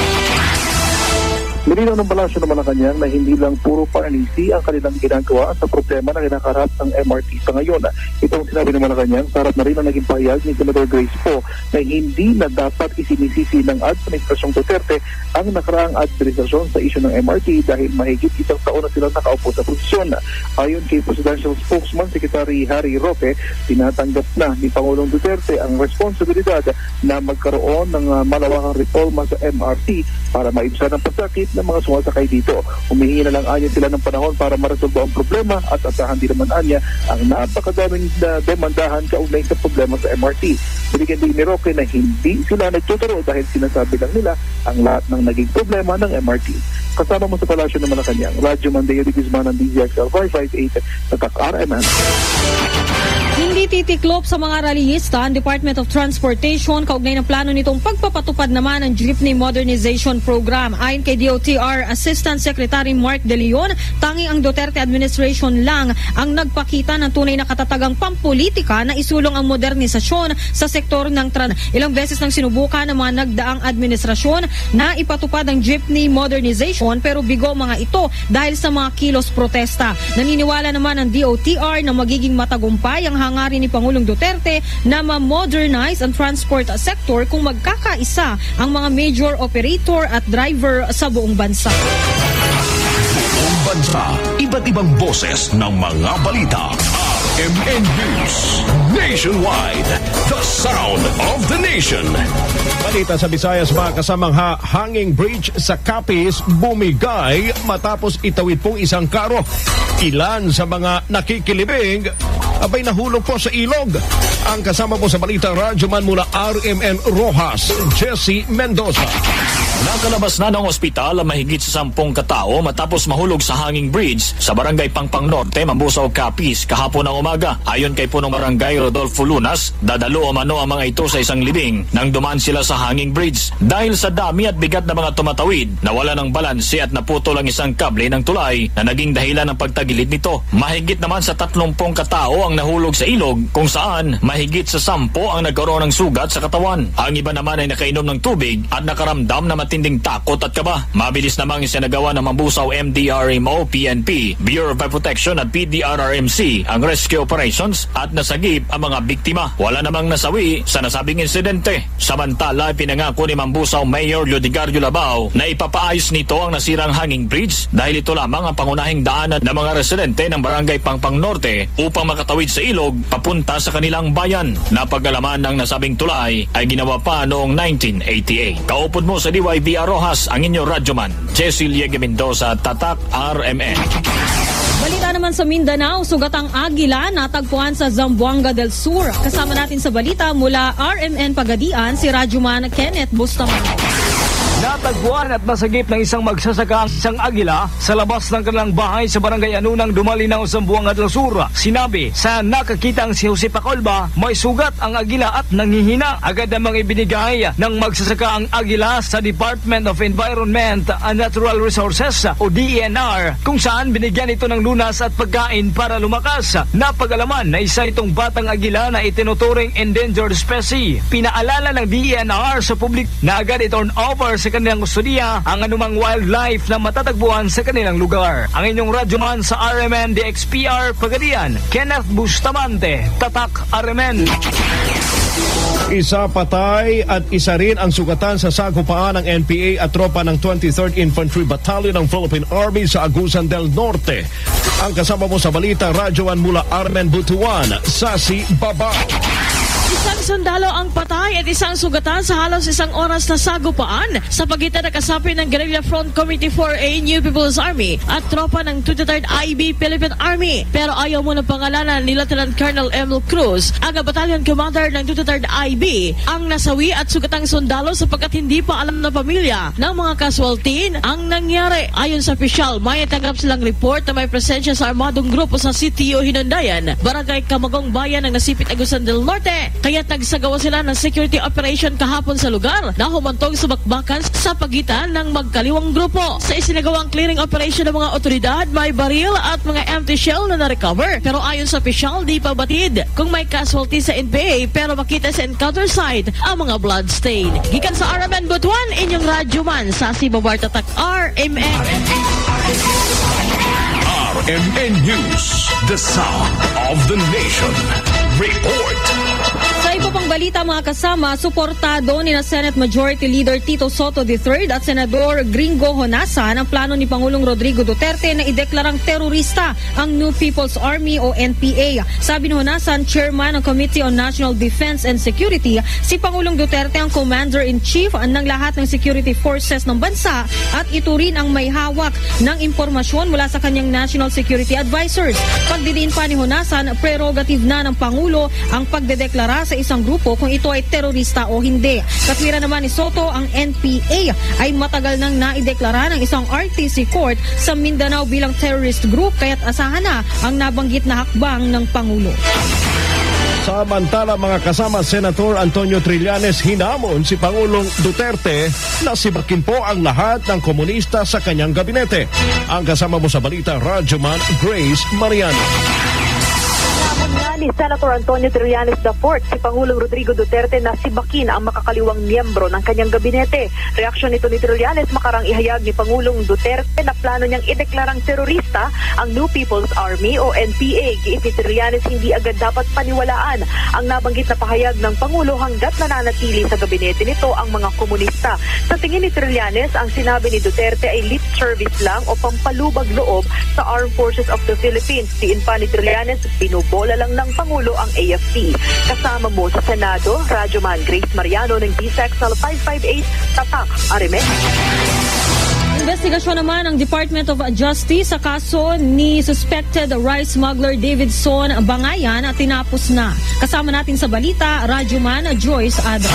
Nilinaw ng palasyo ng Malacanang na hindi lang puro pananisi ang kanilang ginagawa sa problema na kinakarap ng MRT sa ngayon. Itong sinabi ng Malacanang, sa harap na rin ang naging pahayag ni Senator Grace Poe na hindi na dapat isinisisi ng Administrasyong Duterte ang nakaraang administrasyon sa isyu ng MRT dahil mahigit isang taon na silang nakaupo sa posisyon. Ayon kay Presidential Spokesman Secretary Harry Roque, tinatanggap na ni Pangulong Duterte ang responsibilidad na magkaroon ng malawakang reforma sa MRT para maibsan ang pasakit ng mga sumasakay dito. Humihingi na lang anya sila ng panahon para maresolba ang problema at asahan din naman anya ang napakadaming demandahan kaugnay sa problema sa MRT. Binigyan din ni Roque na hindi sila nagtuturo dahil sinasabi lang nila ang lahat ng naging problema ng MRT. Kasama mo sa palasyo ng Malacanang, Radyo Mandeo de Guzman ng DZXL 558 sa TAC RMN. Hindi titiklop sa mga rallyista ang Department of Transportation kaugnay ng plano nitong pagpapatupad naman ng Jeepney Modernization Program. Ayon kay DOTR Assistant Secretary Mark De Leon, tanging ang Duterte administration lang ang nagpakita ng tunay na katatagang pampolitika na isulong ang modernisasyon sa sektor ng Ilang beses nang sinubukan ng mga nagdaang administrasyon na ipatupad ang Jeepney Modernization pero bigo mga ito dahil sa mga kilos protesta. Naniniwala naman ang DOTR na magiging matagumpay ang hangarin ni Pangulong Duterte na ma-modernize ang transport sector kung magkakaisa ang mga major operator at driver sa buong bansa. Buong bansa, iba't ibang boses ng mga balita. RMN News Nationwide, the sound of the nation. Balita sa Visayas, mga kasamang hanging bridge sa Capiz bumigay matapos itawid pong isang karo. Ilan sa mga nakikilibing abay nahulog po sa ilog. Ang kasama po sa balita, Radyoman mula RMN Rojas, Jesse Mendoza. Nakalabas na ng ospital ang mahigit sa 10 katao matapos mahulog sa hanging bridge sa barangay Pangpang Norte, Mambusaw, Capiz kahapon ng umaga. Ayon kay punong barangay Rodolfo Lunas, dadalo umano ang mga ito sa isang libing nang dumaan sila sa hanging bridge. Dahil sa dami at bigat na mga tumatawid, nawala ng balanse at naputol ang isang kable ng tulay na naging dahilan ng pagtagilid nito. Mahigit naman sa 30 katao ang nahulog sa ilog kung saan mahigit sa 10 ang nagkaroon ng sugat sa katawan. Ang iba naman ay nakainom ng tubig at nakaramdam na matinding takot at kaba. Mabilis namang isinagawa ng Mambusaw MDRMO, PNP, Bureau of Fire Protection at PDRRMC ang rescue operations at nasagip ang mga biktima. Wala namang nasawi sa nasabing insidente. Samantala, pinangako ni Mambusaw Mayor Ludigario Labao na ipapaayos nito ang nasirang hanging bridge dahil ito lamang ang pangunahing daanan ng mga residente ng Barangay Pangpang Norte upang makatawid sa ilog papunta sa kanilang bayan. Napag-alaman ng nasabing tulay ay ginawa pa noong 1988. Kaupod mo sa DYBR Rojas, ang inyong radyoman, Jessie Liege Mendoza, Tatak RMN. Balita naman sa Mindanao, sugatang agila natagpuan sa Zamboanga del Sur. Kasama natin sa balita mula RMN Pagadian, si Radyoman Kenneth Bustamante. Natagpuan at nasagip ng isang magsasaka ang isang agila sa labas ng kanilang bahay sa Barangay Anunang, Dumalinaw, Zamboanga del Sur. Sinabi sa nakakita ang si Jose Pacolba, may sugat ang agila at nanghihina. Agad namang ibinigay ng magsasaka ang agila sa Department of Environment and Natural Resources o DENR, kung saan binigyan ito ng lunas at pagkain para lumakas. Napag-alaman na isa itong batang agila na itinuturing endangered species. Pinaalala ng DENR sa publik na agad i-turn over sa kanilang kustudiya ang anumang wildlife na matatagpuan sa kanilang lugar. Ang inyong radyoman sa RMN DXPR Pagadian, Kenneth Bustamante, Tatak RMN. Isa patay at isa rin ang sugatan sa sagupaan ng NPA at tropa ng 23rd Infantry Battalion ng Philippine Army sa Agusan del Norte. Ang kasama mo sa balita, radyoan mula Armen Butuan, Sasi Baba. Isang sundalo ang patay at isang sugatan sa halos isang oras na sagupaan sa pagitan ng kasapi ng Guerrilla Front Committee 4A New People's Army at tropa ng 23rd IB Philippine Army. Pero ayaw mo ng pangalanan ni Lieutenant Colonel Emil Cruz, ang battalion commander ng 23rd IB, ang nasawi at sugatang sundalo sapagkat hindi pa alam ng pamilya ng mga casualty ang nangyari. Ayon sa opisyal, may tanggap silang report na may presensya sa armadong grupo sa CTO Hinundayan, Barangay Camagong Bayan ng Nasipit, Agusan del Norte. Kaya't nagsagawa sila ng security operation kahapon sa lugar na humantong sa bakbakan sa pagitan ng magkaliwang grupo. Sa isinagawang clearing operation ng mga otoridad, may baril at mga empty shell na na-recover. Pero ayon sa opisyal, di pa batid kung may casualty sa NPA, pero makita sa encounter site ang mga blood stain. Gikan sa RMN Butuan, inyong radyoman sa Sibabar Tatak RMN. RMN News, the sound of the nation. Report. Sa iba pang balita mga kasama, suportado ni na Senate Majority Leader Tito Soto III at Senador Gringo Honasan ang plano ni Pangulong Rodrigo Duterte na ideklarang terorista ang New People's Army o NPA. Sabi ni Honasan, Chairman ng Committee on National Defense and Security, si Pangulong Duterte ang Commander-in-Chief ng lahat ng security forces ng bansa at ito rin ang may hawak ng impormasyon mula sa kanyang National Security Advisors. Pagdidiin pa ni Honasan, prerogative na ng Pangulo ang pagdedeklara sa isang grupo kung ito ay terorista o hindi. Katwiran naman ni Soto, ang NPA ay matagal nang naideklara ng isang RTC court sa Mindanao bilang terrorist group, kaya't asahan na ang nabanggit na hakbang ng Pangulo. Samantala mga kasama, Senator Antonio Trillanes hinamon si Pangulong Duterte na sibakin po ang lahat ng komunista sa kanyang gabinete. Ang kasama mo sa balita, Radyoman Grace Mariano. Ni Senator Antonio Trillanes IV, si Pangulong Rodrigo Duterte na sibakin ang makakaliwang miyembro ng kanyang gabinete. Reaksyon nito ni Trillanes makarang ihayag ni Pangulong Duterte na plano niyang ideklarang terorista ang New People's Army o NPA. Giit ni Trillanes, hindi agad dapat paniwalaan ang nabanggit na pahayag ng Pangulo hanggat nananatili sa gabinete nito ang mga komunista. Sa tingin ni Trillanes, ang sinabi ni Duterte ay lip service lang o pampalubag loob sa Armed Forces of the Philippines. Diin pa ni Trillanes, binubola lang ng Pangulo ang AFP. Kasama mo sa Senado, Radyoman Grace Mariano ng DSEXL 558 Tatak RMN. Investigasyon naman ng Department of Justice sa kaso ni suspected rice smuggler Davidson Bangayan at tinapos na. Kasama natin sa balita, Radyoman Joyce Adra.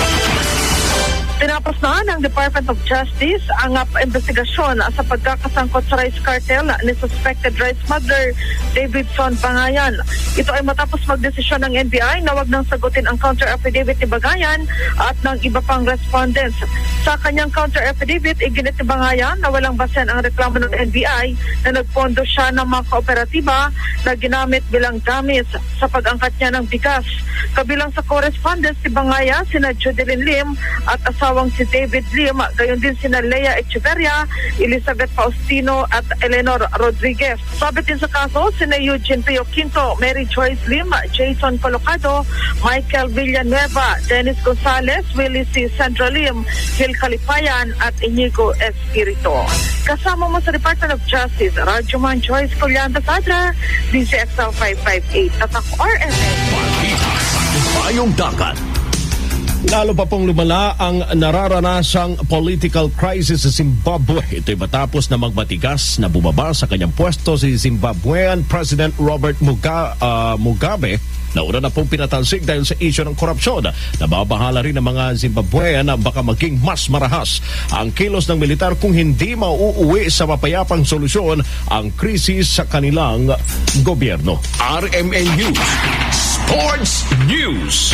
Tinapos na ng Department of Justice ang investigasyon sa pagkakasangkot sa rice cartel ni suspected rice smuggler Davidson Bangayan. Ito ay matapos magdesisyon ng NBI na wag nang sagutin ang counter affidavit ni Bangayan at ng iba pang respondents. Sa kanyang counter affidavit, iginit ni Bangayan na walang basehan ang reklamo ng NBI na nagpondo siya ng mga kooperatiba na ginamit bilang gamis sa pag-angkat niya ng bigas. Kabilang sa correspondents si Bangayan, sina Judeline Lim at asawa mag-asawang si David Lim, gayon din sina Lea Echeverria, Elizabeth Faustino at Eleanor Rodriguez. Sabit din sa kaso sina Eugene Pio Quinto, Mary Joyce Lim, Jason Colocado, Michael Villanueva, Dennis Gonzalez, Willie C. Sandra Lim, Gil Calipayan at Inigo Espirito. Kasama mo sa Department of Justice, Radyoman Joyce Collanda Sadra, DCXL 558 at ako RMN. Payong dagat. Lalo pa pong lumala ang nararanasang political crisis sa Zimbabwe. Ito'y matapos na magmatigas na bumaba sa kanyang pwesto si Zimbabwean President Robert Mugabe. Nauna na pong pinatalsik dahil sa isyu ng korupsyon. Nababahala rin ang mga Zimbabwean na baka maging mas marahas ang kilos ng militar kung hindi mauuwi sa mapayapang solusyon ang krisis sa kanilang gobyerno. RMN News Sports News.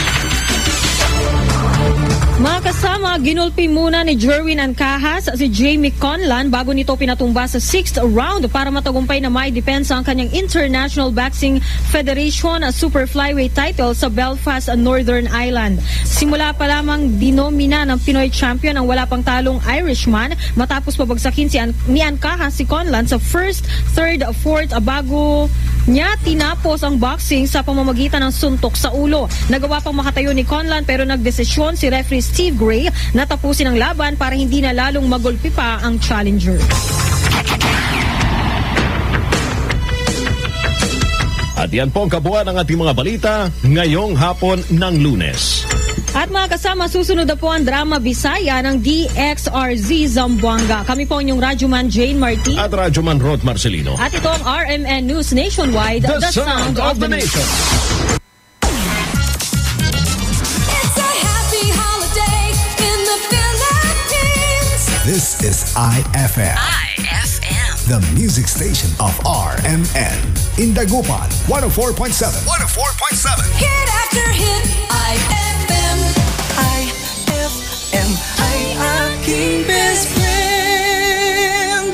Mga kasama, ginulpi muna ni Jerwin Ancahas si Jamie Conlan bago nito pinatumba sa 6th round para matagumpay na may depensa ang kanyang International Boxing Federation Super Flyweight title sa Belfast, Northern Ireland. Simula pa lamang dinomina ng Pinoy champion ang wala pang talong Irishman matapos pabagsakin ni Ancahas si Conlan sa 1st, 3rd, 4th bago niya tinapos ang boxing sa pamamagitan ng suntok sa ulo. Nagawa pang makatayo ni Conlan pero nagdesisyon si referee Steve Gray na tapusin ang laban para hindi na lalong magulpi pa ang challenger. At yan po ang kabuuan ng ating mga balita ngayong hapon ng Lunes. At mga kasama, susunod na po ang drama Bisaya ng DXRZ Zamboanga. Kami po inyong Radyoman Jane Martin at Radyoman Rod Marcelino. At ito ang RMN News Nationwide, The Sound of the Nation. This is IFM. The music station of RMN. In Dagupan, 104.7. 104.7. Hit after hit, IFM. IFM ay aking best friend.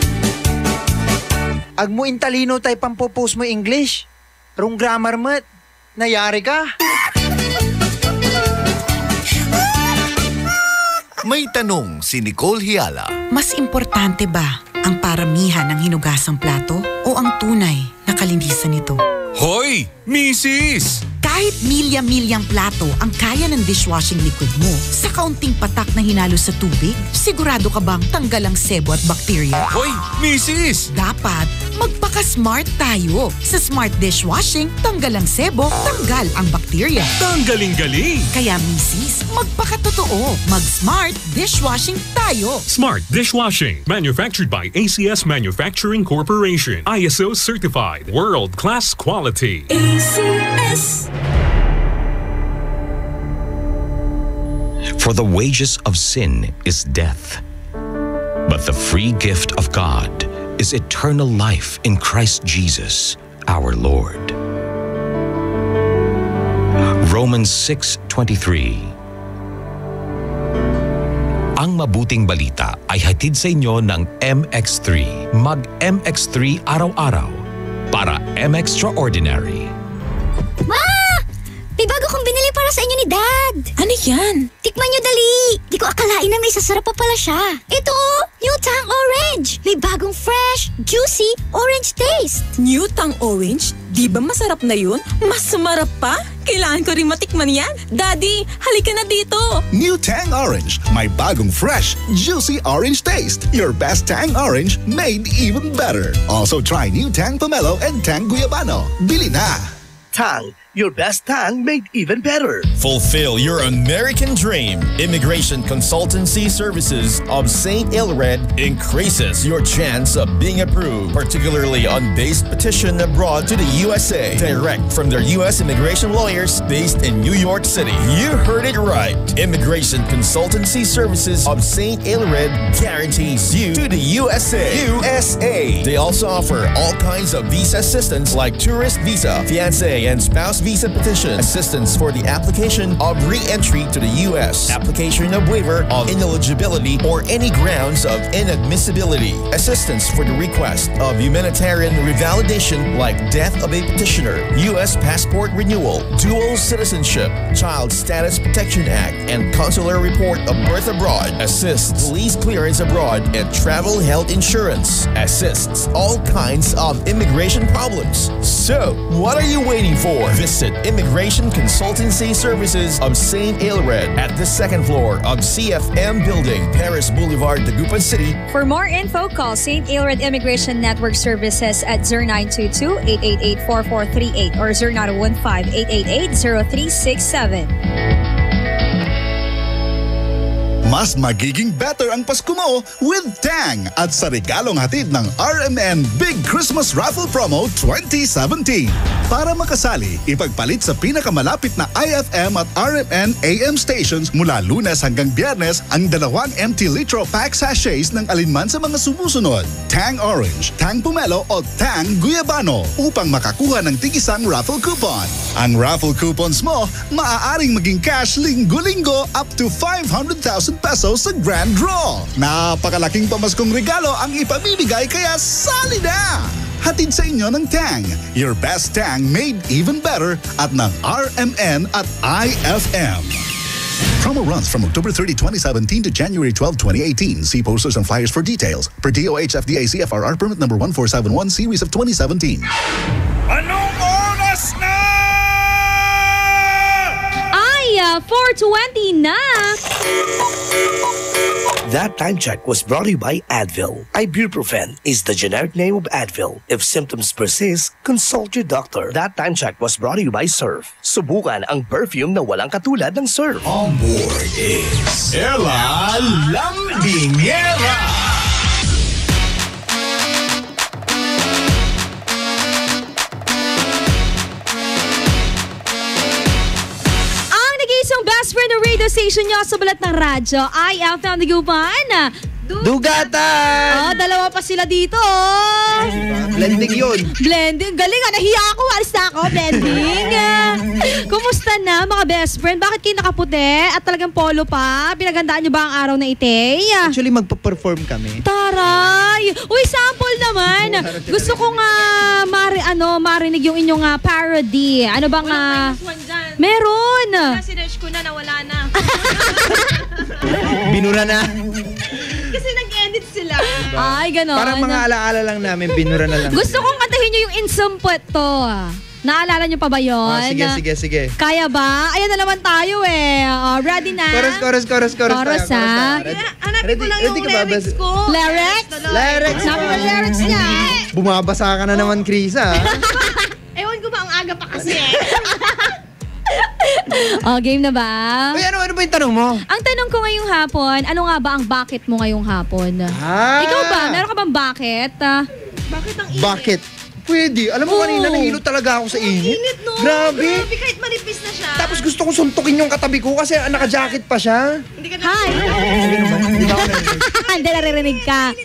Ag mo intalino tayo pampopost mo English. Rung grammar mo, nayari ka. May tanong si Nicole Hiala. Mas importante ba ang paramihan ng hinugasang plato o ang tunay na kalinisan nito? Hoy, Mrs! Kahit milya-milyang plato ang kaya ng dishwashing liquid mo, sa kaunting patak na hinalo sa tubig, sigurado ka bang tanggal ang sebo at bakterya? Hoy, Mrs! Dapat magpaka-smart tayo. Sa smart dishwashing, tanggal ang sebo, tanggal ang bakterya. Tanggaling-galing! Kaya Mrs., magpakatotoo. Mag-smart dishwashing tayo. Smart Dishwashing. Manufactured by ACS Manufacturing Corporation. ISO certified. World-class quality. ACS. For the wages of sin is death, but the free gift of God is eternal life in Christ Jesus, our Lord. Romans 6:23. Ang mabuting balita ay hatid sa inyo ng MX3. Mag-MX3 araw-araw para M-Extraordinary. Ma! May bago kong binili para sa inyo ni Dad. Ano yan? Tikman nyo dali. Di ko akalain na may sasarap pa pala siya. Ito, New Tang Orange. May bagong fresh, juicy, orange taste. New Tang Orange? Di ba masarap na yun? Mas sumarap pa? Kailangan ko rin matikman yan. Daddy, halika na dito. New Tang Orange. May bagong fresh, juicy orange taste. Your best Tang Orange made even better. Also try New Tang Pomelo and Tang Guyabano. Bili na! Tang, your best Tang made even better. Fulfill your American dream. Immigration Consultancy Services of St. Ilred increases your chance of being approved, particularly on base petition abroad to the USA, direct from their U.S. immigration lawyers based in New York City. You heard it right. Immigration Consultancy Services of St. Ilred guarantees you to the USA. They also offer all kinds of visa assistance like tourist visa, fiancé family and spouse visa petition, assistance for the application of re-entry to the U.S., application of waiver of ineligibility or any grounds of inadmissibility, assistance for the request of humanitarian revalidation like death of a petitioner, U.S. passport renewal, dual citizenship, Child Status Protection Act, and consular report of birth abroad, assists police clearance abroad, and travel health insurance, assists all kinds of immigration problems. So, what are you waiting for? Visit Immigration Consultancy Services of St. Aelred at the second floor of CFM Building, Paris Boulevard, Dagupan City. For more info, call St. Aelred Immigration Network Services at 0922-888-4438 or 0915-888-0367. Mas magiging better ang Pasko mo with Tang at sa regalong hatid ng RMN Big Christmas Raffle Promo 2017. Para makasali, ipagpalit sa pinakamalapit na IFM at RMN AM stations mula Lunes hanggang Biyernes ang 2 empty litro pack sachets ng alinman sa mga sumusunod. Tang Orange, Tang Pomelo o Tang Guyabano upang makakuha ng tig-isang raffle coupon. Ang raffle coupons mo maaaring maging cash linggo-linggo up to 500,000 pesos sa grand draw. Napakalaking pamaskong regalo ang ipamimigay kaya sali na! Hatid sa inyo ng Tang. Your best Tang made even better at ng RMN at IFM. Promo runs from October 30, 2017 to January 12, 2018. See posters and flyers for details. Per DOH FDA CFRR permit number 1471 series of 2017. Anong oras na? Ay, 4:20 na! That time check was brought to you by Advil. Ibuprofen is the generic name of Advil. If symptoms persist, consult your doctor. That time check was brought to you by Surf. Subukan ang perfume na walang katulad ng Surf. On board is Ella Lambingera. Isang best friend na radio station nyo sa balat ng radyo ay FM Dagupan. Dugatan! Oh, dalawa pa sila dito. Blending yun. Blending. Galing ah, nahiya ako. Alis na ako. Blending. Kumusta na mga best friend? Bakit kayo nakaputi at talagang polo pa? Pinagandaan nyo ba ang araw na ite? Actually, magpa-perform kami. Taray! Uy, sample naman. Gusto kong marinig yung inyong parody. Ano bang... Meron! Sinerge ko na, nawala na. Binura na. Kasi nag-edit sila. Ay, ganon. Parang mga alaala lang namin, binura na lang. Gusto kong kantahin nyo yung Insumpet to. Naalala nyo pa ba yun? Sige. Kaya ba? Ayan na naman tayo eh. Ready na? Chorus ha? Hanapin ko lang yung lyrics ko. Lyrics? Lyrics. Sabi mo lyrics niya. Bumabasa ka na naman, Krisa. Ewan ko ba ang aga pa kasi eh. Game na ba? Uy, ano ba yung tanong mo? Ang tanong ko ngayong hapon, ano nga ba ang bakit mo ngayong hapon? Ikaw ba? Meron ka bang bakit? Bakit ang init? Bakit? Pwede. Alam mo kanina, nahilo talaga ako sa init. Init, no? Grabe. Kahit manipis na siya. Tapos gusto kong suntukin yung katabi ko kasi naka-jacket pa siya. Hindi ka Hi! Hindi naririnig ka.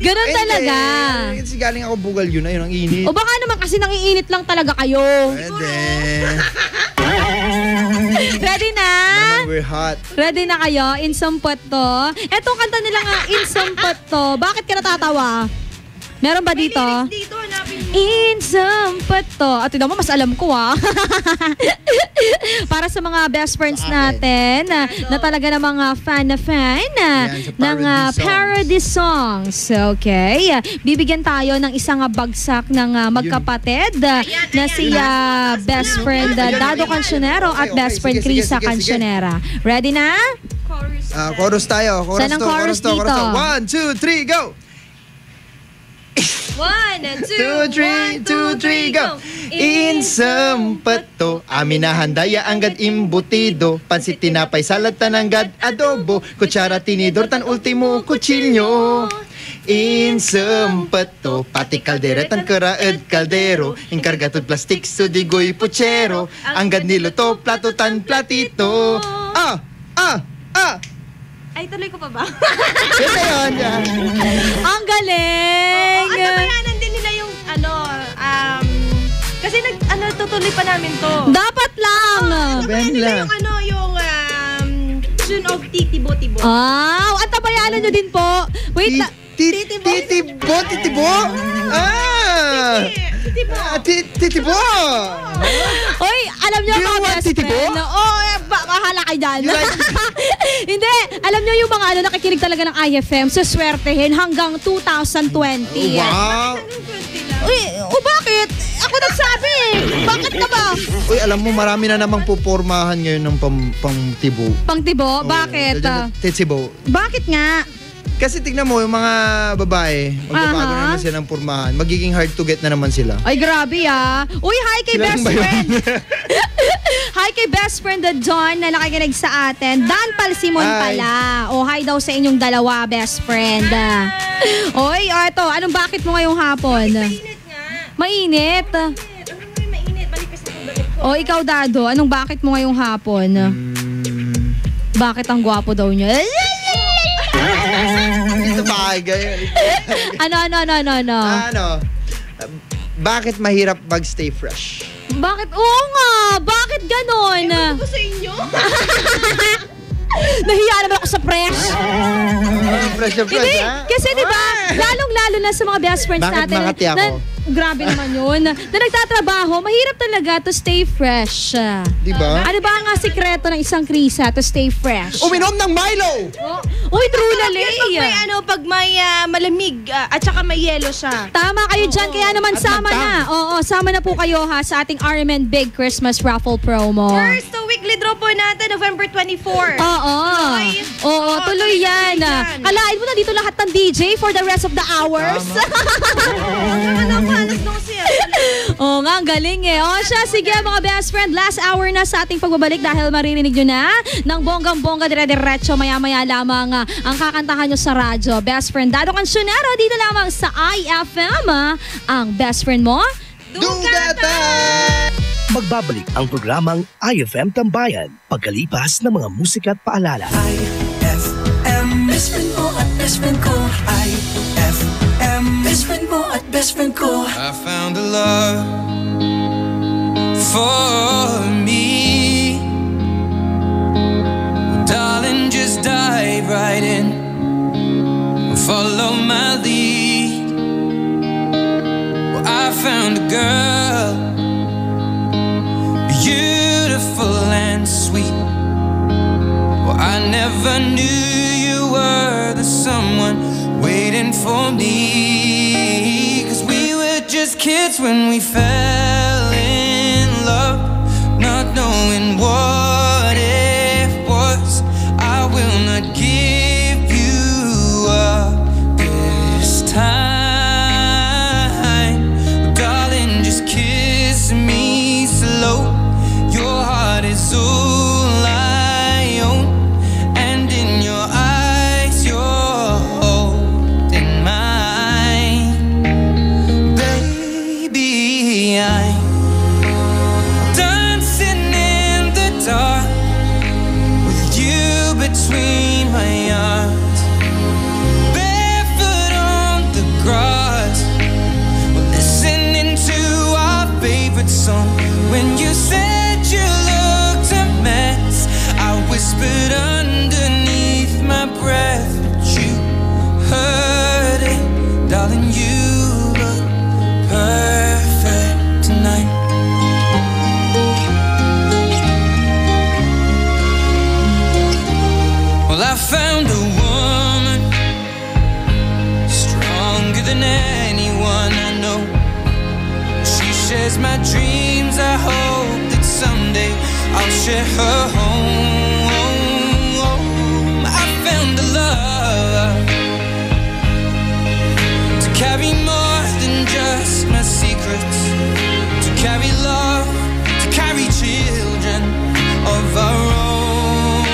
Ganun talaga. Kasi galing ako bugal yun. Ayun, ang init. O baka naman kasi nangiinit lang talaga kayo. Pwede. Ready na? We're hot. Ready na kayo? Insumpet to. Etong kanta nila nga, Insumpet to. Bakit ka natatawa? Meron ba dito? Dito, hanapin mo. Insumpet to. At tignan mo, mas alam ko Para sa mga best friends natin na talaga ng mga fan ng parody songs. Okay. Bibigyan tayo ng isang bagsak ng magkapatid na si best friend Dado Cancionero at best friend Krisa Cancionera. Ready na? Chorus tayo. Saan ang chorus dito? 1, 2, 3, go! 1, 2, 3, go! Insumpet to, amin na handaya anggad imbutido, pansit tinapay salad tananggad adobo, kutsara tinidor tan ultimo kutsilyo. Insumpet to, pati kaldera tan karaed kaldero, inkargatod plastik so digoy puchero, anggad niluto plato tan platito. Ay, tuloy ko pa ba? Yes, ayun. Ang galing! At nabayanan din nila yung, Kasi tutuloy pa namin to. Dapat lang. Yung tune of Titibo-Tibo. At tabayanan nyo din po. Wait na. Titibo? Titibo! Oy, alam nyo mga best friend. Bahala kayo dyan. Hindi, alam nyo yung mga nakikinig talaga ng IFM, suswertehin hanggang 2020. Wow! Uy, bakit? Ako nagsabi. Bakit ka ba? Uy, alam mo, marami na namang pupormahan ngayon ng pang-tibo. Pang-tibo? Bakit? Titibo. Bakit nga? Kasi tignan mo, yung mga babae, magbabago na naman sila ng pormahan. Magiging hard to get na naman sila. Ay, grabe Uy, hi kay best friend. Hi kay best friend na John na nakikinig sa atin. Dan Palsimon pala. Hi daw sa inyong dalawa, best friend. Oy, eto, bakit mo ngayong hapon? Mainit nga. Mainit. Balik kasi balik. Ikaw Dado, bakit mo ngayong hapon? Bakit ang gwapo daw niya? Ito bagay. Bakit mahirap mag-stay fresh? Bakit? Oo nga! Bakit ganon? Ewan ko sa inyo. Nahiya naman ako sa fresh. Fresh, kasi diba, lalong-lalo na sa mga best friends natin. Bakit makati ako? Grabe naman yun. Na nagtatrabaho, mahirap talaga to stay fresh. Diba? Ano ba ang sikreto ng isang Krisa to stay fresh? Uminom ng Milo! Uy, true lali. Pag may malamig at saka may yelo siya. Tama kayo dyan, kaya naman sama na. Sama na po kayo sa ating RMN Big Christmas Raffle Promo. First weekly draw po natin, November 24. Tuloy yan. Kalain mo na dito lahat ng DJ for the rest of the hours. Nga, ang galing sige mga best friend, last hour na sa ating pagbabalik dahil maririnig nyo na ng bonggang-bongga dire-diretso maya-maya lamang ang kakantahan nyo sa radyo. Best friend Dado Cancionero dito lamang sa IFM, ang best friend mo, Dugata! Magbabalik ang programang IFM Tambayan pagkalipas ng mga musika at paalala. IFM, best friend mo at best friend ko. IFM, best friend mo at best friend ko. I found a love for me. Darling, just dive right in. Follow my lead. Well, I found a girl, beautiful and sweet. Well, I never knew you were the someone waiting for me. 'Cause we were just kids when we fell in love, not knowing what it was. I will not give you up this time, darling, just kiss me slow. Your heart is all I own, and in your eyes you're holding mine. Baby, I'm dancing in the dark with you between my arms, barefoot on the grass. We're listening to our favorite song. When you said you looked a mess, I whispered underneath my breath, but you heard it. Darling, you look perfect tonight. Well, I found a woman stronger than anyone I know. She shares my dreams. I hope that someday I'll share her home. I found a love to carry more than just my secrets, to carry love, to carry children of our own.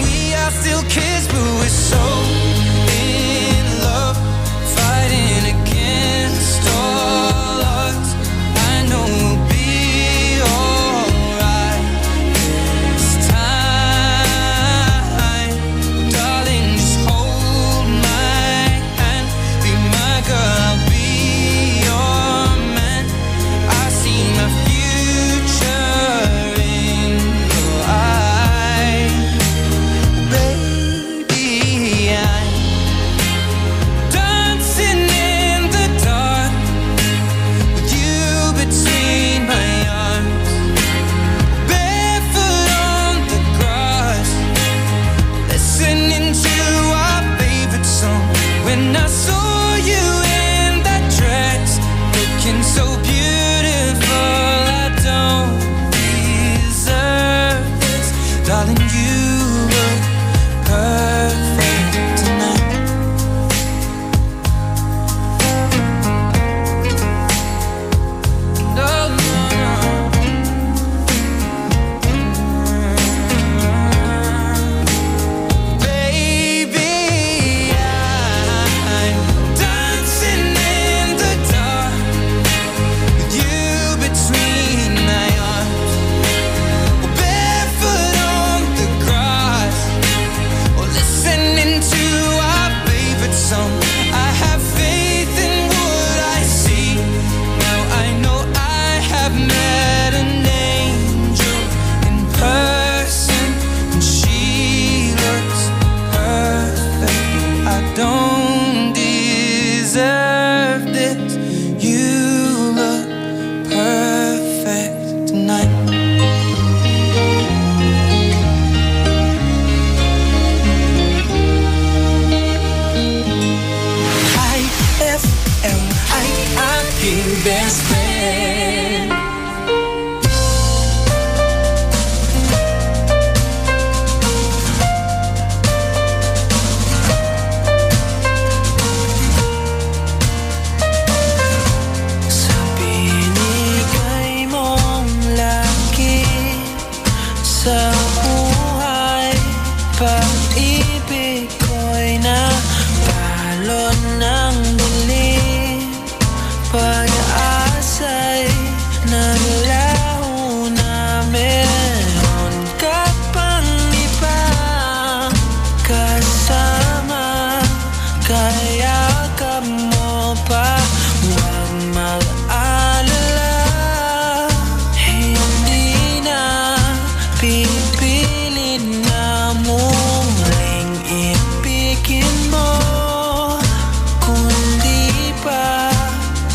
We are still kids, but we're so in love, fighting against all odds. I know we'll be alright this time. Darling, just hold my hand, be my girl, I'll be your nalaho na meron ka pang ibang kasama. Kaya ka mo pa, huwag mag-alala. Hindi na pipilin na muling ibigin mo, kundi pa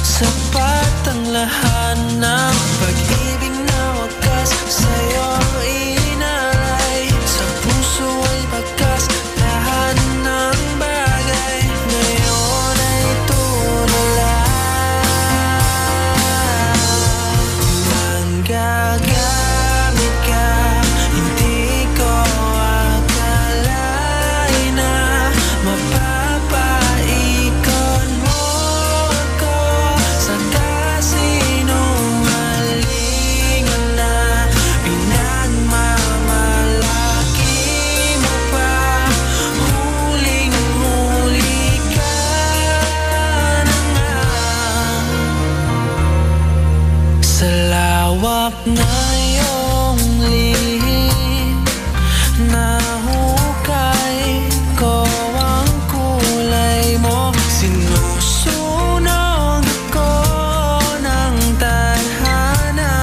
sapat ang lahat ng pag-ibig na wakas sa'yo inalay. Sa puso ay bakas lahat ng bagay, ngayon ay tunay. Manggagamit ka, hindi ko akalain na mapapaikot mo ako sa kasinungalingan na pinagmamalaki mo pa. Huling-huli ka na nga sa lawak na iyong lihim. Nahukay ko ang kulay mo, sinusunog ko ng tadhana.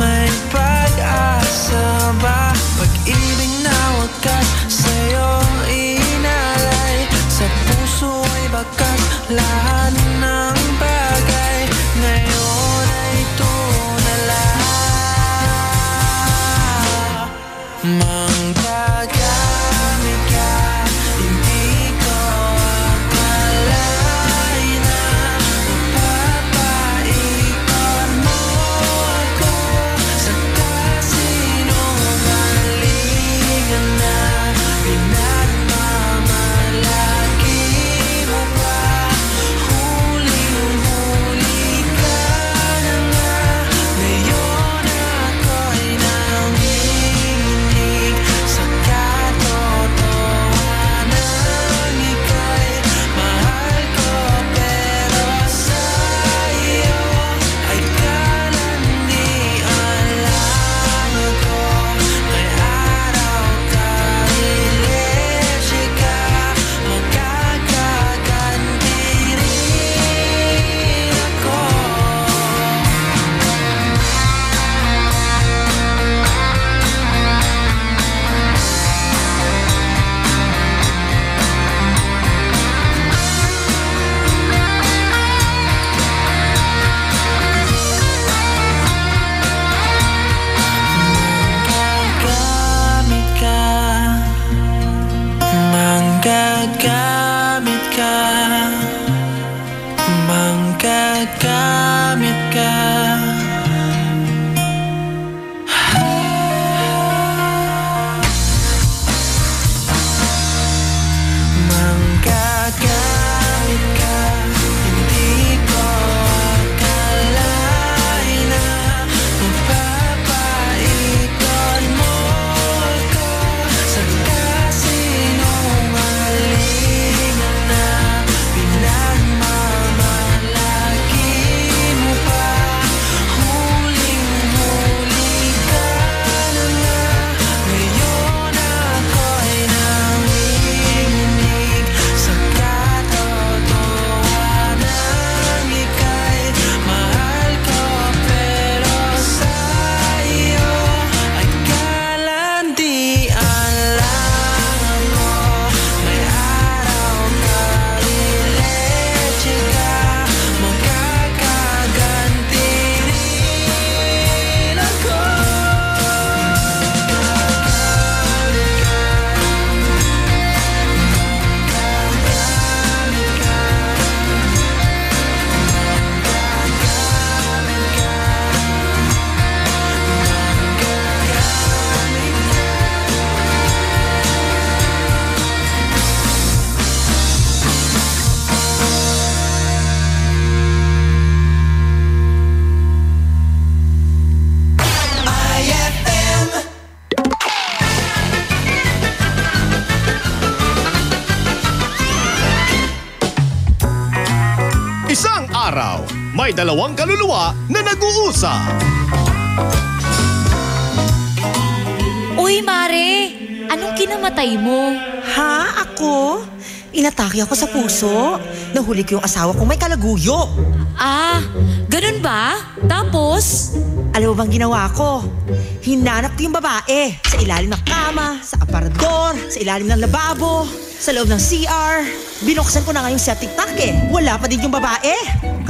May pag-asa ba? Pag-ibig na wakas sa'yo inalay. Sa puso ay bakas lahat ng bagay, ngayon ay tunalay. May dalawang kaluluwa na nag-uusap. Uy, Mare! Anong kinamatay mo? Ha? Ako? Inatake ako sa puso. Nahuli ko yung asawa kong may kalaguyo. Ah, ganun ba? Tapos? Alam mo bang ginawa ko? Hinanap ko yung babae sa ilalim ng kama, sa aparador, sa ilalim ng lababo, sa loob ng CR. Binuksan ko na nga yung septic tank eh. Wala pa din yung babae.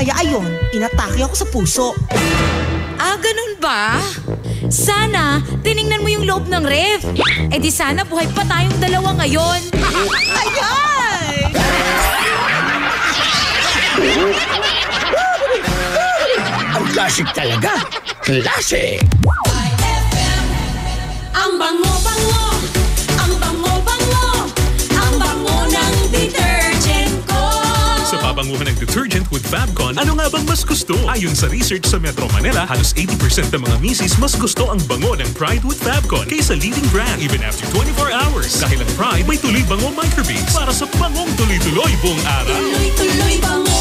Kaya ayun, inatake ako sa puso. Ah, ganun ba? Sana, tiningnan mo yung loob ng ref. Eh di sana buhay pa tayong dalawa ngayon. Ayay! Ang classic talaga. Classic! Ang bango-bango, ang bango-bango, ang bango ng detergent ko. Sa pabanguhan ng detergent with Fabcon, ano nga bang mas gusto? Ayon sa research sa Metro Manila, halos 80% ng mga misis mas gusto ang bango ng Pride with Fabcon kaysa leading brand even after 24 hours. Dahil ang Pride may tuloy bango microbeads para sa bangong tuloy-tuloy buong araw. Tuloy-tuloy bango.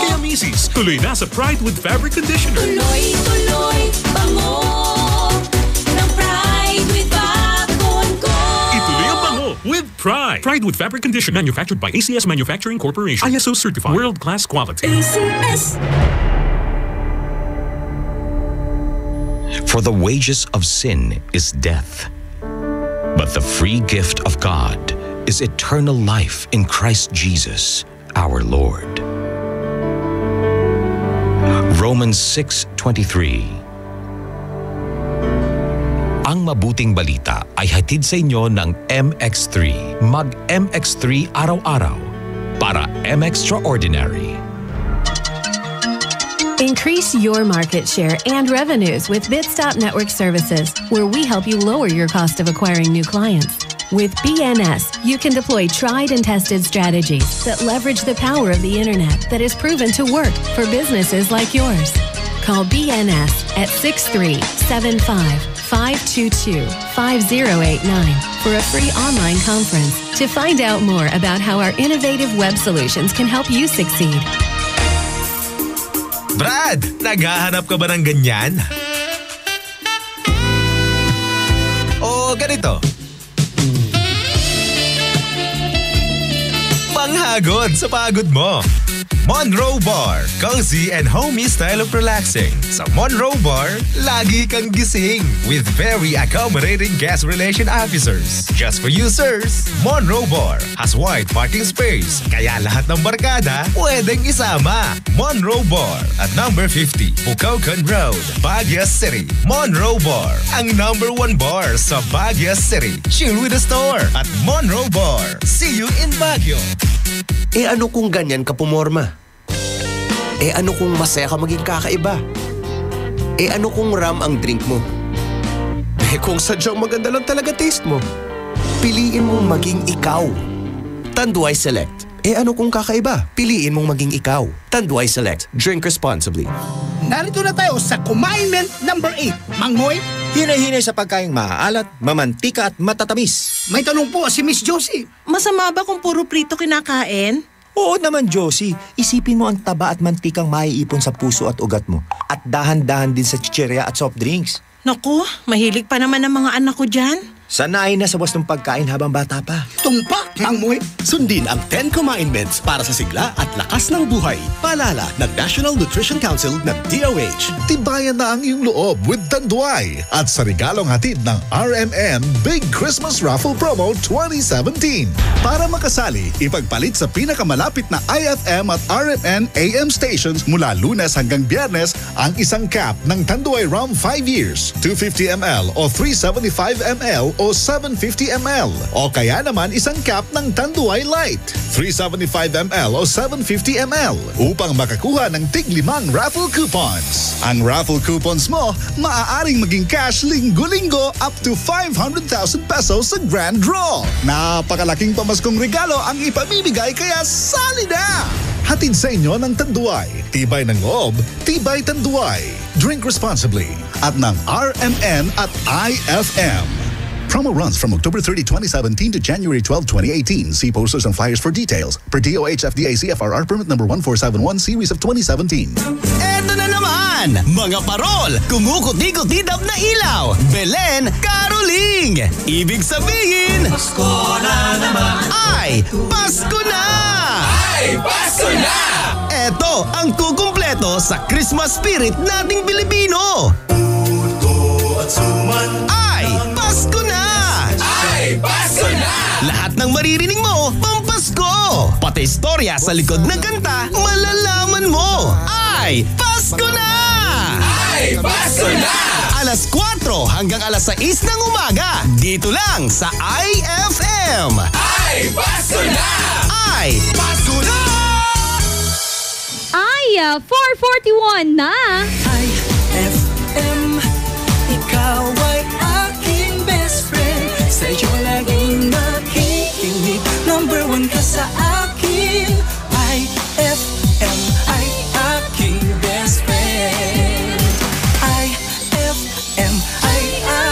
Kaya misis, tuloy na sa Pride with Fabric Conditioner. Tuloy-tuloy bango ng Pride with Fabcon ko. Ituloy ang bango with Pride. Pride with Fabric Conditioner, manufactured by ACS Manufacturing Corporation. ISO certified. World-class quality. ACS. For the wages of sin is death, but the free gift of God is eternal life in Christ Jesus, our Lord. Romans 6:23. Ang mabuting balita ay hatid sa inyo ng MX3. Mag-MX3 araw-araw para M-Extraordinary. Increase your market share and revenues with Bitstop Network Services, where we help you lower your cost of acquiring new clients. With BNS, you can deploy tried and tested strategies that leverage the power of the internet that is proven to work for businesses like yours. Call BNS at 6375-522-5089 for a free online conference to find out more about how our innovative web solutions can help you succeed. Brad, naghahanap ka ba ng ganyan? O ganito? Panghagod sa pagod mo. Monroe Bar, cozy and homey style of relaxing. Sa Monroe Bar, lagi kang gising with very accommodating guest relation officers. Just for you, sirs, Monroe Bar has wide parking space, kaya lahat ng barkada pwedeng isama. Monroe Bar at number 50, Bucaucan Road, Baguio City. Monroe Bar, ang number 1 bar sa Baguio City. Chill with the store at Monroe Bar. See you in Baguio. Eh ano kung ganyan ka pumorma? Eh ano kung masaya ka maging kakaiba? Eh ano kung ram ang drink mo? Eh kung sadyang maganda lang talaga taste mo? Piliin mong maging ikaw. Tanduay Select. Eh ano kung kakaiba? Piliin mong maging ikaw. Tanduay Select. Drink responsibly. Narito na tayo sa Kumainment number 8. Manghoy, hinay-hinay sa pagkaing maaalat, mamantika at matatamis. May tanong po si Miss Josie. Masama ba kung puro prito kinakain? Oo naman, Josie. Isipin mo ang taba at mantikang maiipon sa puso at ugat mo. At dahan-dahan din sa chichirya at soft drinks. Naku, mahilig pa naman ang mga anak ko dyan. Sanayin na sa wastong pagkain habang bata pa. Tumpak, Mangmoy! Sundin ang 10 Kumainments para sa sigla at lakas ng buhay. Paalala ng National Nutrition Council ng DOH. Tibayan na ang iyong loob with Tanduay at sa regalong hatid ng RMN Big Christmas Raffle Promo 2017. Para makasali, ipagpalit sa pinakamalapit na IFM at RMN AM stations mula Lunes hanggang Biyernes ang isang cap ng Tanduay Rum 5 years, 250 ml o 375 ml o 750 ml o kaya naman isang cap ng Tanduay Light, 375 ml o 750 ml upang makakuha ng tig-5 raffle coupons. Ang raffle coupons mo maaaring maging cash linggo-linggo up to 500,000 pesos sa grand draw. Napakalaking pamaskong regalo ang ipamimigay kaya sali na! Hatid sa inyo ng Tanduay. Tibay ng loob, tibay Tanduay. Drink responsibly at ng RMN at IFM. Promo runs from October 30, 2017 to January 12, 2018. See posters and flyers for details. Per DOH FDA CFRR permit number 1471 series of 2017. naman! Mga parol, kumukuti-kutidab na ilaw, Belen, Caroling! Ibig sabihin, Pasko na naman! Ay, Pasko na! Ay, Pasko na! Eto ang kukumpleto sa Christmas spirit nating Pilipino! Puto at suman Ay, Pasko na! Ay, Pasko na! Lahat ng maririnig mo, pampasko! Pati istorya sa likod ng kanta, malalaman mo! Ay, Pasko na! Ay, Pasko na! Alas 4 hanggang alas 6 ng umaga, dito lang sa IFM! Ay, Pasko na! Ay, Pasko na! Ay, 4:41 na! IFM, ikaw ay aking best friend. Sa'yo laging nakikinig, number 1 ka sa akin. IFM ay aking best friend. IFM ay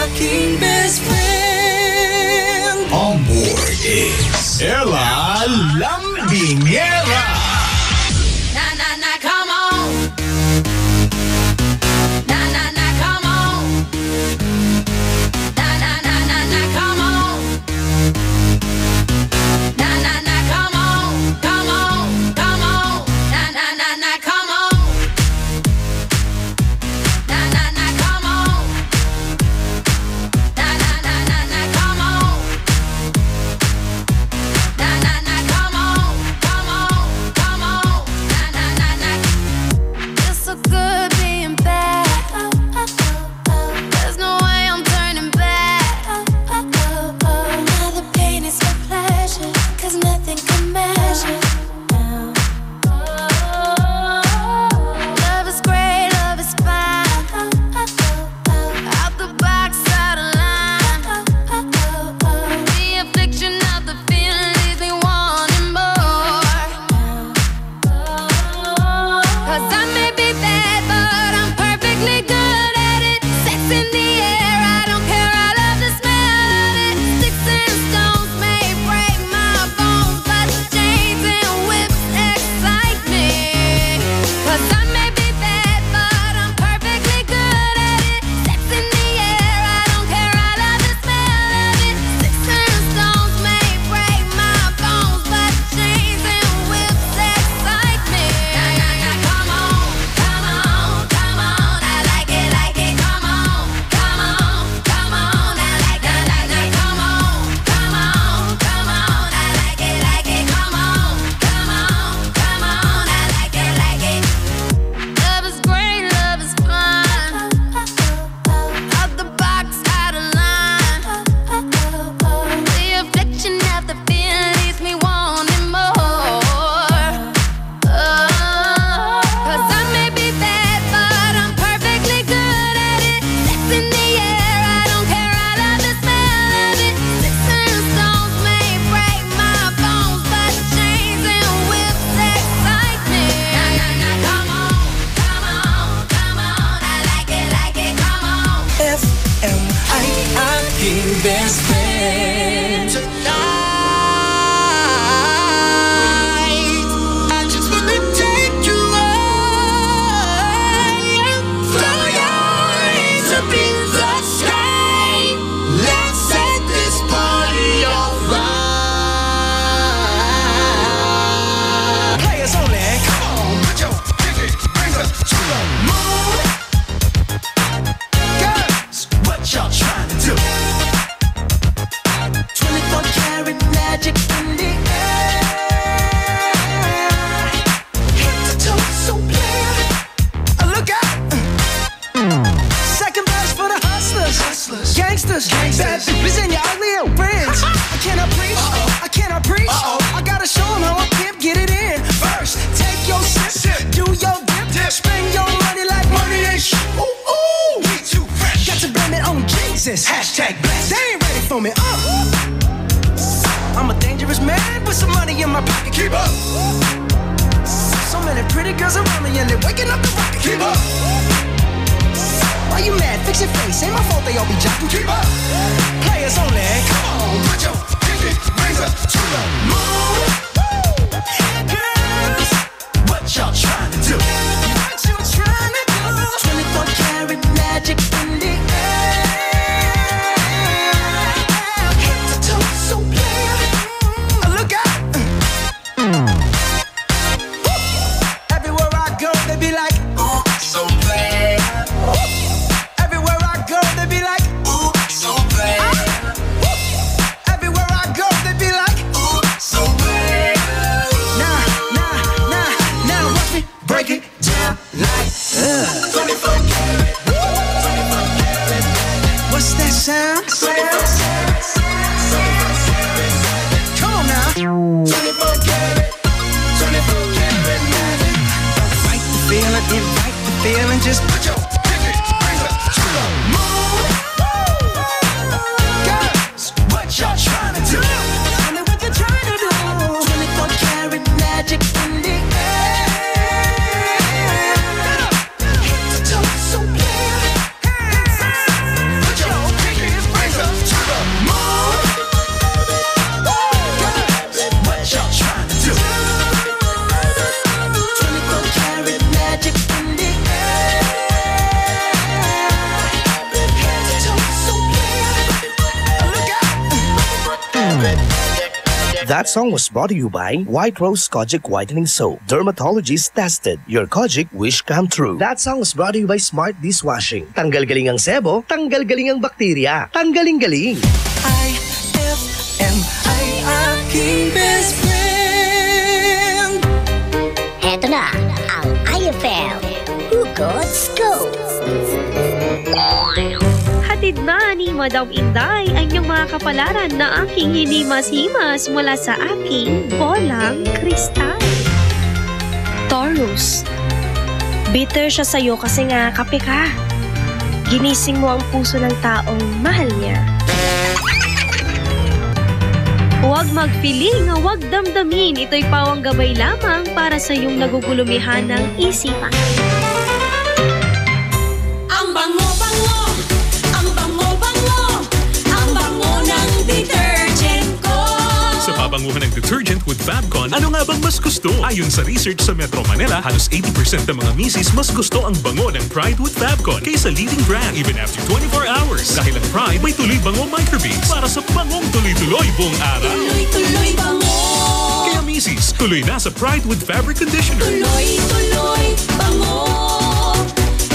aking best friend. On board is Ella Lambingera. Come on. Come on. Come on. Come on. Come on. Come on. Come on. Come on. It's so good being back. There's no way I'm turning back. Now the pain is my pleasure, 'cause nothing can measure. Love is great, love is fine. Out the box, out of line. The affliction of the feeling leaves me wanting more. 'Cause I may be bad, but I'm perfectly good at it. Sex in the air, I don't care, I love the smell of it. Sticks and stones may break my bones, but chains and whips excite me. 'Cause I may be bad, but I'm perfectly good at it. Sex in the air, I don't care, I love the smell of it. Sticks and stones may break my bones, but chains and whips excite me. Come on, come on, come on, I like it, come on, come on, come on, I like it, come on, come on, come on, I like it, come on, come on, come on, I like it. Love is great, love is fun. Out the box, out of line. The affliction of the feeling leaves me wanting more. 'Cause I may be bad, but I'm perfectly good at it. Sex in the air, I don't care, I love the smell of it. Sticks and stones may break my bones, but chains and whips excite me. Come on, come on, come on, I like it, come on. FM, I keep best friend. Tonight, I just wanna take you away. Throw your hands up in the sky. Let's set this party on fire. Players only. Come on, put your pinky rings up to the moon. Girls, what y'all trying to do? 24 karat magic in the air. Head to toe, so clear. Look out! Second verse for the hustlers, gangsters, bad bitches and your ugly old friends. I cannot preach, I cannot preach. I gotta show 'em how I pimp, get it in. First, take your sip, do your dip, spend your money like money ain't shit. Ooh, ooh, we too fresh. Got to blame it on Jesus. Hashtag blessed. They ain't ready for me. I'm a dangerous man with some money in my pocket. Keep up. So many pretty girls around me and they're waking up the rocket. Keep up. Why you mad? Fix your face. Ain't my fault they all be jocking. Keep up. Players only. Come on, put your pinky rings up to the moon. Girls, what y'all trying to do? What you trying to do? magic in the air. Head to toe, so clear. Look out! Everywhere I go, they be like, ooh, so clear. Everywhere I go, they be like, ooh, so clear. Everywhere I go, they be like, ooh, so clear. Now, watch me break it down like 24 karat. 24 karat. What's that sound? 24 karat. Come on now. 24 karat. 24 karat magic. Fight the feeling, invite the feeling. Just put your pinky rings up to the moon. Girls, what y'all trying to do? Tell me what you're trying to do. 24 karat magic in the air. Head to toe, so clear. Put your pinky rings up to the moon. Girls, what y'all trying to do? 24 karat magic in the air. Head to toe, so clear. Look out! That song was brought to you by White Rose Kojic Whitening Soap. Dermatologist tested. Your Kojic wish come true. That song was brought to you by Smart Dishwashing. Tanggal galing ang sebo, tanggal galing ang bakterya. Tanggaling galing. IFM, ay aking best friend. Heto na ang IFM Hugot Scoop. Hatid na ni Madam Inday ang iyong mga kapalaran na aking hinimas-himas mula sa aking bolang kristal. Taurus, bitter siya sa'yo kasi nga kape ka. Ginising mo ang puso ng taong mahal niya. Huwag magpiling, huwag damdamin. Ito'y pawang gabay lamang para sa iyong nagugulumihan ng isipan. Ang bango-bango, ang bango-bango, ang bango ng detergent ko. Sa pabanguhan ng detergent with Fabcon, ano nga bang mas gusto? Ayon sa research sa Metro Manila, halos 80% ng mga misis mas gusto ang bango ng Pride with Fabcon kaysa leading brand even after 24 hours. Dahil ang Pride may tuloy bango microbeads para sa bangong tuloy-tuloy buong araw. Tuloy-tuloy bango. Kaya misis, tuloy na sa Pride with Fabric Conditioner. Tuloy-tuloy bango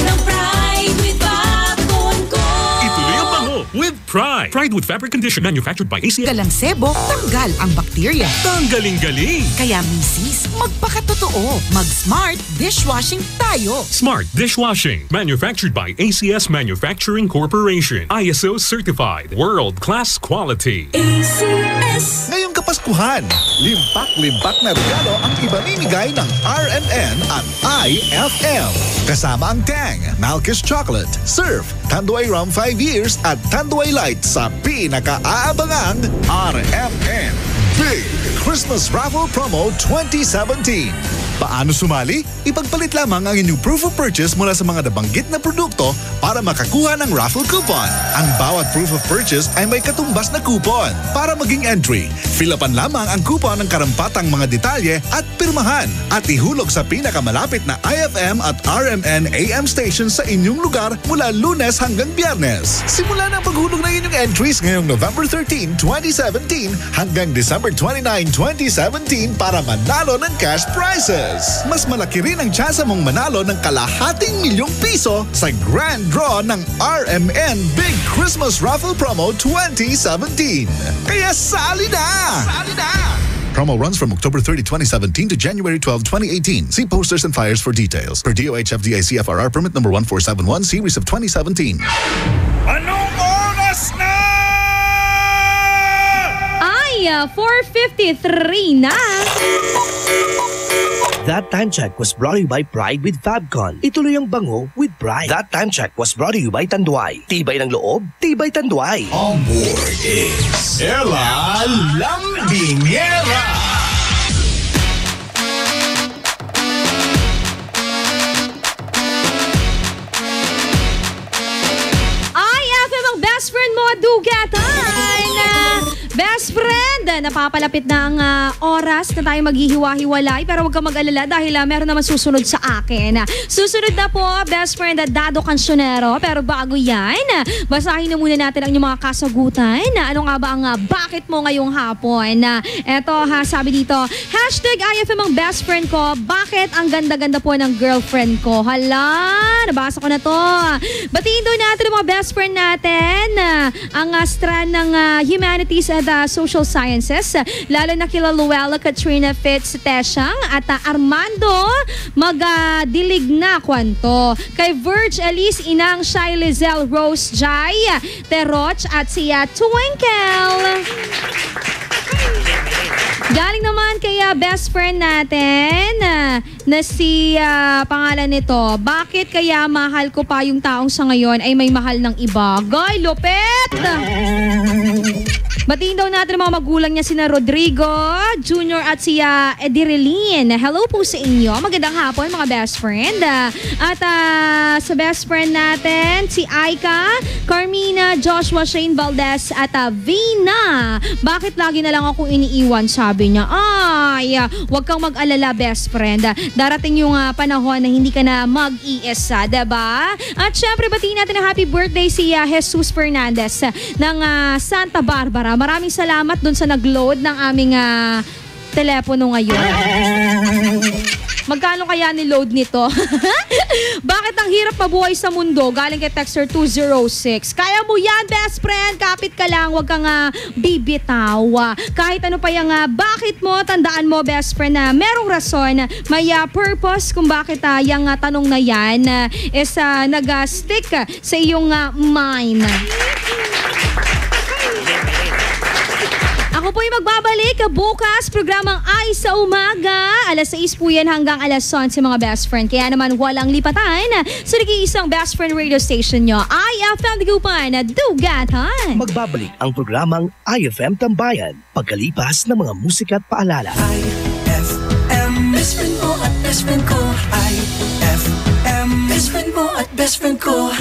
ng Pride with Fabcon ko. Ituloy ang bango with Pride. Pride with Fabric Conditioner manufactured by ACS. Galang sebo, tanggal ang bakterya. Tanggaling-galing! Kaya misis, magpakatotoo. Mag-smart dishwashing tayo. Smart Dishwashing, manufactured by ACS Manufacturing Corporation. ISO certified, world-class quality. ACS. Ngayong Kapaskuhan, limpak-limpak na regalo ang ibamimigay ng RMN at IFM. Kasama ang Tang, Malkish Chocolate, Surf, Tanduay Rum 5 Years at Tanduay Light sa pinaka-aabangang RMN Big Christmas Raffle Promo 2017. Paano sumali? Ipagpalit lamang ang inyong proof of purchase mula sa mga nabanggit na produkto para makakuha ng raffle coupon. Ang bawat proof of purchase ay may katumbas na coupon. Para maging entry, fill-upan lamang ang coupon ng karampatang mga detalye at pirmahan at ihulog sa pinakamalapit na IFM at RMN AM station sa inyong lugar mula Lunes hanggang Biyernes. Simula na ang paghulog ng inyong entries ngayong November 13, 2017 hanggang December 29, 2017 para manalo ng cash prizes. Mas malaki rin ang tsansa mong manalo ng ₱250,000 sa grand draw ng RMN Big Christmas Raffle Promo 2017. Kaya sali na! Sali na! Promo runs from October 30, 2017 to January 12, 2018. See posters and flyers for details. Per DOH FDA CFRR permit number 1471 series of 2017. Anong oras na? Ay, 4:53 na. That time check was brought to you by Pride with Fabcon. Ituloy ang bango with Pride. That time check was brought to you by Tanduay. Tibay ng loob, tibay Tanduay. On board is Ella Lambingera. Ay, FM ang best friend mo, dugatan! Best friend, napapalapit na ang oras na tayo maghihiwa-hiwalay, pero huwag kang mag-alala dahil meron naman susunod sa akin. Susunod na po, best friend, Dado Cancionero. Pero bago yan, basahin na muna natin ang inyong mga kasagutan. Ano nga ba ang bakit mo ngayong hapon? Eto ha, sabi dito, #IFM ang best friend ko. Bakit ang ganda-ganda po ng girlfriend ko? Hala, nabasa ko na to. Batiin daw natin ang mga best friend natin. Ang strand ng Humanities at Social Sciences. Lalo na kila Luella, Katrina, Fitz, Teshang at Armando Magdilig na kwanto. Kay Verge, Elise, Inang, Shai, Lizelle, Rose, Jai, Teroch at si Twinkle. Galing naman kay best friend natin na si pangalan nito, bakit kaya mahal ko pa yung taong sa ngayon ay may mahal ng iba? Guy Lopet! Batiin daw natin ang mga magulang niya sina Rodrigo Jr. at si Edireline. Hello po sa inyo. Magandang hapon mga best friend. At sa best friend natin, si Aika, Carmina, Joshua, Shane Valdez at Vina. Bakit lagi na lang ako iniiwan, sabi niya. Ay, wag kang mag-alala best friend. Darating yung panahon na hindi ka na mag-iisa, diba? At syempre batiin natin ang happy birthday si Jesus Fernandez ng Santa Barbara. Maraming salamat dun sa nag-load ng aming telepono ngayon. Magkano kaya ni-load nito? Bakit ang hirap mabuhay sa mundo? Galing kay Texter 206. Kaya mo yan, best friend. Kapit ka lang. Huwag kang bibitaw. Kahit ano pa yung bakit mo, tandaan mo, best friend, na merong rason, may purpose kung bakit yung tanong na yan is nag-stick sa iyong mind. Ako po yung magbabalik bukas, programang Ay sa Umaga. Alas 6 po yan hanggang alas 11 mga best friend. Kaya naman walang lipatan sa nag-iisang best friend radio station nyo. IFM Dagupan, Dugatan. Magbabalik ang programang IFM Tambayan pagkalipas ng mga musika at paalala. IFM, best friend mo at best friend ko. IFM, best friend mo at best friend ko.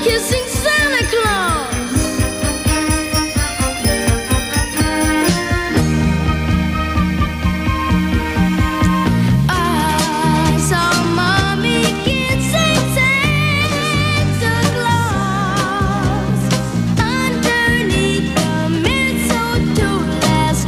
Kissing Santa Claus. I saw Mommy kissing Santa Claus underneath the mistletoe last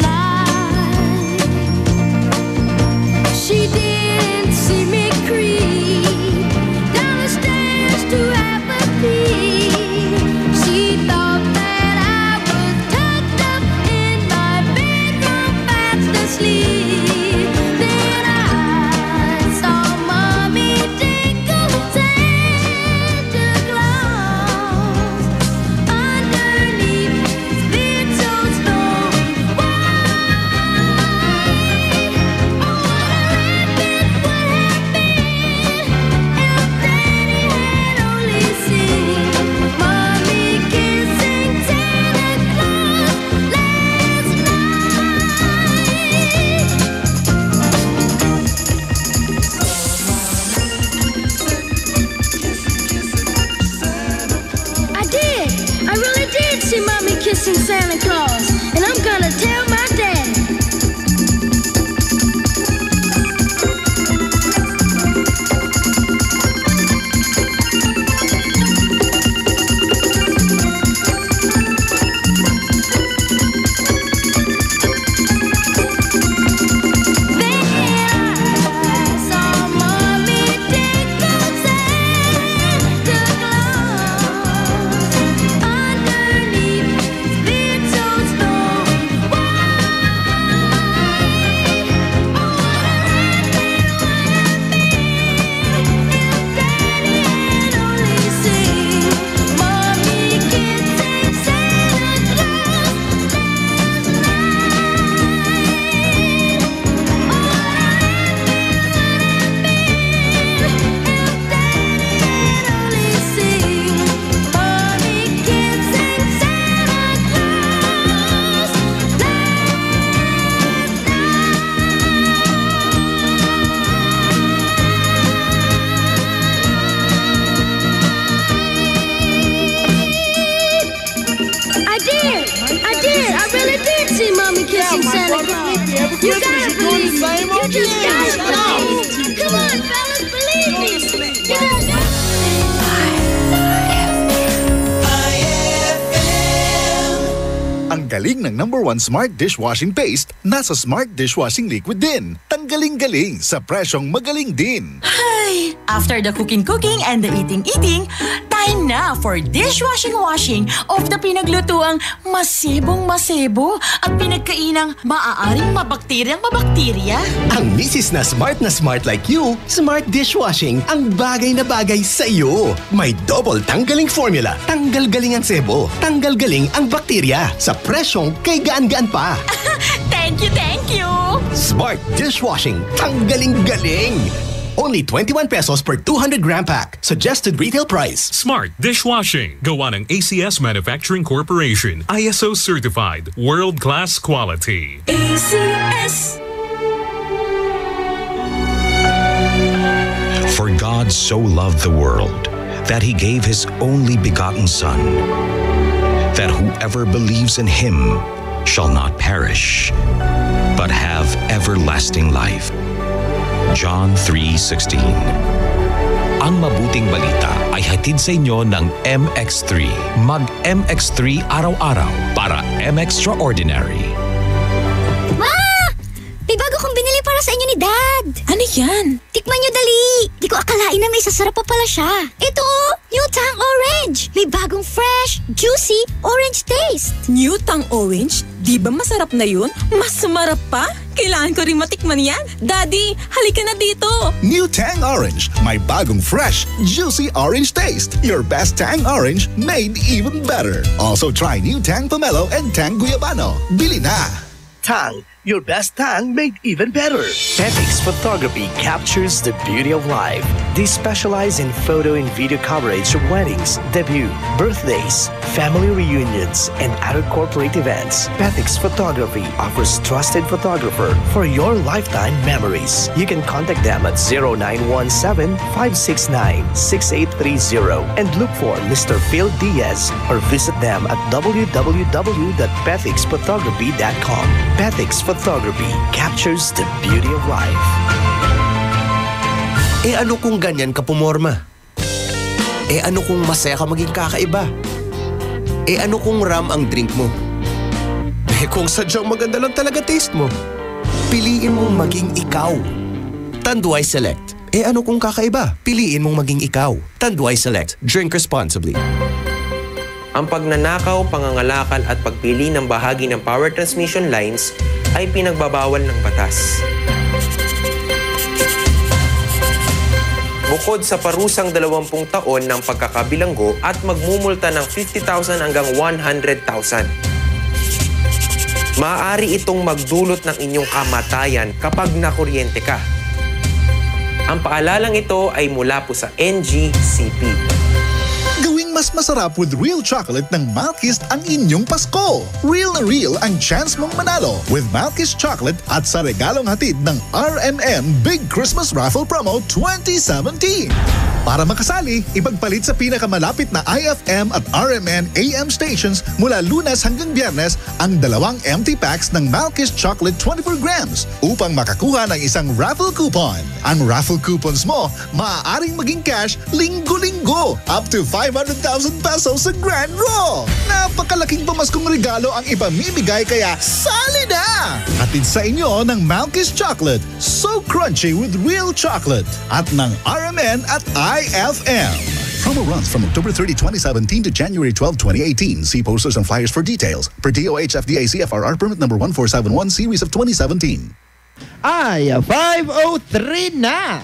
You gotta believe me. You just gotta believe. Come on, fellas, believe me. You gotta Ang galing ng #1 Smart Dishwashing Paste nasa Smart Dishwashing Liquid din. Tanggaling-galing sa presyong magaling din. Ay, after the cooking and the eating, time na for dishwashing of the pinaglutuang masibong-masibo at pinagkainang maaaring mabakterya. Ang misis na smart like you, Smart Dishwashing ang bagay na bagay sa iyo. May double tanggaling formula. Tanggal galing ang sebo. Tanggal galing ang bakterya. Sa presyong kay gaan-gaan pa. Thank you! Smart Dishwashing. Tanggaling galing. Only 21 pesos per 200-gram pack. Suggested retail price. Smart Dishwashing. Gawa ng ACS Manufacturing Corporation. ISO certified. World-class quality. ACS. For God so loved the world that He gave His only begotten Son, that whoever believes in Him shall not perish, but have everlasting life. John 3:16. Ang mabuting balita ay hatid sa inyo ng MX3. Mag-MX3 araw-araw para M-Extraordinary. Ma! May bago kong binili para sa inyo ni Dad. Ano yan? Tikman nyo dali. Di ko akalain na may sasarap pa pala siya. Ito, New Tang Orange. May bagong fresh, juicy orange taste. New Tang Orange? Di ba masarap na yun? Mas sumarap pa? Kailangan ko rin matikman yan. Daddy, halika na dito. New Tang Orange. May bagong fresh, juicy orange taste. Your best Tang Orange made even better. Also try New Tang Pomelo and Tang Guyabano. Bili na! Tang, your best Tang made even better. Petix Photography captures the beauty of life. They specialize in photo and video coverage of weddings, debut, birthdays, family reunions, and other corporate events. Petix Photography offers trusted photographer for your lifetime memories. You can contact them at 0917-569-6830 and look for Mr. Phil Diaz or visit them at www.petixphotography.com. Petix Photography captures the beauty of life. Eh ano kung ganyan ka pumorma? Eh ano kung masaya ka maging kakaiba? Eh ano kung ram ang drink mo? Eh kung sadyang maganda lang talaga taste mo? Piliin mong maging ikaw. Tanduay Select. Eh ano kung kakaiba? Piliin mong maging ikaw. Tanduay Select. Drink responsibly. Ang pagnanakaw, pangangalakal at pagpili ng bahagi ng power transmission lines ay pinagbabawal ng batas. Bukod sa parusang 20 taon ng pagkakabilanggo at magmumulta ng 50,000 hanggang 100,000. Maaari itong magdulot ng inyong kamatayan kapag nakuryente ka. Ang paalalang ito ay mula po sa NGCP. Gawing mas masarap with real chocolate ng Malkist ang inyong Pasko. Real na real ang chance mong manalo with Malkist chocolate at sa regalong hatid ng RMN Big Christmas Raffle Promo 2017. Para makasali, ipagpalit sa pinakamalapit na IFM at RMN AM stations mula Lunes hanggang Biyernes ang 2 empty packs ng Malkist Chocolate 24 grams upang makakuha ng isang raffle coupon. Ang raffle coupons mo maaaring maging cash linggo-linggo up to 500,000 pesos sa Grand Draw. Napakalaking pamaskong regalo ang ipamimigay kaya sali na! Hatid sa inyo ng Malkist Chocolate, so crunchy with real chocolate at ng RMN at IFM. Promo runs from October 30, 2017 to January 12, 2018. See posters and flyers for details. Per DOH FDA CFRR permit number 1471 series of 2017. Ay, 5:03 na!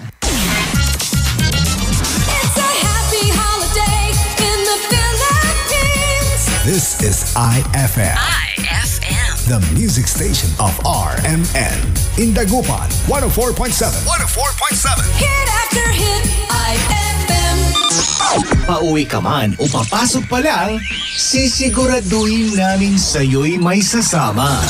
This is IFM. IFM. The music station of RMN. In Dagupan, 104.7. 104.7. Hit after hit, IFM. Pauwi ka man o papasok pa lang, sisiguraduhin namin sa'yo'y may sasama.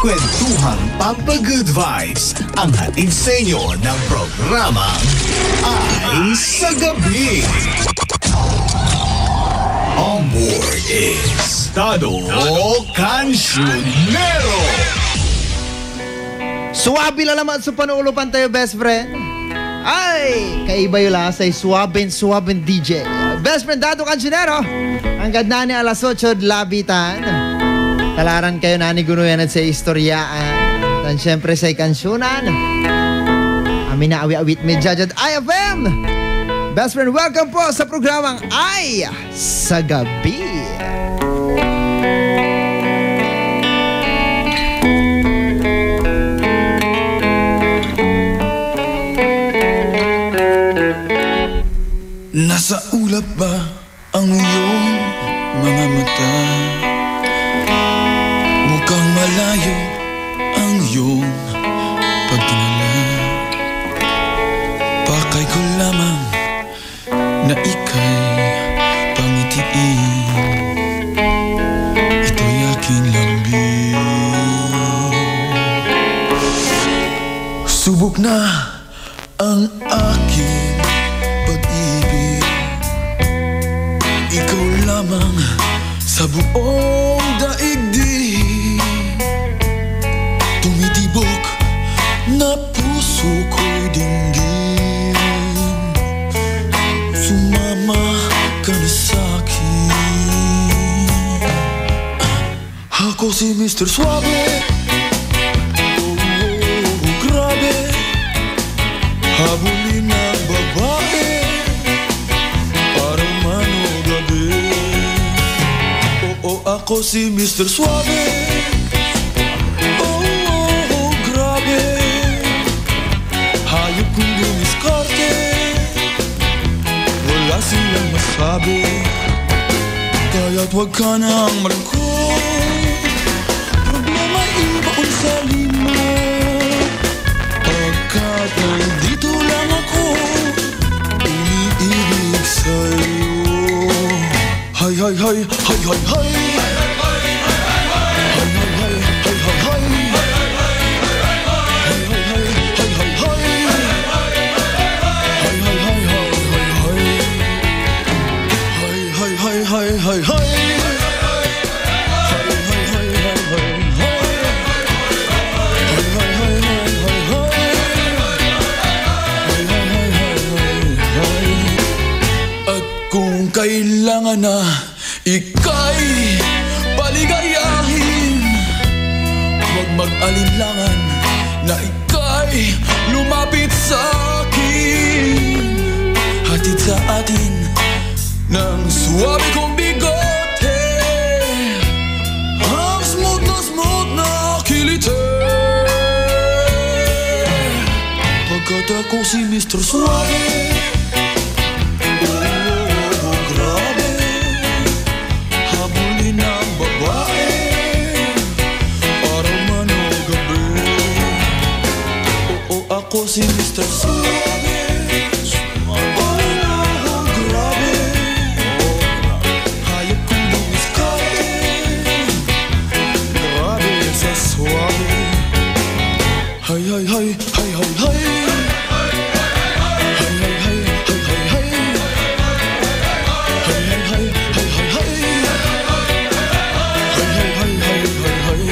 Kwentuhang Papa-Good Vibes ang hatid sa inyo ng programa Ay sa Gabi. On board is Tado Cancionero. Suwabe la naman sa panuulupan tayo, best friend. Ay, kaiba yung lasa, suwaben DJ. Best friend, Dato Cancionero. Hanggang na ni alas 8, labitan. Talaran kayo na ni Gunuyan at sa istoryaan. Dan syempre sa ikansyunan. Amin na awi-awit medya dyan IFM. Best friend, welcome po sa programang Ay sa Gabi. Nasa ulap ba ang iyong mga mata? Mukhang malayo ang iyong pagtinala. Pakay ko lamang na ika'y pangitiin. Ito'y aking lambing. Subok na ang aking pag-ibig. Ikaw lamang sa buong daigdig. Tumitibok na puso ko'y dinggin. Sumama ka na sa'kin. Ako si Mr. Suave. Oh, grabe. Habulin ng babae. Araw man o gabi. Oo, ako si Mr. Suave. Oh, grabe. Hayop kong dumiskarte. Wala silang masabi. Kaya't huwag ka nang malungkot. Problema ibaon sa lima. Pagkat nandito lang ako, umiibig sa'yo. Hay, hay, hay, hay, hay, hay. At kung kailangan na ika'y paligayahin, huwag mag-alinlangan na ika'y lumapit sa'kin. Hatid sa atin ng suwabe kong bigote, ang smooth na kilite. Pagkat ako si Mr. Suave. Oh, grabe. Habulin ng babae. Araw man o gabi. Oo, ako si Mr. Suave. Hay, hay, hay, hay, hay, hay. Hay, hay, hay, hay, hay, hay. Hay, hay, hay, hay, hay, hay. Hay, hay, hay, hay, hay, hay. Hay, hay, hay, hay, hay.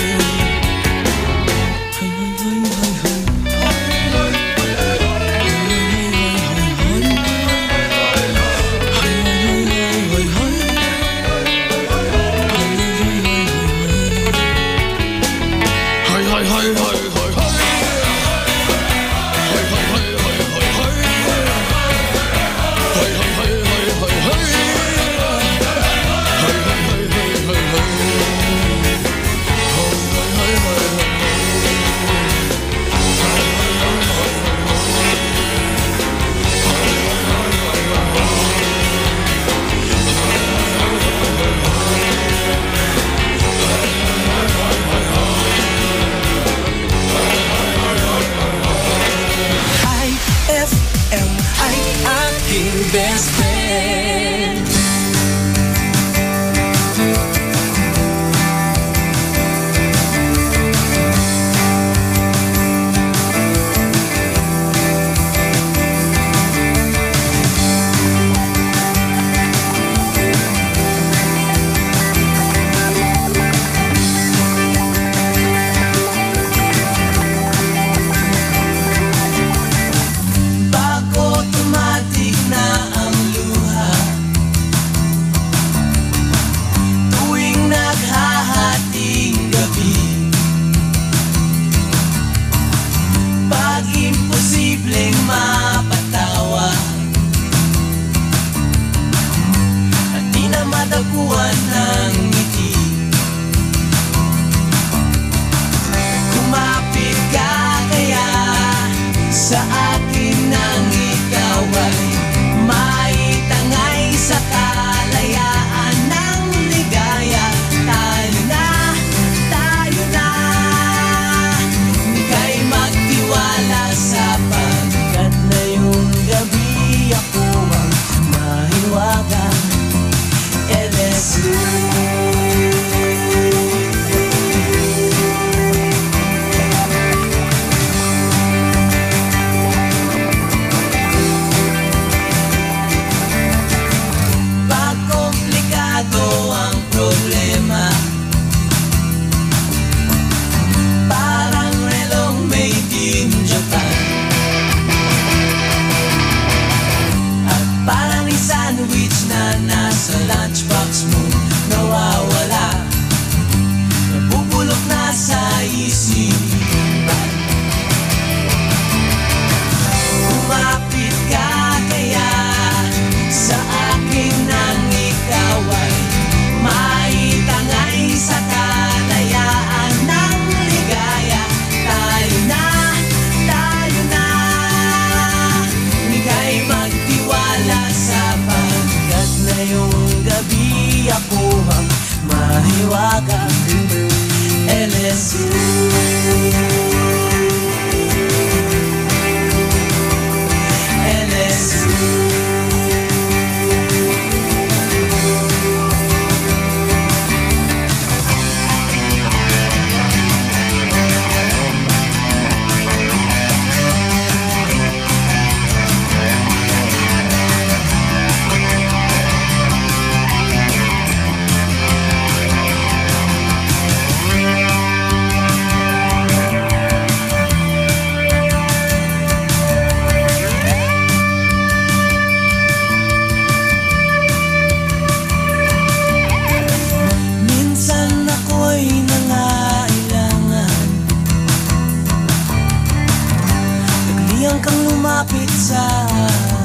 lumapit sa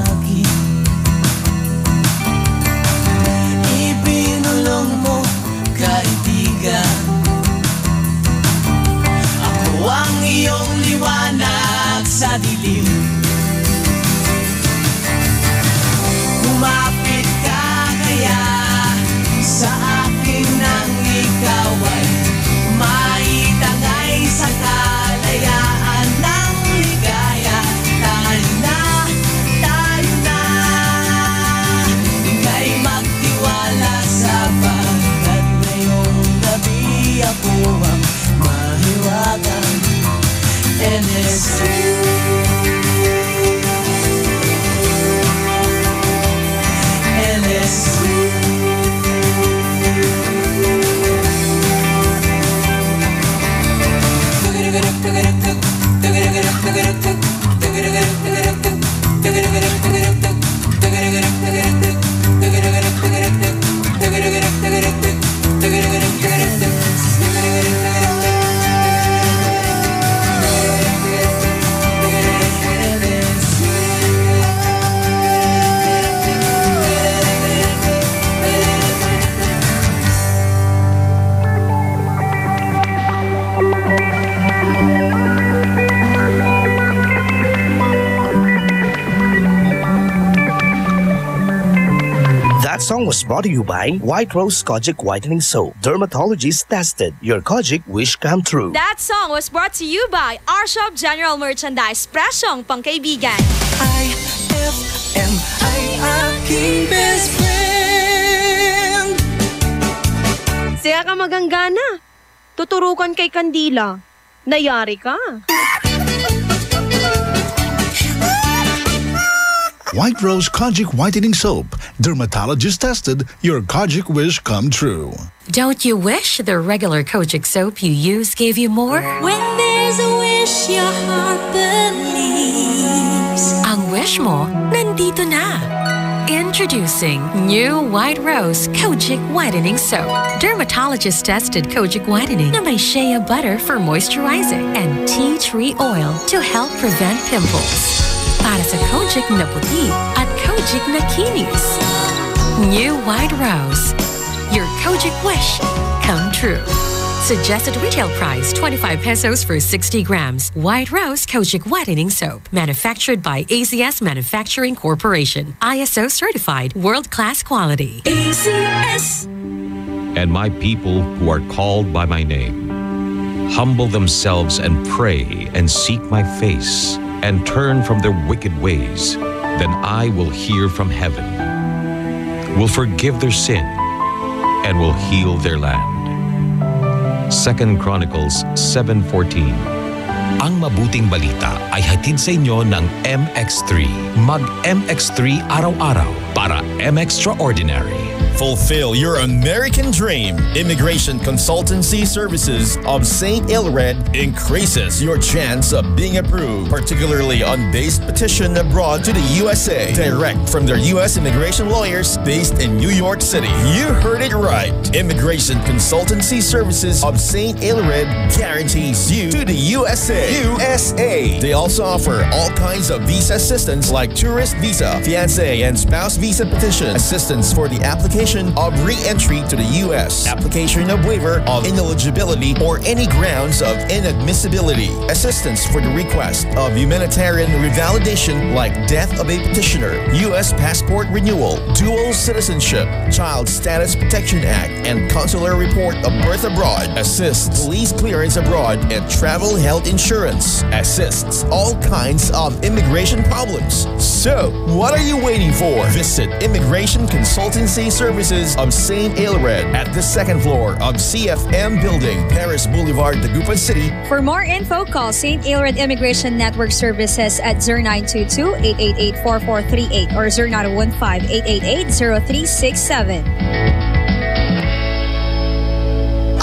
akin. Ibinulong mo, kaibigan, ako ang iyong liwanag sa dilim. Lumapit ka kaya sa akin nang ikaw ay maitangay sa kalayaan ng ligaya. Tayo na, ika'y magtiwala sapagkat ngayong gabi ako ang mahiwagang NSC. That song was brought to you by White Rose Kojic Whitening Soap. Dermatologist tested. Your Kojic wish come true. That song was brought to you by our shop General Merchandise. Presyong pangkaibigan. IFM ay aking best friend. Siya ka maganggana. Tuturukan kay Kandila. Nayari ka. White Rose Kojic Whitening Soap. Dermatologist tested. Your Kojic wish come true. Don't you wish the regular Kojic soap you use gave you more? When there's a wish your heart believes. Ang wish mo, nandito na. Introducing new White Rose Kojic Whitening Soap. Dermatologist tested Kojic Whitening na may shea butter for moisturizing and tea tree oil to help prevent pimples. Para sa Kojic na puti at Kojic na kinis. New White Rose. Your Kojic wish come true. Suggested retail price 25 pesos for 60 grams. White Rose Kojic Whitening Soap. Manufactured by ACS Manufacturing Corporation. ISO certified world-class quality. ACS. And my people who are called by my name humble themselves and pray and seek my face and turn from their wicked ways, then I will hear from heaven, will forgive their sin, and will heal their land. 2 Chronicles 7:14. Ang mabuting balita ay hatid sa inyo ng MX3. Mag-MX3 araw-araw para M-Extraordinary. Fulfill your American dream. Immigration Consultancy Services of St. Ilred increases your chance of being approved, particularly on base petition abroad to the USA, direct from their U.S. immigration lawyers based in New York City. You heard it right. Immigration Consultancy Services of St. Ilred guarantees you to the USA. They also offer all kinds of visa assistance like tourist visa, fiancé and spouse visa petition, assistance for the application of re-entry to the U.S., application of waiver of ineligibility or any grounds of inadmissibility, assistance for the request of humanitarian revalidation like death of a petitioner, U.S. passport renewal, dual citizenship, Child Status Protection Act, and consular report of birth abroad, assists police clearance abroad, and travel health insurance, assists all kinds of immigration problems. So, what are you waiting for? Visit Immigration Consultancy Services of St. Ilred at the second floor of CFM Building, Paris Boulevard, Dagupan City. For more info, call St. Ilred Immigration Network Services at 0922-888-4438 or 0915-888-0367.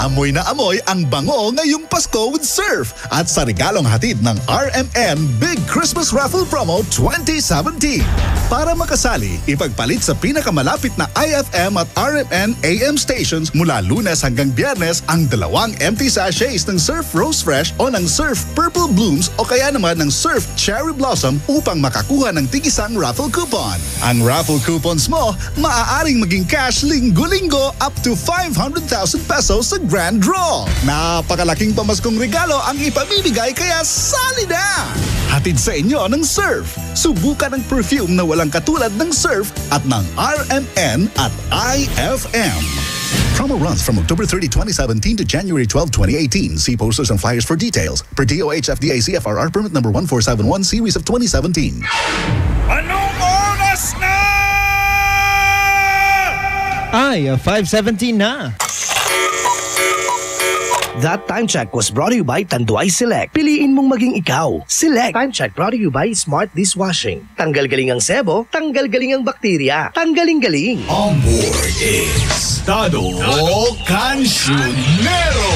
Amoy na amoy ang bango ngayong Pasko with Surf at sa regalong hatid ng RMN Big Christmas Raffle Promo 2017. Para makasali, ipagpalit sa pinakamalapit na IFM at RMN AM stations mula Lunes hanggang Biyernes ang 2 empty sachets ng Surf Rose Fresh o ng Surf Purple Blooms o kaya naman ng Surf Cherry Blossom upang makakuha ng tig-isang raffle coupon. Ang raffle coupons mo, maaaring maging cash linggo-linggo up to 500,000 pesos sa grand draw. Napakalaking pamaskong regalo ang ipamimigay kaya sali na! Hatid sa inyo ng Surf. Subukan ang perfume na walang katulad ng Surf at ng RMN at IFM. Promo runs from October 30, 2017 to January 12, 2018. See posters and flyers for details. Per DOH FDA CFRR permit number 1471 series of 2017. Anong oras na? Ay, 5:17 na. That time check was brought to you by Tanduay Select. Piliin mong maging ikaw. Select. Time check brought to you by Smart Dishwashing. Tanggal galing ang sebo, tanggal galing ang bakterya. Tanggaling-galing. On board is Dado Cancionero.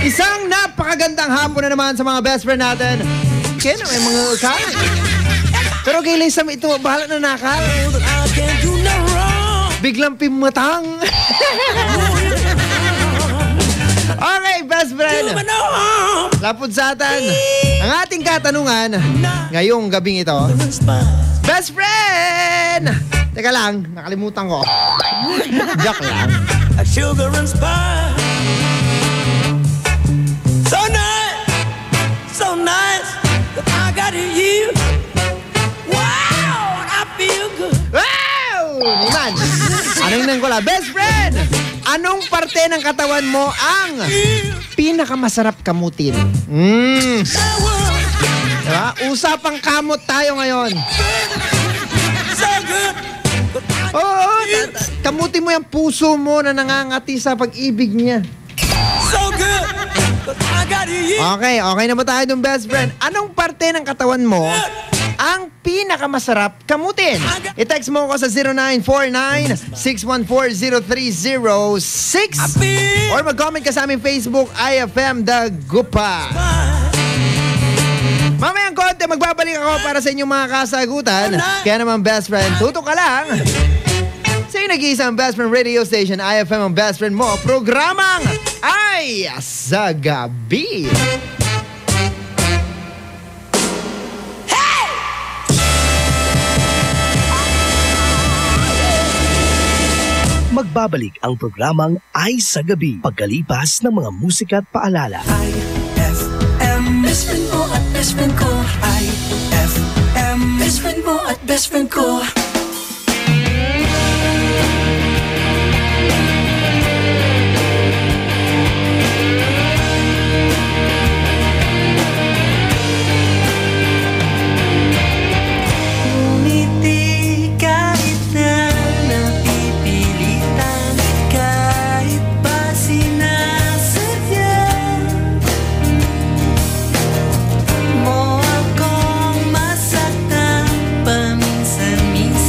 Isang napakagandang hapon na naman sa mga best friend natin. Kaya may mga kalat. Pero kay Lisa, ito, bahala na nakal. Biglang pimatang. Okay, best friend. Lapod sa atin. Ang ating katanungan ngayong gabing ito. Best friend! Teka lang, nakalimutan ko. Joke lang. Sugar and spice. So nice, so nice. I got you. Wow, I feel good. Wow! Niman, anong nang kula? Best friend! Anong parte ng katawan mo ang pinakamasarap kamutin? Diba? Usapang kamot tayo ngayon. So good. Oo, kamutin mo yung puso mo na nangangati sa pag-ibig niya. So good. I got you. Okay na ba tayo dun, best friend? Anong parte ng katawan mo ang pinakamasarap kamutin? I-text mo ko sa 0949-614-0306 or mag-comment ka sa aming Facebook, IFM Dagupan. Mamayang konti, magbabalik ako para sa inyong mga kasagutan. Kaya naman, best friend, tutok ka lang. Sa'yo nag-iisang best friend radio station, IFM ang best friend mo. Programang Ay sa Gabi. Magbabalik ang programang Ay sa Gabi pagkalipas ng mga musika at paalala. IFM, best friend mo at best friend ko. IFM, best friend mo at best friend ko. Mo akong masaktan paminsan-minsan.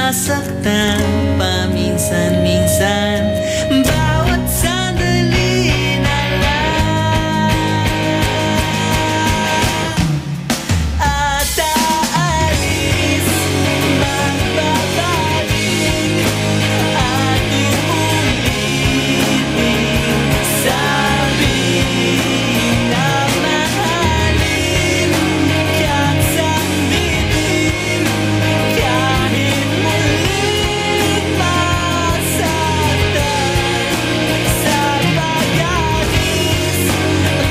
nasasaktan paminsan-minsan. Bawat sandali na lang at aalis, magbabalik at uulitin. Sabi na mahalin ka't sambitin kahit muling masaktan. Sa pag-alis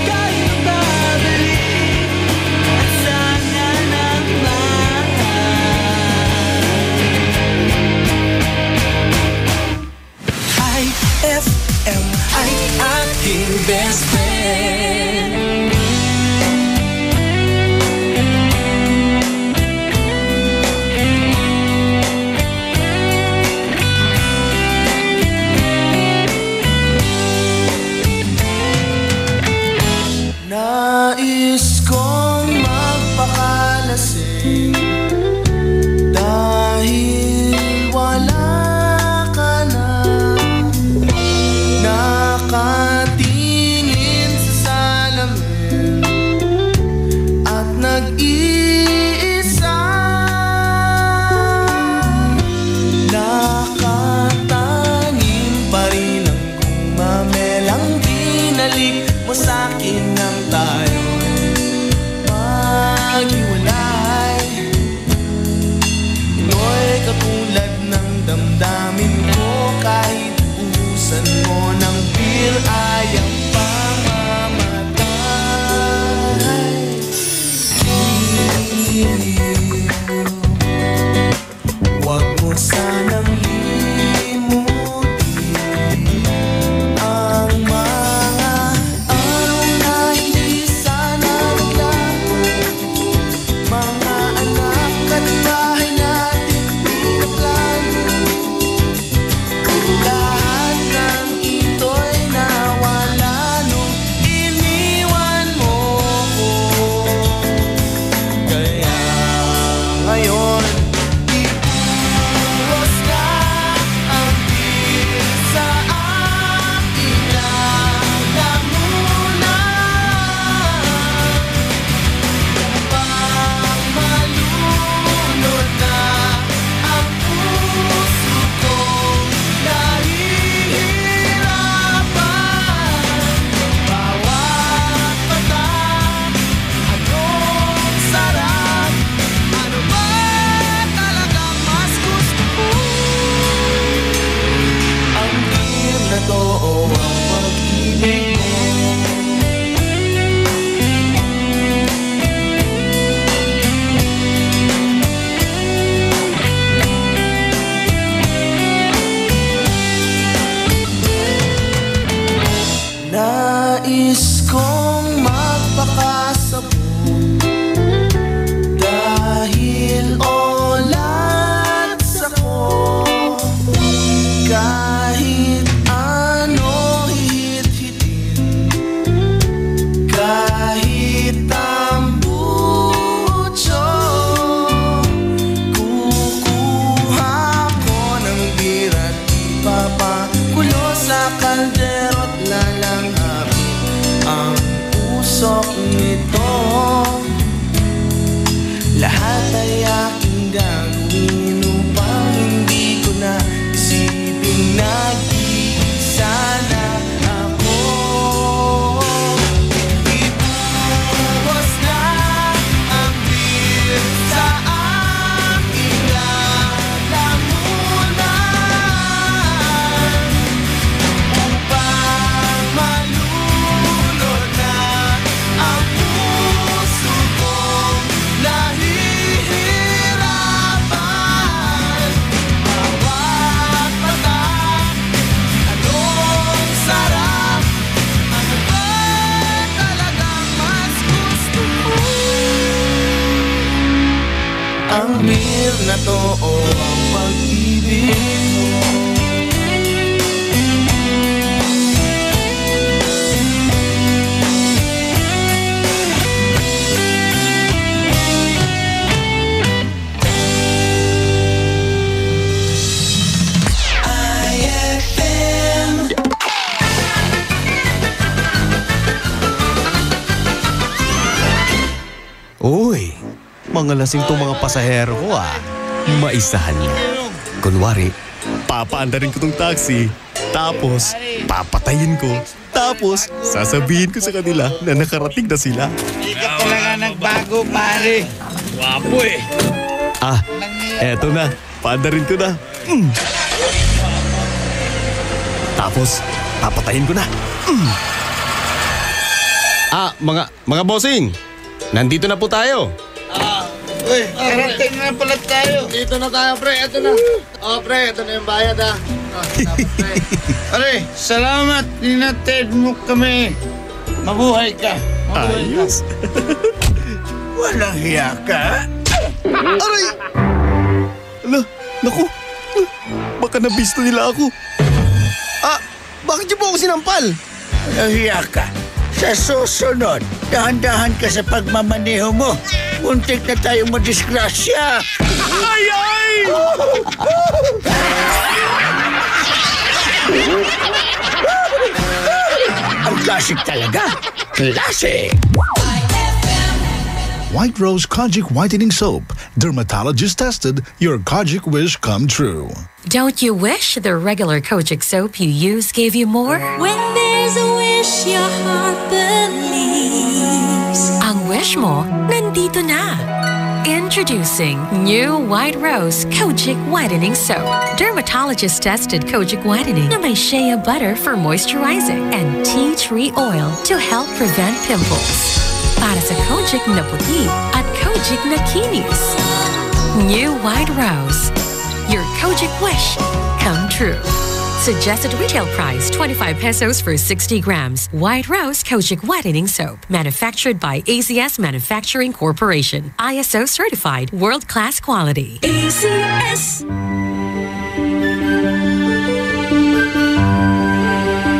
tayo babalik at sana naman IFM ay aking best friend. Nais kong magpakalasing dahil wala ka na. Nakatingin sa salamin at nag-iisa. Nakatanging pa rin ang gumamelang binalik mo sa'kin nang tayo'y maghiwalay. Ito'y katulad ng damdamin ko kahit ubusan mo ng beer ayaw pang mamatay. Huwag mo sanang limutin ang mga araw na hindi sana naglaho. Mga anak at bahay natin pinaplano. Lahat ng ito'y nawala nung iniwan mo ko. Kaya ngayon ibuhos na ang beer sa aking lalamunan upang malunod na ang puso kong nahihirapan. Bawat patak, anong sarap, ano ba talagang mas gusto mo? Ang beer na to o ang pag-ibig mo? Nais kong magpakasabog dahil olats ako. Kahit ano hihit-hitin, kahit tambucho, kukuha ko ng beer at ipapakulo sa kalderot. Lalanghapin ang usok nito. Lahat ay aking gagawin upang hindi ko na isipin nag-iisa na ako. Ibuhos na ang beer sa aking lalamunan upang malunod na ang puso kong nahihirapan. Bawat patak, anong sarap, ano ba talagang mas gusto mo? Ang beer na to o ang pag-ibig mo? mga lasing tong mga pasahero ko Maisahan niya. Kunwari, papaandarin ko tong taxi, tapos papatayin ko, tapos sasabihin ko sa kanila na nakarating na sila. Hindi ka talaga nagbago, pare. Wapo Eto na. Paandarin ko na. Tapos, papatayin ko na. Mga bossing, nandito na po tayo. Uy, karating na pala tayo. Dito na tayo, pre. Ito na. Pre, ito na yung bayad, Pare, salamat. Ninatid mo kami. Mabuhay ka. Ayos. Walang hiya ka. Aray! Naku. Baka nabisto nila ako. Bakit niyo po ako sinampal? Walang hiya ka. Sa susunod, dahan-dahan ka sa pagmamaneho mo. Muntik na tayong madisgrasya. Ay! Ang klasik talaga. Klasik! White Rose Kojic Whitening Soap. Dermatologist tested, your Kojic wish come true. Don't you wish the regular Kojic soap you use gave you more? When there's a wish your heart believes. Ang wish mo, nandito na. Introducing new White Rose Kojic Whitening Soap. Dermatologist tested Kojic Whitening na may shea butter for moisturizing and tea tree oil to help prevent pimples. Para sa Kojic na puti at Kojic na kinis. New White Rose. Your Kojic wish come true. Suggested retail price 25 pesos for 60 grams. White Rose Kojic Whitening Soap. Manufactured by AZS Manufacturing Corporation. ISO certified world-class quality. AZS.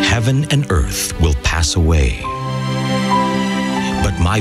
Heaven and earth will pass away, but my